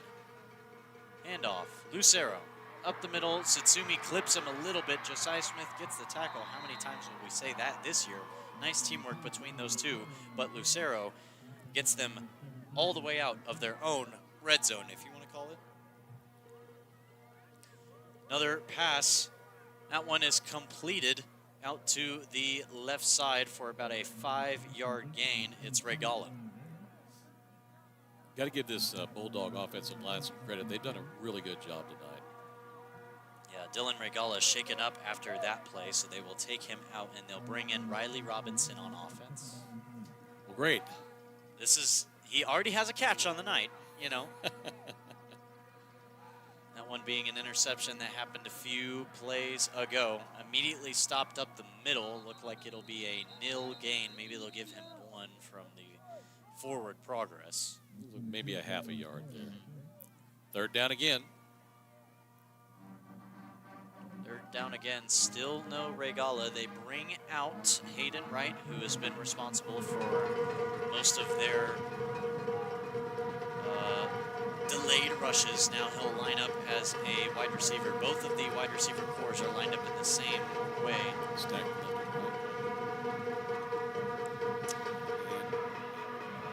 Handoff. Lucero up the middle. Satsumi clips him a little bit. Josiah Smith gets the tackle. How many times will we say that this year? Nice teamwork between those two. But Lucero gets them all the way out of their own red zone, if you want to call it. Another pass. That one is completed out to the left side for about a 5-yard gain. It's Regala. Got to give this Bulldog offensive line some credit. They've done a really good job tonight. Yeah, Dylan Regala is shaken up after that play, so they will take him out, and they'll bring in Riley Robinson on offense. Well, great. He already has a catch on the night, you know. That one being an interception that happened a few plays ago. Immediately stopped up the middle. Looked like it'll be a nil gain. Maybe they'll give him one from the forward progress. Maybe a half a yard there. Third down again. Third down again. Still no Regala. They bring out Hayden Wright, who has been responsible for most of their delayed rushes. Now he'll line up as a wide receiver. Both of the wide receiver cores are lined up in the same way. Stacked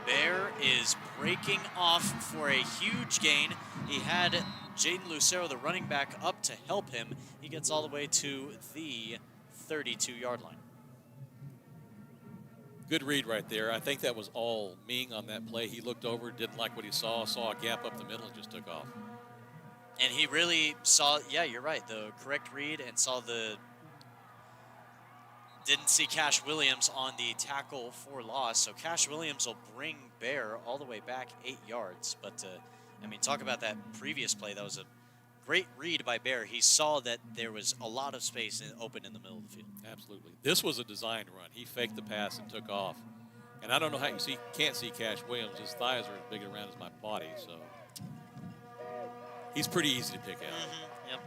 Bear is breaking off for a huge gain. He had Jaden Lucero, the running back, up to help him. He gets all the way to the 32-yard line. Good read right there. I think that was all Ming on that play. He looked over, didn't like what he saw a gap up the middle, and just took off. And he really saw, yeah, you're right, the correct read, and saw didn't see Cash Williams on the tackle for loss. So Cash Williams will bring Bear all the way back 8 yards. But, I mean, talk about that previous play. That was a great read by Bear. He saw that there was a lot of space open in the middle of the field. Absolutely. This was a designed run. He faked the pass and took off. And I don't know how you can't see Cash Williams. His thighs are as big around as my body, so he's pretty easy to pick out. Yep.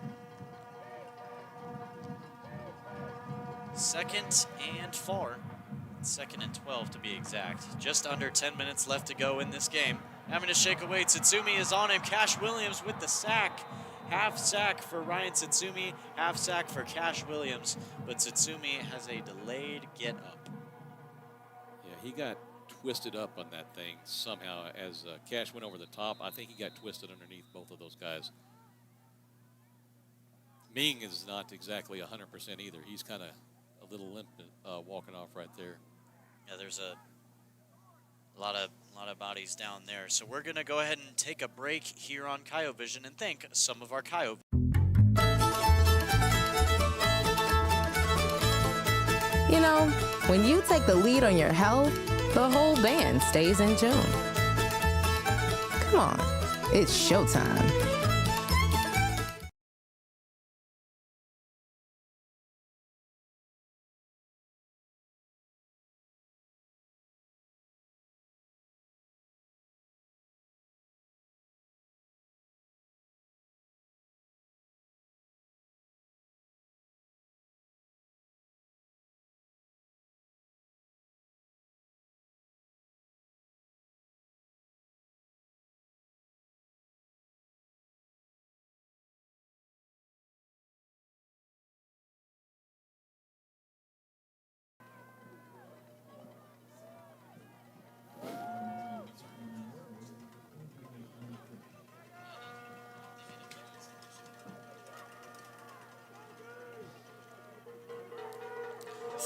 Second and 4. Second and 12 to be exact. Just under 10 minutes left to go in this game. Having to shake away. Tsutsumi is on him. Cash Williams with the sack. Half sack for Ryan Tsutsumi, half sack for Cash Williams, but Tsutsumi has a delayed get up. Yeah, he got twisted up on that thing somehow as Cash went over the top. I think he got twisted underneath both of those guys. Ming is not exactly 100% either. He's kind of a little limp walking off right there. Yeah, there's a lot of bodies down there. So we're going to go ahead and take a break here on Coyote Vision and thank some of our Coyote. You know, when you take the lead on your health, the whole band stays in tune. Come on, it's showtime.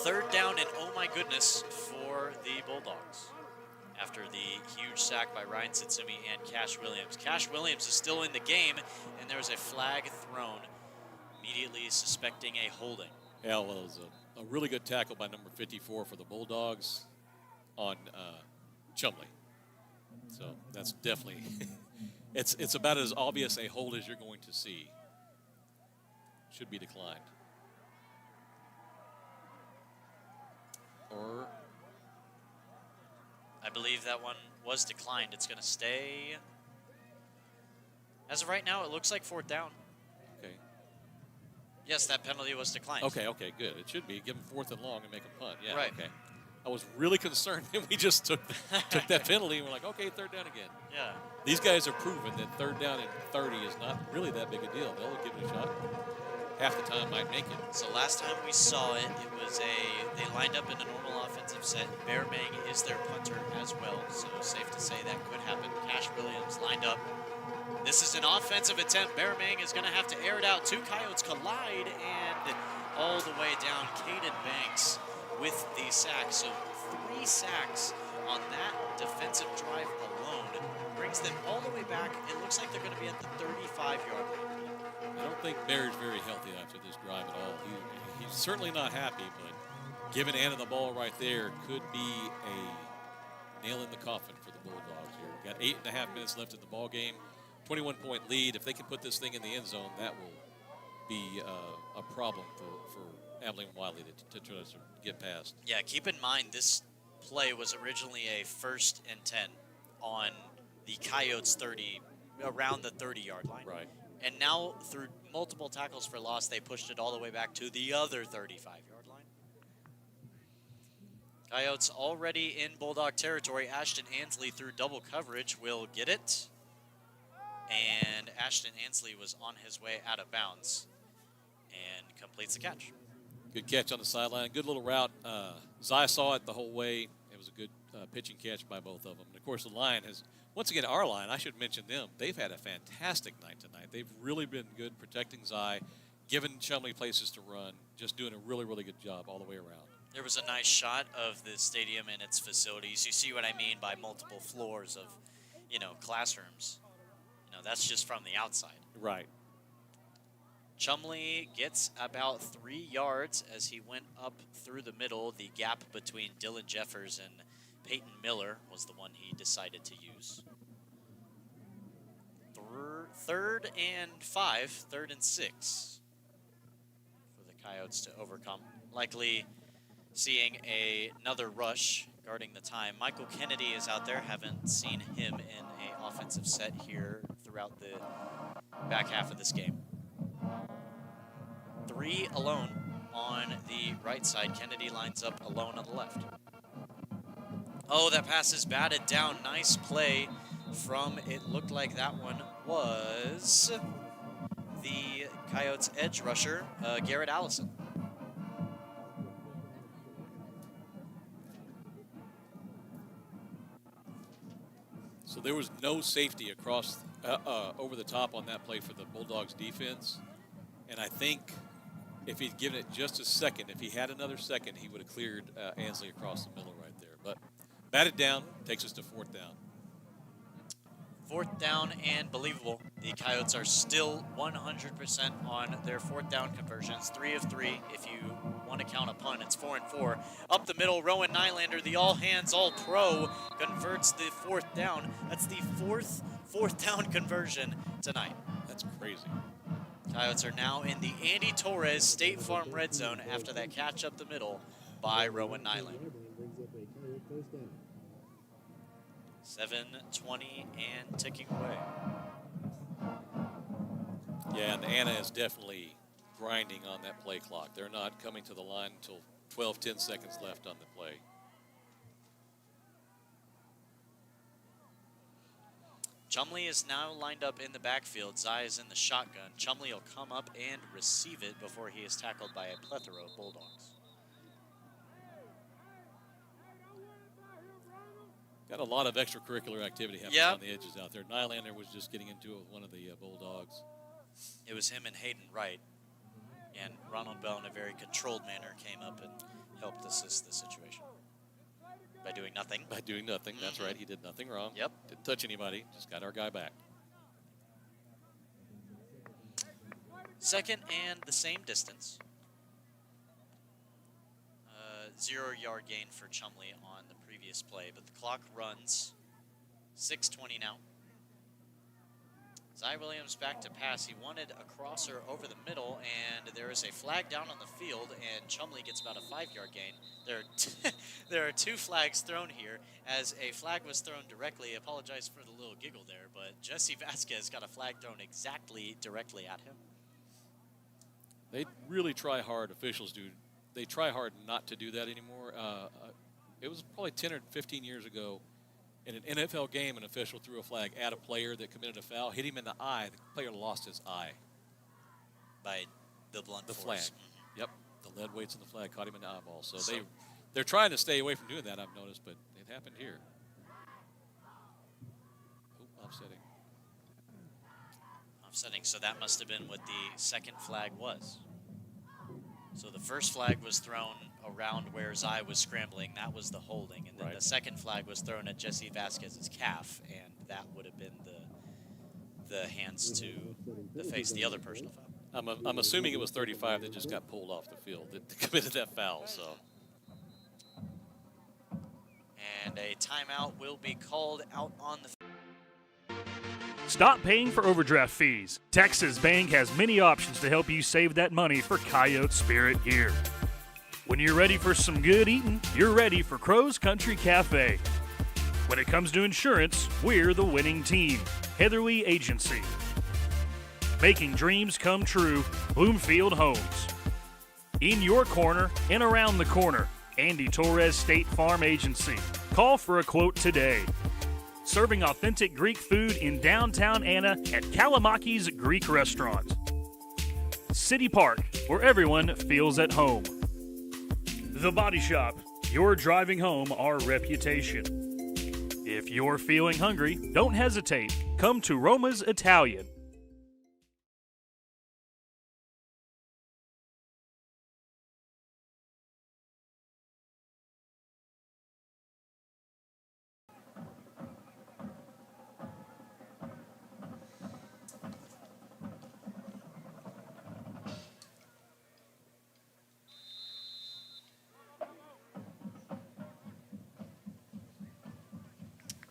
Third down and oh my goodness for the Bulldogs after the huge sack by Ryan Tsutsumi and Cash Williams. Cash Williams is still in the game, and there was a flag thrown, immediately suspecting a holding. Yeah, well, it was a really good tackle by number 54 for the Bulldogs on Chumley. So that's definitely, it's about as obvious a hold as you're going to see. Should be declined. Or I believe that one was declined. It's going to stay. As of right now, it looks like fourth down. Okay. Yes, that penalty was declined. Okay, good. It should be. Give them fourth and long and make a punt. Yeah, right. Okay. I was really concerned that we just took that penalty, and we're like, okay, third down again. Yeah. These guys have proven that third down and 30 is not really that big a deal. They'll give it a shot. Half the time might make it. So last time we saw it, they lined up in a normal offensive set. Bearmang is their punter as well, so safe to say that could happen. Cash Williams lined up. This is an offensive attempt. Bearmang is going to have to air it out. Two Coyotes collide, and all the way down, Caden Banks with the sack. So 3 sacks on that defensive drive alone brings them all the way back. It looks like they're going to be at the 35-yard line. I don't think Barry's very healthy after this drive at all. He's certainly not happy, but giving Anna the ball right there could be a nail in the coffin for the Bulldogs here. Got 8.5 minutes left in the ball game. 21-point lead. If they can put this thing in the end zone, that will be a problem for Abilene Wylie to try to get past. Yeah, keep in mind this play was originally a 1st and 10 on the Coyotes 30, around the 30-yard line. Right. And now through multiple tackles for loss, they pushed it all the way back to the other 35-yard line. Coyotes already in Bulldog territory. Ashton Ansley through double coverage will get it. And Ashton Ansley was on his way out of bounds and completes the catch. Good catch on the sideline. Good little route. Zai saw it the whole way. It was a good pitching catch by both of them. And, of course, the line has, once again, our line, I should mention them. They've had a fantastic night tonight. They've really been good protecting Zai, giving Chumley places to run, just doing a really, really good job all the way around. There was a nice shot of the stadium and its facilities. You see what I mean by multiple floors of, classrooms. That's just from the outside. Right. Chumley gets about 3 yards as he went up through the middle. The gap between Dylan Jeffers and Peyton Miller was the one he decided to use. Third and 5, 3rd and 6 for the Coyotes to overcome. Likely seeing another rush guarding the time. Michael Kennedy is out there. Haven't seen him in an offensive set here throughout the back half of this game. 3 alone on the right side. Kennedy lines up alone on the left. Oh, that pass is batted down. Nice play from, it looked like that one was the Coyotes edge rusher, Garrett Allison. So there was no safety across over the top on that play for the Bulldogs defense. And I think if he'd given it just a second, if he had another second, he would have cleared Ansley across the middle right there. But batted down, takes us to 4th down. 4th down and believable. The Coyotes are still 100% on their 4th down conversions. 3 of 3. If you want to count a punt, it's 4 and 4. Up the middle, Rowan Nylander, the all-hands, all-pro, converts the 4th down. That's the 4th down conversion tonight. That's crazy. Coyotes are now in the Andy Torres State Farm red zone after that catch up the middle by Rowan Nylander. 7:20 and ticking away. Yeah, and Anna is definitely grinding on that play clock. They're not coming to the line until 10 seconds left on the play. Chumley is now lined up in the backfield. Zai is in the shotgun. Chumley will come up and receive it before he is tackled by a plethora of Bulldogs. Got a lot of extracurricular activity happening on the edges out there. Nylander was just getting into it with one of the Bulldogs. It was him and Hayden Wright. And Ronald Bell, in a very controlled manner, came up and helped assist the situation. By doing nothing. By doing nothing, that's right. He did nothing wrong. Yep. Didn't touch anybody, just got our guy back. 2nd and the same distance. 0-yard gain for Chumley on the previous play, but the clock runs. 6:20 now. Zai Williams back to pass. He wanted a crosser over the middle, and there is a flag down on the field, and Chumley gets about a 5-yard gain. There are 2 flags thrown here. As a flag was thrown directly, I apologize for the little giggle there, but Jesse Vasquez got a flag thrown exactly directly at him. They really try hard, officials do. They try hard not to do that anymore. it was probably 10 or 15 years ago. In an NFL game, an official threw a flag at a player that committed a foul, hit him in the eye. The player lost his eye. By the blunt The force. flag. Yep. The lead weights in the flag caught him in the eyeball. So they're trying to stay away from doing that, I've noticed, but it happened here. Offsetting. Offsetting. So that must have been what the second flag was. So the first flag was thrown around where Zai was scrambling. That was the holding. And then the second flag was thrown at Jesse Vasquez's calf, and that would have been the hands to the face, the other personal foul. I'm assuming it was 35 that just got pulled off the field that committed that foul. So. And a timeout will be called out on the. Stop paying for overdraft fees. Texas Bank has many options to help you save that money for Coyote Spirit here. When you're ready for some good eating, you're ready for Crow's Country Cafe. When it comes to insurance, we're the winning team. Heatherly Agency. Making dreams come true, Bloomfield Homes. In your corner and around the corner, Andy Torres State Farm Agency. Call for a quote today. Serving authentic Greek food in downtown Anna at Kalamaki's Greek Restaurant. City Park, where everyone feels at home. The Body Shop, your driving home our reputation. If you're feeling hungry, don't hesitate. Come to Roma's Italian.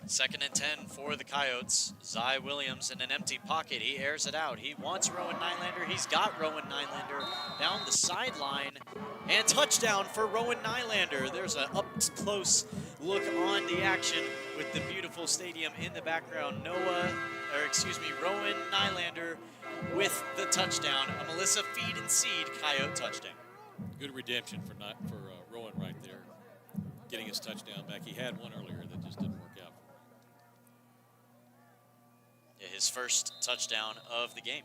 Second and 10 for the Coyotes. Zai Williams in an empty pocket. He airs it out. He wants Rowan Nylander. He's got Rowan Nylander down the sideline. And touchdown for Rowan Nylander. There's an up-close look on the action with the beautiful stadium in the background. Rowan Nylander with the touchdown. A Melissa Feed and Seed Coyote touchdown. Good redemption for Rowan right there, getting his touchdown back. He had one earlier that just didn't work out. Yeah, his first touchdown of the game.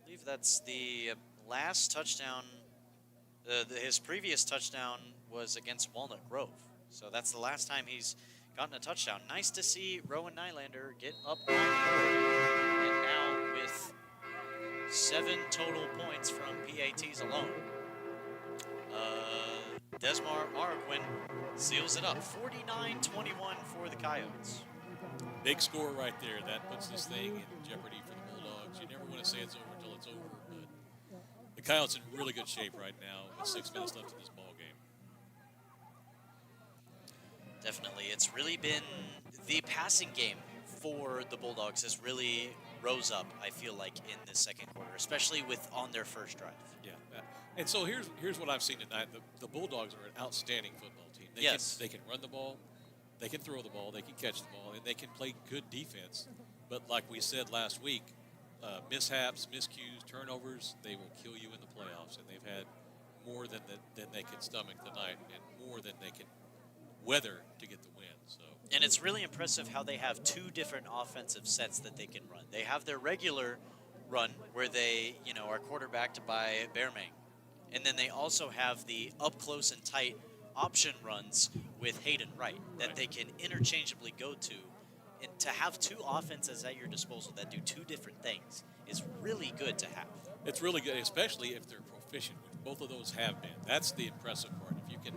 I believe that's the last touchdown. His previous touchdown was against Walnut Grove. So that's the last time he's gotten a touchdown. Nice to see Rowan Nylander get up on the board. And now with 7 total points from PATs alone. Desmar Araquin seals it up. 49-21 for the Coyotes. Big score right there. That puts this thing in jeopardy for the Bulldogs. You never want to say it's over until it's over, but the Coyotes in really good shape right now with 6 minutes left in this ball game. Definitely. It's really been the passing game for the Bulldogs has really rose up, I feel like, in the second quarter, especially on their first drive. Yeah. And so here's what I've seen tonight. The Bulldogs are an outstanding football team. They can run the ball, they can throw the ball, they can catch the ball, and they can play good defense. But like we said last week, mishaps, miscues, turnovers, they will kill you in the playoffs. And they've had more than they can stomach tonight and more than they can weather to get the win. So. And it's really impressive how they have 2 different offensive sets that they can run. They have their regular run where they, are quarterbacked by Bearmang. And then they also have the up close and tight option runs with Hayden Wright that they can interchangeably go to. And to have 2 offenses at your disposal that do 2 different things is really good to have. It's really good, especially if they're proficient, which both of those have been. That's the impressive part. If you can.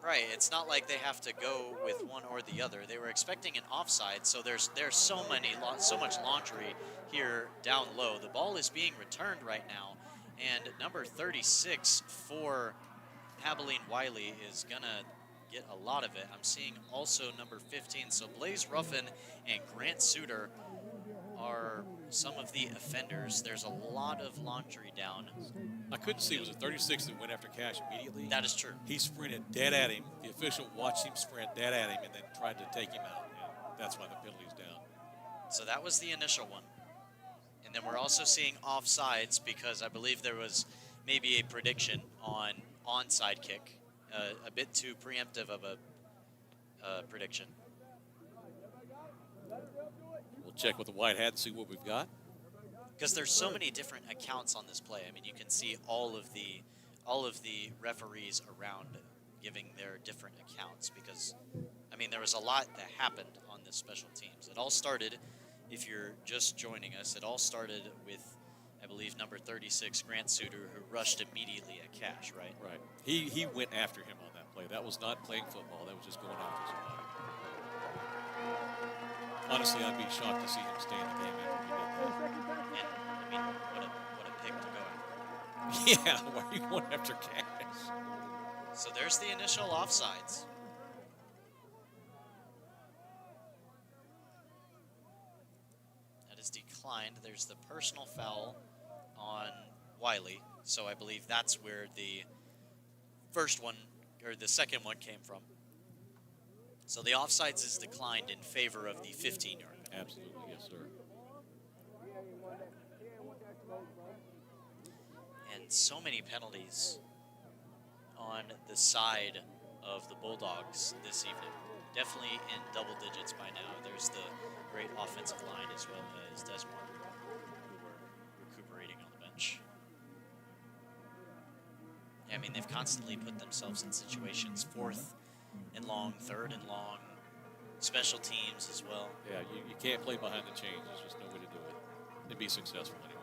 Right, it's not like they have to go with one or the other. They were expecting an offside, so there's so much laundry here down low. The ball is being returned right now, and number 36 for Abilene Wylie is gonna get a lot of it. I'm seeing also number 15, so Blaze Ruffin and Grant Suter are some of the offenders. There's a lot of laundry down. I couldn't see, was it 36 that went after Cash immediately? That is true. He sprinted dead at him. The official watched him sprint dead at him and then tried to take him out. And that's why the penalty's down. So that was the initial one. And then we're also seeing offsides because I believe there was maybe a prediction on onside kick. A bit too preemptive of a prediction. We'll check with the white hat and see what we've got. Because there's so many different accounts on this play. I mean, you can see all of the referees around giving their different accounts because, I mean, there was a lot that happened on this special teams. It all started, if you're just joining us, it all started with, I believe, number 36, Grant Suter, who rushed immediately at Cash, right? Right. He went after him on that play. That was not playing football. That was just going after somebody. Honestly, I'd be shocked to see him stay in the game after he did that. And, I mean, what a pick to go after. Yeah, why are you going after Cash? So there's the initial offsides. That is declined. There's the personal foul on Wylie. So I believe that's where the first one, or the second one came from. So the offsides is declined in favor of the 15-yard. Absolutely, yes, sir. And so many penalties on the side of the Bulldogs this evening. Definitely in double digits by now. There's the great offensive line as well as Desmond, who were recuperating on the bench. I mean, they've constantly put themselves in situations, 4th and long, 3rd and long, special teams as well. Yeah, you can't play behind the chains. There's just no way to do it and be successful anyway.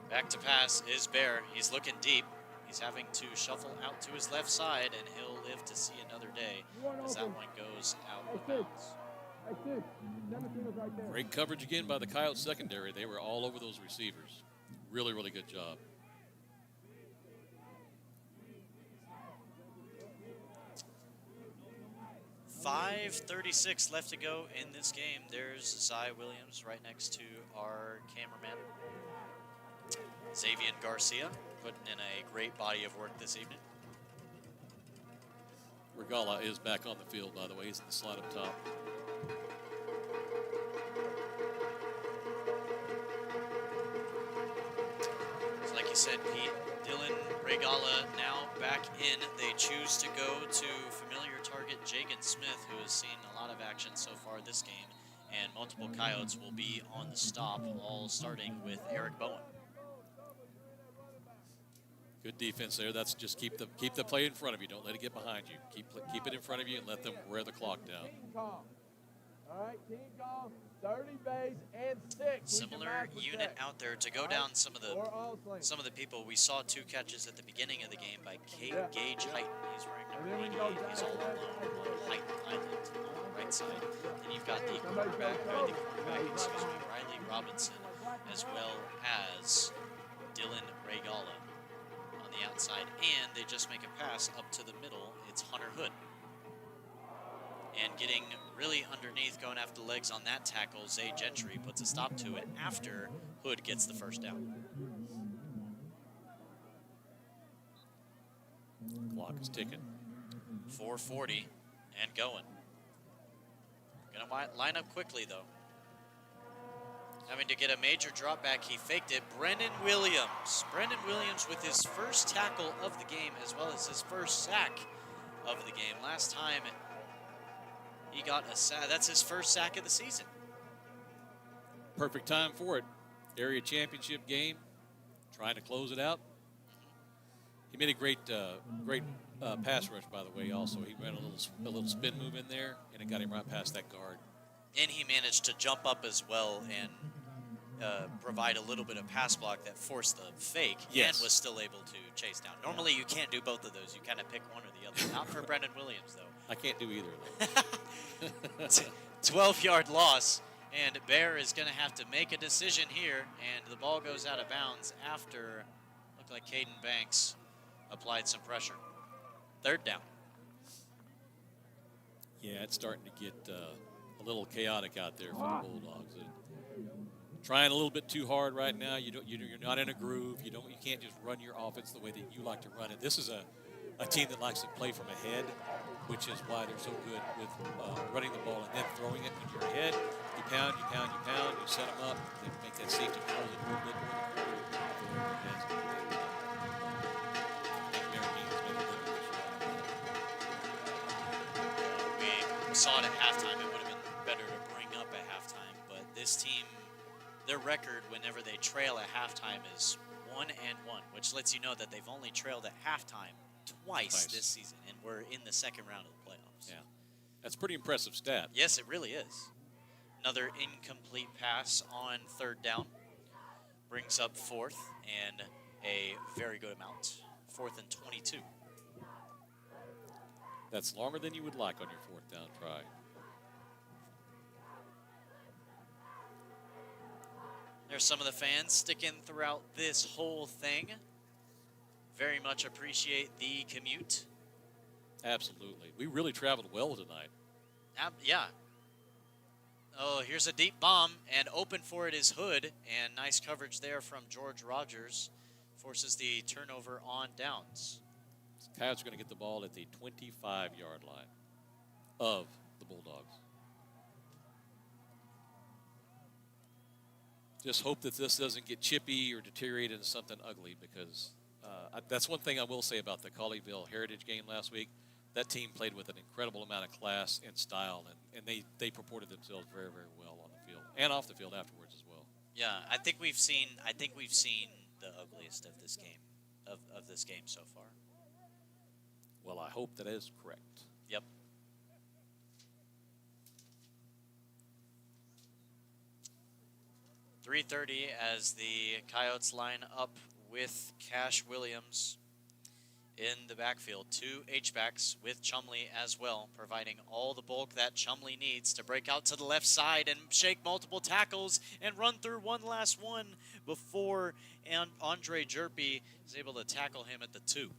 Back to pass is Bear. He's looking deep. He's having to shuffle out to his left side, and he'll live to see another day as that one goes out of bounds. Great coverage again by the Coyotes secondary. They were all over those receivers. Really, really good job. $5:36 left to go in this game. There's Zy Williams right next to our cameraman, Xavier Garcia, putting in a great body of work this evening. Regala is back on the field, by the way. He's in the slot up top. So like you said, Pete, Dylan Regala now back in. They choose to go to familiar target Jagan Smith, who has seen a lot of action so far this game, and multiple Coyotes will be on the stop, all starting with Eric Bowen. Good defense there. That's just keep the play in front of you. Don't let it get behind you. Keep it in front of you and let them wear the clock down. All right, team call, 30 base and 6. Similar unit out there to go down some of the people. We saw 2 catches at the beginning of the game by Gage Heighton. He's wearing number 88. He's all alone on Heighton Island on the right side. Then you've got the quarterback, Riley Robinson, as well as Dylan Regala on the outside, and they just make a pass up to the middle. It's Hunter Hood. And getting really underneath, going after the legs on that tackle, Zay Gentry puts a stop to it after Hood gets the first down. Clock is ticking. 4:40 and going. Gonna line up quickly, though. Having to get a major drop back, he faked it. Brendan Williams. Brendan Williams with his first tackle of the game, as well as his first sack of the game. Last time he got a sack. That's his first sack of the season. Perfect time for it. Area championship game. Trying to close it out. He made a great pass rush, by the way, also. He ran a little spin move in there, and it got him right past that guard. And he managed to jump up as well and provide a little bit of pass block that forced the fake, yes, and was still able to chase down. Normally, you can't do both of those. You kind of pick one or the other. Not for Brendan Williams, though. I can't do either of them. 12-yard loss, and Bear is going to have to make a decision here, and the ball goes out of bounds after, looked like Caden Banks applied some pressure. 3rd down. Yeah, it's starting to get a little chaotic out there for the Bulldogs. Trying a little bit too hard right now. You're not in a groove. You can't just run your offense the way that you like to run it. This is a team that likes to play from ahead, which is why they're so good with running the ball and then throwing it when you're ahead. You pound, you set them up, then make that safety close it a little bit more. saw it at halftime, it would have been better to bring up at halftime. But this team, their record whenever they trail at halftime is 1-1, which lets you know that they've only trailed at halftime twice this season, and we're in the second round of the playoffs. Yeah, that's a pretty impressive stat. Yes, it really is. Another incomplete pass on third down brings up fourth, and a very good amount. 4th and 22. That's longer than you would like on your 4th down try. There's some of the fans sticking throughout this whole thing. Very much appreciate the commute. Absolutely. We really traveled well tonight. Yeah. Oh, here's a deep bomb, and open for it is Hood, and nice coverage there from George Rogers. Forces the turnover on downs. Coyotes are going to get the ball at the 25-yard line of the Bulldogs. Just hope that this doesn't get chippy or deteriorate into something ugly, because that's one thing I will say about the Colleyville Heritage game last week. That team played with an incredible amount of class and style, and they purported themselves very, very well on the field and off the field afterwards as well. Yeah, I think we've seen the ugliest of this game, of this game so far. Well, I hope that is correct. Yep. .330 as the Coyotes line up with Cash Williams in the backfield. 2 H-backs with Chumley as well, providing all the bulk that Chumley needs to break out to the left side and shake multiple tackles and run through one last one before Andre Jerpy is able to tackle him at the 2.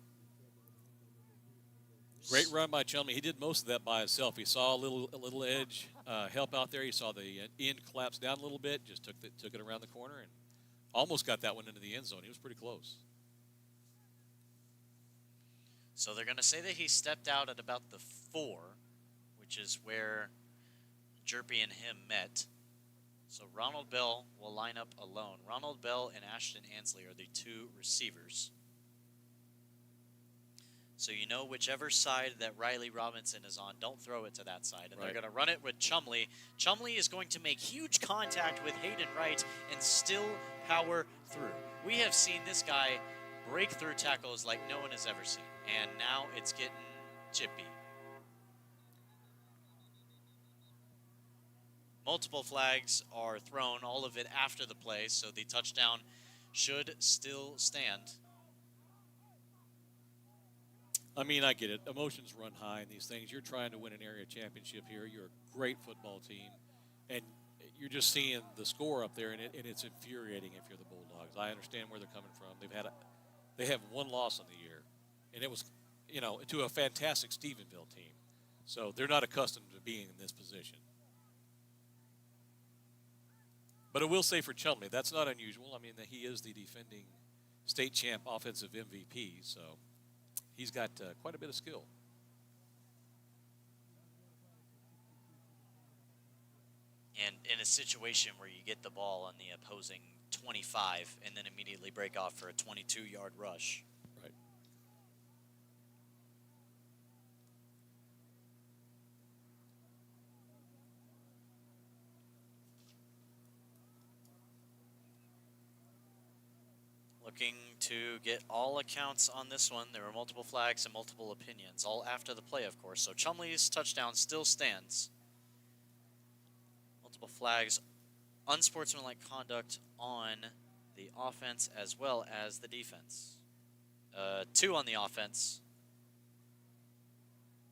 Great run by Chumley. He did most of that by himself. He saw a little edge help out there. He saw the end collapse down a little bit, just took it around the corner and almost got that one into the end zone. He was pretty close. So they're going to say that he stepped out at about the 4, which is where Jerpy and him met. So Ronald Bell will line up alone. Ronald Bell and Ashton Ansley are the 2 receivers. So you know whichever side that Riley Robinson is on, don't throw it to that side. And they're going to run it with Chumley. Chumley is going to make huge contact with Hayden Wright and still power through. We have seen this guy break through tackles like no one has ever seen. And now it's getting chippy. Multiple flags are thrown, all of it after the play, so the touchdown should still stand. I mean, I get it. Emotions run high in these things. You're trying to win an area championship here. You're a great football team, and you're just seeing the score up there, and it's infuriating if you're the Bulldogs. I understand where they're coming from. They have one loss on the year, and it was, to a fantastic Stephenville team. So they're not accustomed to being in this position. But I will say for Chumley, that's not unusual. I mean, he is the defending state champ offensive MVP, so he's got quite a bit of skill. And in a situation where you get the ball on the opposing 25 and then immediately break off for a 22-yard rush. Right. Looking to get all accounts on this one. There were multiple flags and multiple opinions, all after the play, of course. So Chumley's touchdown still stands. Multiple flags, unsportsmanlike conduct on the offense as well as the defense. 2 on the offense.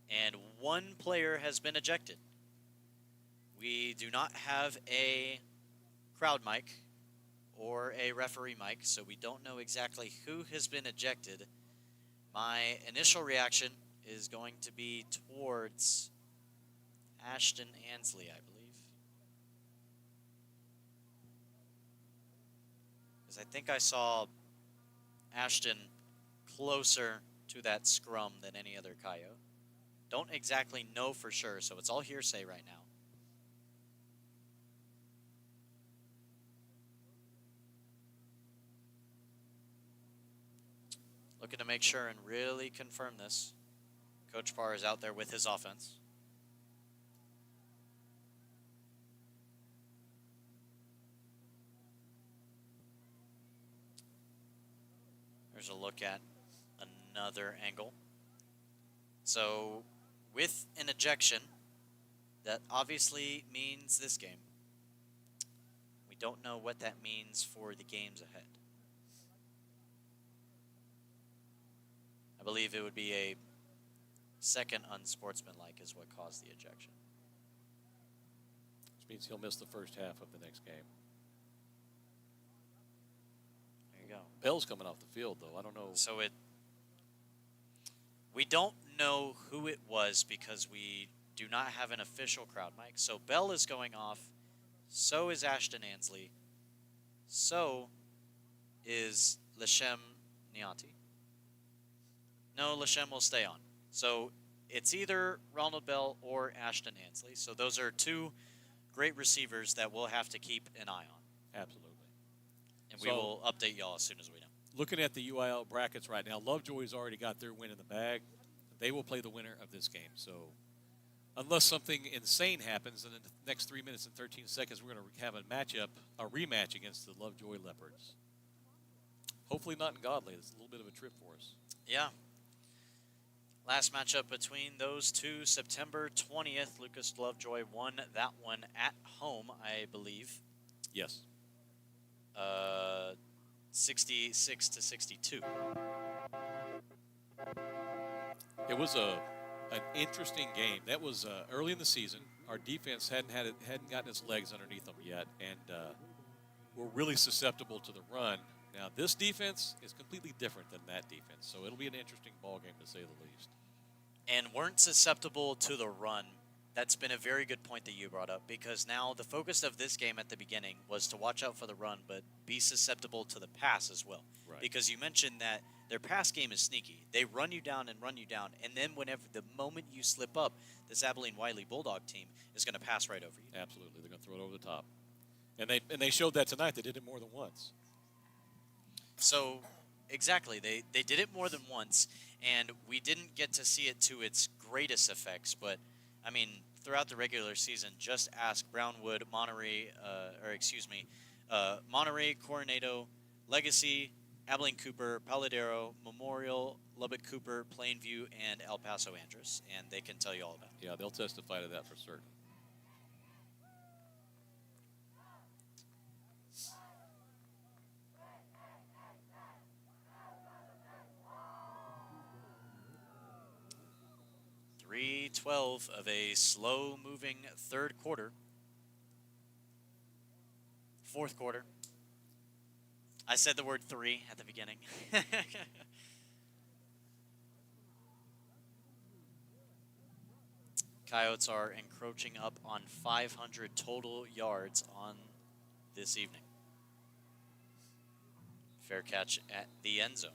And 1 player has been ejected. We do not have a crowd mic or a referee mic, so we don't know exactly who has been ejected. My initial reaction is going to be towards Ashton Ansley, I believe. Because I think I saw Ashton closer to that scrum than any other Coyote. Don't exactly know for sure, so it's all hearsay right now. Looking to make sure and really confirm this. Coach Parr is out there with his offense. There's a look at another angle. So, with an ejection, that obviously means this game. We don't know what that means for the games ahead. I believe it would be a second unsportsmanlike is what caused the ejection. Which means he'll miss the first half of the next game. There you go. Bell's coming off the field, though. I don't know. So we don't know who it was because we do not have an official crowd mic. So Bell is going off. So is Ashton Ansley. So is Lashem Nianti. No, Lashem will stay on. So it's either Ronald Bell or Ashton Ansley. So those are two great receivers that we'll have to keep an eye on. Absolutely. And we will update y'all as soon as we know. Looking at the UIL brackets right now, Lovejoy's already got their win in the bag. They will play the winner of this game. So unless something insane happens in the next 3 minutes and 13 seconds, we're going to have a rematch against the Lovejoy Leopards. Hopefully not in Godley. It's a little bit of a trip for us. Yeah. Last matchup between those two, September 20th. Lucas Lovejoy won that one at home, I believe. Yes. 66-62. It was an interesting game. That was early in the season. Our defense hadn't gotten its legs underneath them yet, and we're really susceptible to the run. Now, this defense is completely different than that defense, so it'll be an interesting ball game to say the least. And weren't susceptible to the run. That's been a very good point that you brought up, because now the focus of this game at the beginning was to watch out for the run, but be susceptible to the pass as well. Right. Because you mentioned that their pass game is sneaky. They run you down, and then whenever the moment you slip up, this Abilene Wylie Bulldog team is going to pass right over you. Absolutely. They're going to throw it over the top. And they showed that tonight. They did it more than once. So, exactly. They did it more than once, and we didn't get to see it to its greatest effects. But, I mean, throughout the regular season, just ask Brownwood, Monterey, Coronado, Legacy, Abilene Cooper, Paladero, Memorial, Lubbock Cooper, Plainview, and El Paso Andrus, and they can tell you all about it. Yeah, they'll testify to that for certain. .312 of a slow-moving third quarter. Fourth quarter. I said the word 3 at the beginning. Coyotes are encroaching up on 500 total yards on this evening. Fair catch at the end zone.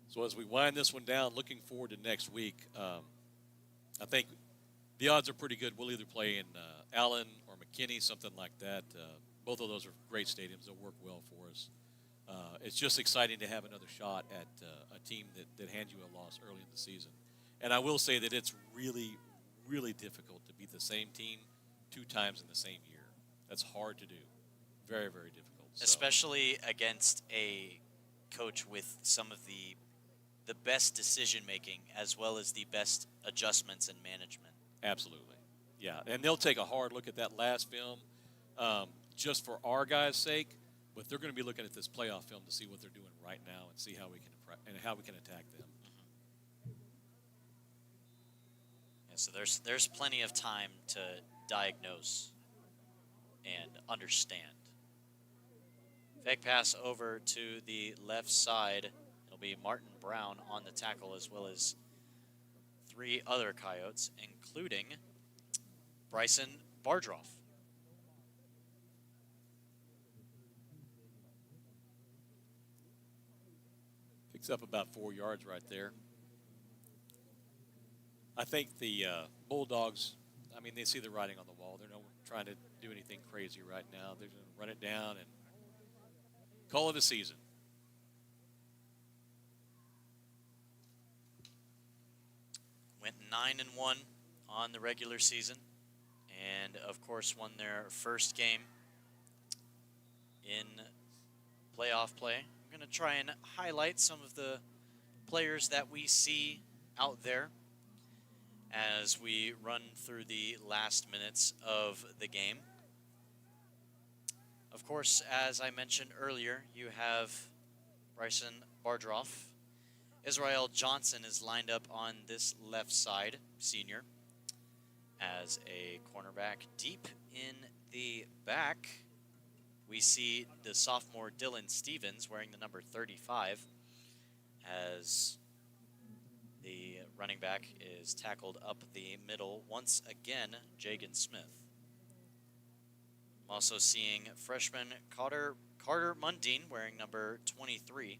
So as we wind this one down, looking forward to next week, I think the odds are pretty good. We'll either play in Allen or McKinney, something like that. Both of those are great stadiums. They'll work well for us. It's just exciting to have another shot at a team that hands you a loss early in the season. And I will say that it's really, really difficult to beat the same team 2 times in the same year. That's hard to do. Very, very difficult. So. Especially against a coach with some of the best decision-making as well as the best adjustments and management. Absolutely. Yeah, and they'll take a hard look at that last film just for our guys' sake, but they're going to be looking at this playoff film to see what they're doing right now and see how we can attack them. Yeah, so there's plenty of time to diagnose and understand. Fake pass over to the left side. It'll be Martin Brown on the tackle, as well as 3 other Coyotes, including Bryson Bardroff. Picks up about 4 yards right there. I think the Bulldogs, I mean, they see the writing on the wall. They're not trying to do anything crazy right now. They're going to run it down and call it a season. Went 9-1 on the regular season, and of course won their first game in playoff play. I'm going to try and highlight some of the players that we see out there as we run through the last minutes of the game. Of course, as I mentioned earlier, you have Bryson Bardroff. Israel Johnson is lined up on this left side, senior, as a cornerback. Deep in the back, we see the sophomore Dylan Stevens wearing the number 35 as the running back is tackled up the middle once again, Jagan Smith. I'm also seeing freshman Carter Mundine wearing number 23.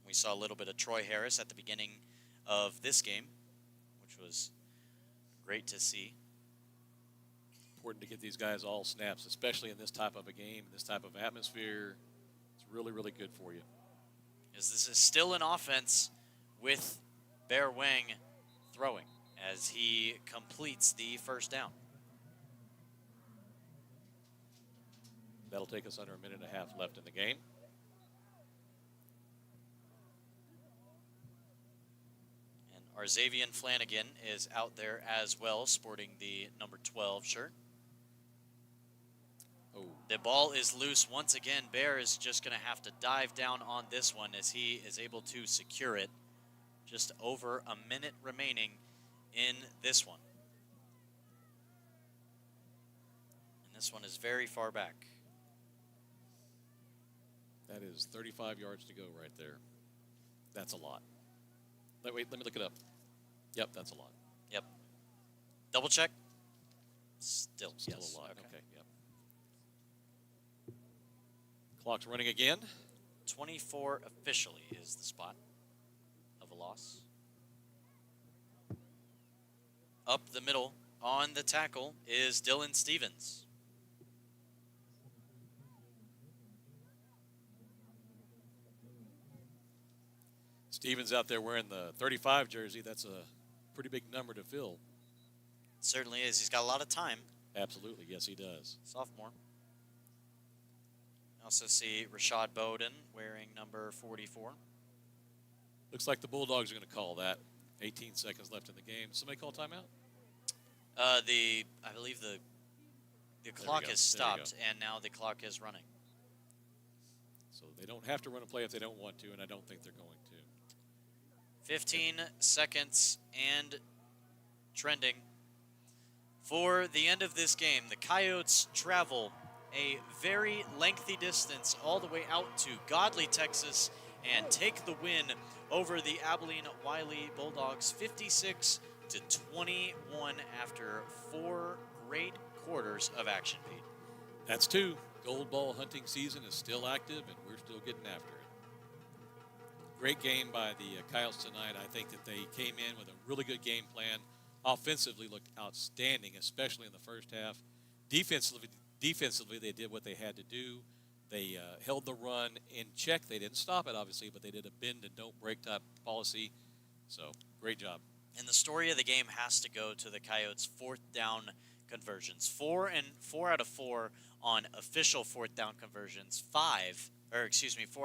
We saw a little bit of Troy Harris at the beginning of this game, which was great to see. Important to get these guys all snaps, especially in this type of a game, this type of atmosphere. It's really, really good for you. As this is still an offense with Bear Wang throwing as he completes the first down. That'll take us under a minute and a half left in the game. And Arzavian Flanagan is out there as well, sporting the number 12 shirt. Oh. The ball is loose once again. Bear is just going to have to dive down on this one as he is able to secure it. Just over a minute remaining in this one. And this one is very far back. That is 35 yards to go right there. That's a lot. Wait, let me look it up. Yep, that's a lot. Yep. Double check. Still yes. A lot. Okay, yep. Clock's running again. 24 officially is the spot of a loss. Up the middle on the tackle is Dylan Stevens. Stevens out there wearing the 35 jersey. That's a pretty big number to fill. It certainly is. He's got a lot of time. Absolutely. Yes, he does. Sophomore. Also see Rashad Bowden wearing number 44. Looks like the Bulldogs are going to call that. 18 seconds left in the game. Somebody call timeout? I believe the clock has stopped, and now the clock is running. So they don't have to run a play if they don't want to, and I don't think they're going to. 15 seconds and trending. For the end of this game, the Coyotes travel a very lengthy distance all the way out to Godley, Texas, and take the win over the Abilene Wylie Bulldogs 56-21 after 4 great quarters of action, Pete. That's 2. Gold ball hunting season is still active, and we're still getting after it. Great game by the Coyotes tonight. I think that they came in with a really good game plan. Offensively looked outstanding, especially in the first half. Defensively, they did what they had to do. They held the run in check. They didn't stop it, obviously, but they did a bend and don't break type policy. So, great job. And the story of the game has to go to the Coyotes' 4th down conversions. 4 out of 4 on official 4th down conversions. 4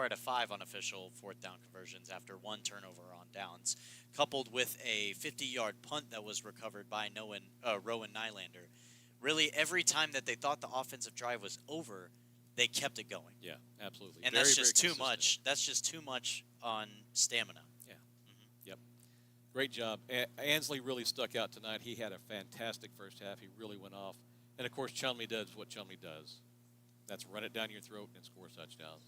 out of 5 on official 4th down conversions after 1 turnover on downs, coupled with a 50-yard punt that was recovered by Rowan Nylander. Really, every time that they thought the offensive drive was over, they kept it going. Yeah, absolutely. And that's just too much. That's just too much on stamina. Yeah. Mm-hmm. Yep. Great job. Ansley really stuck out tonight. He had a fantastic first half. He really went off. And, of course, Chumley does what Chumley does. That's run it down your throat and score touchdowns.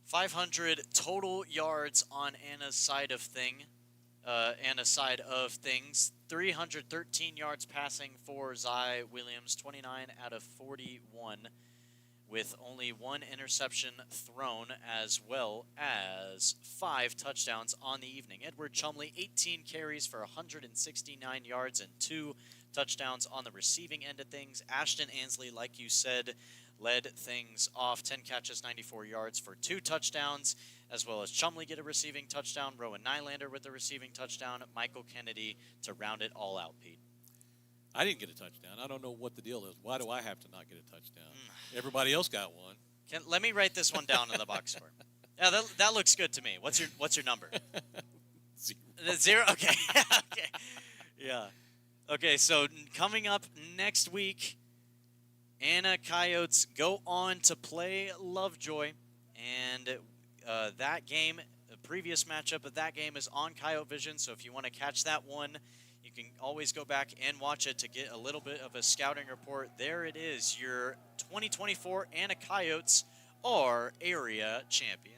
500 total yards on Anna's side of things. 313 yards passing for Zy Williams, 29 out of 41, with only 1 interception thrown, as well as 5 touchdowns on the evening. Edward Chumley, 18 carries for 169 yards and 2 touchdowns on the receiving end of things. Ashton Ansley, like you said, led things off. 10 catches, 94 yards for 2 touchdowns, as well as Chumley get a receiving touchdown, Rowan Nylander with a receiving touchdown, Michael Kennedy to round it all out, Pete. I didn't get a touchdown. I don't know what the deal is. Why do I have to not get a touchdown? Everybody else got one. Let me write this one down in the box score. Yeah, that looks good to me. What's your number? 0. 0? Okay. Okay. Yeah. Okay, so coming up next week, Anna Coyotes go on to play Lovejoy, and that game, the previous matchup of that game is on Coyote Vision, so if you want to catch that one, you can always go back and watch it to get a little bit of a scouting report. There it is. Your 2024 Anna Coyotes are area champions.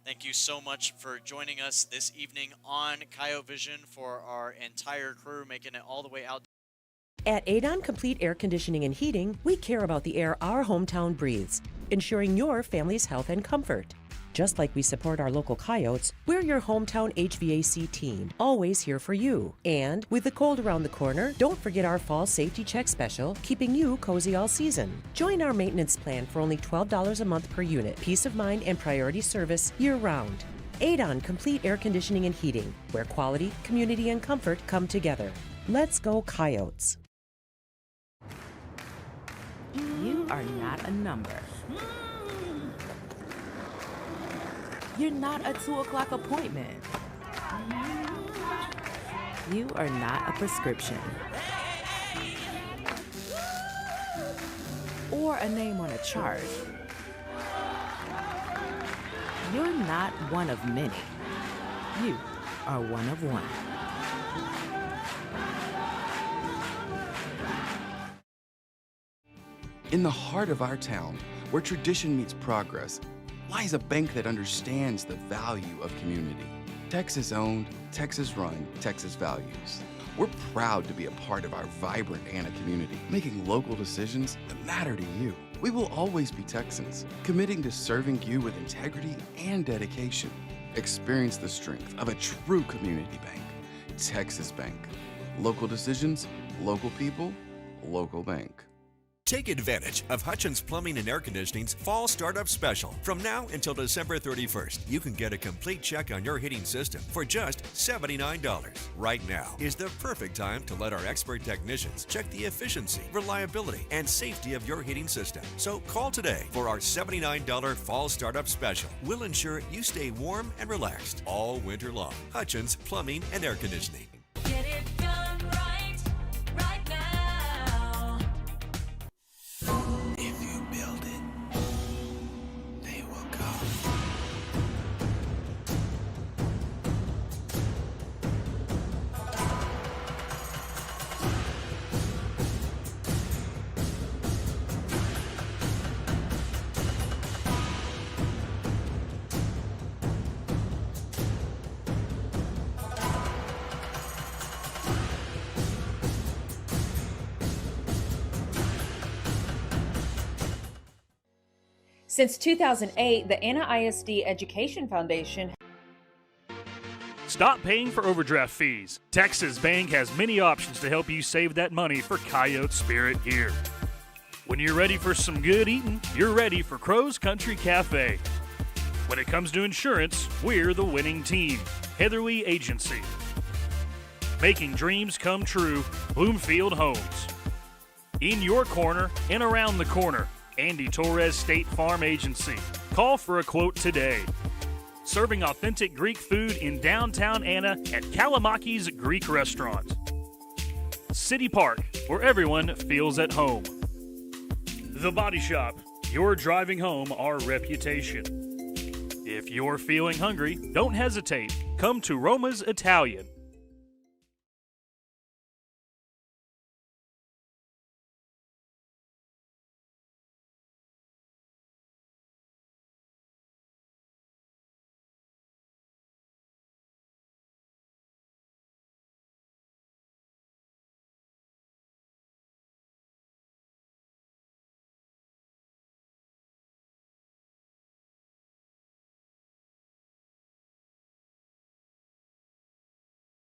Thank you so much for joining us this evening on Coyote Vision for our entire crew, making it all the way out. At Adon Complete Air Conditioning and Heating, we care about the air our hometown breathes, ensuring your family's health and comfort. Just like we support our local Coyotes, we're your hometown HVAC team, always here for you. And with the cold around the corner, don't forget our fall safety check special, keeping you cozy all season. Join our maintenance plan for only $12 a month per unit, peace of mind and priority service year-round. Adon Complete Air Conditioning and Heating, where quality, community, and comfort come together. Let's go Coyotes. You are not a number. You're not a 2 o'clock appointment. You are not a prescription. Or a name on a chart. You're not one of many. You are one of one. In the heart of our town, where tradition meets progress, lies a bank that understands the value of community. Texas-owned, Texas-run, Texas Values. We're proud to be a part of our vibrant Anna community, making local decisions that matter to you. We will always be Texans, committing to serving you with integrity and dedication. Experience the strength of a true community bank. Texas Bank. Local decisions, local people, local bank. Take advantage of Hutchins Plumbing and Air Conditioning's Fall Startup Special. From now until December 31st, you can get a complete check on your heating system for just $79. Right now is the perfect time to let our expert technicians check the efficiency, reliability, and safety of your heating system. So call today for our $79 Fall Startup Special. We'll ensure you stay warm and relaxed all winter long. Hutchins Plumbing and Air Conditioning. Get it done right, right now. If you build it, they will come. Since 2008, the Anna ISD Education Foundation. Stop paying for overdraft fees. Texas Bank has many options to help you save that money for Coyote Spirit here. When you're ready for some good eating, you're ready for Crow's Country Cafe. When it comes to insurance, we're the winning team. Heatherly Agency. Making dreams come true, Bloomfield Homes. In your corner and around the corner, Andy Torres State Farm Agency. Call for a quote today. Serving authentic Greek food in downtown Anna at Kalamaki's Greek Restaurant. City Park, where everyone feels at home. The Body Shop, your driving home our reputation. If you're feeling hungry, don't hesitate. Come to Roma's Italian.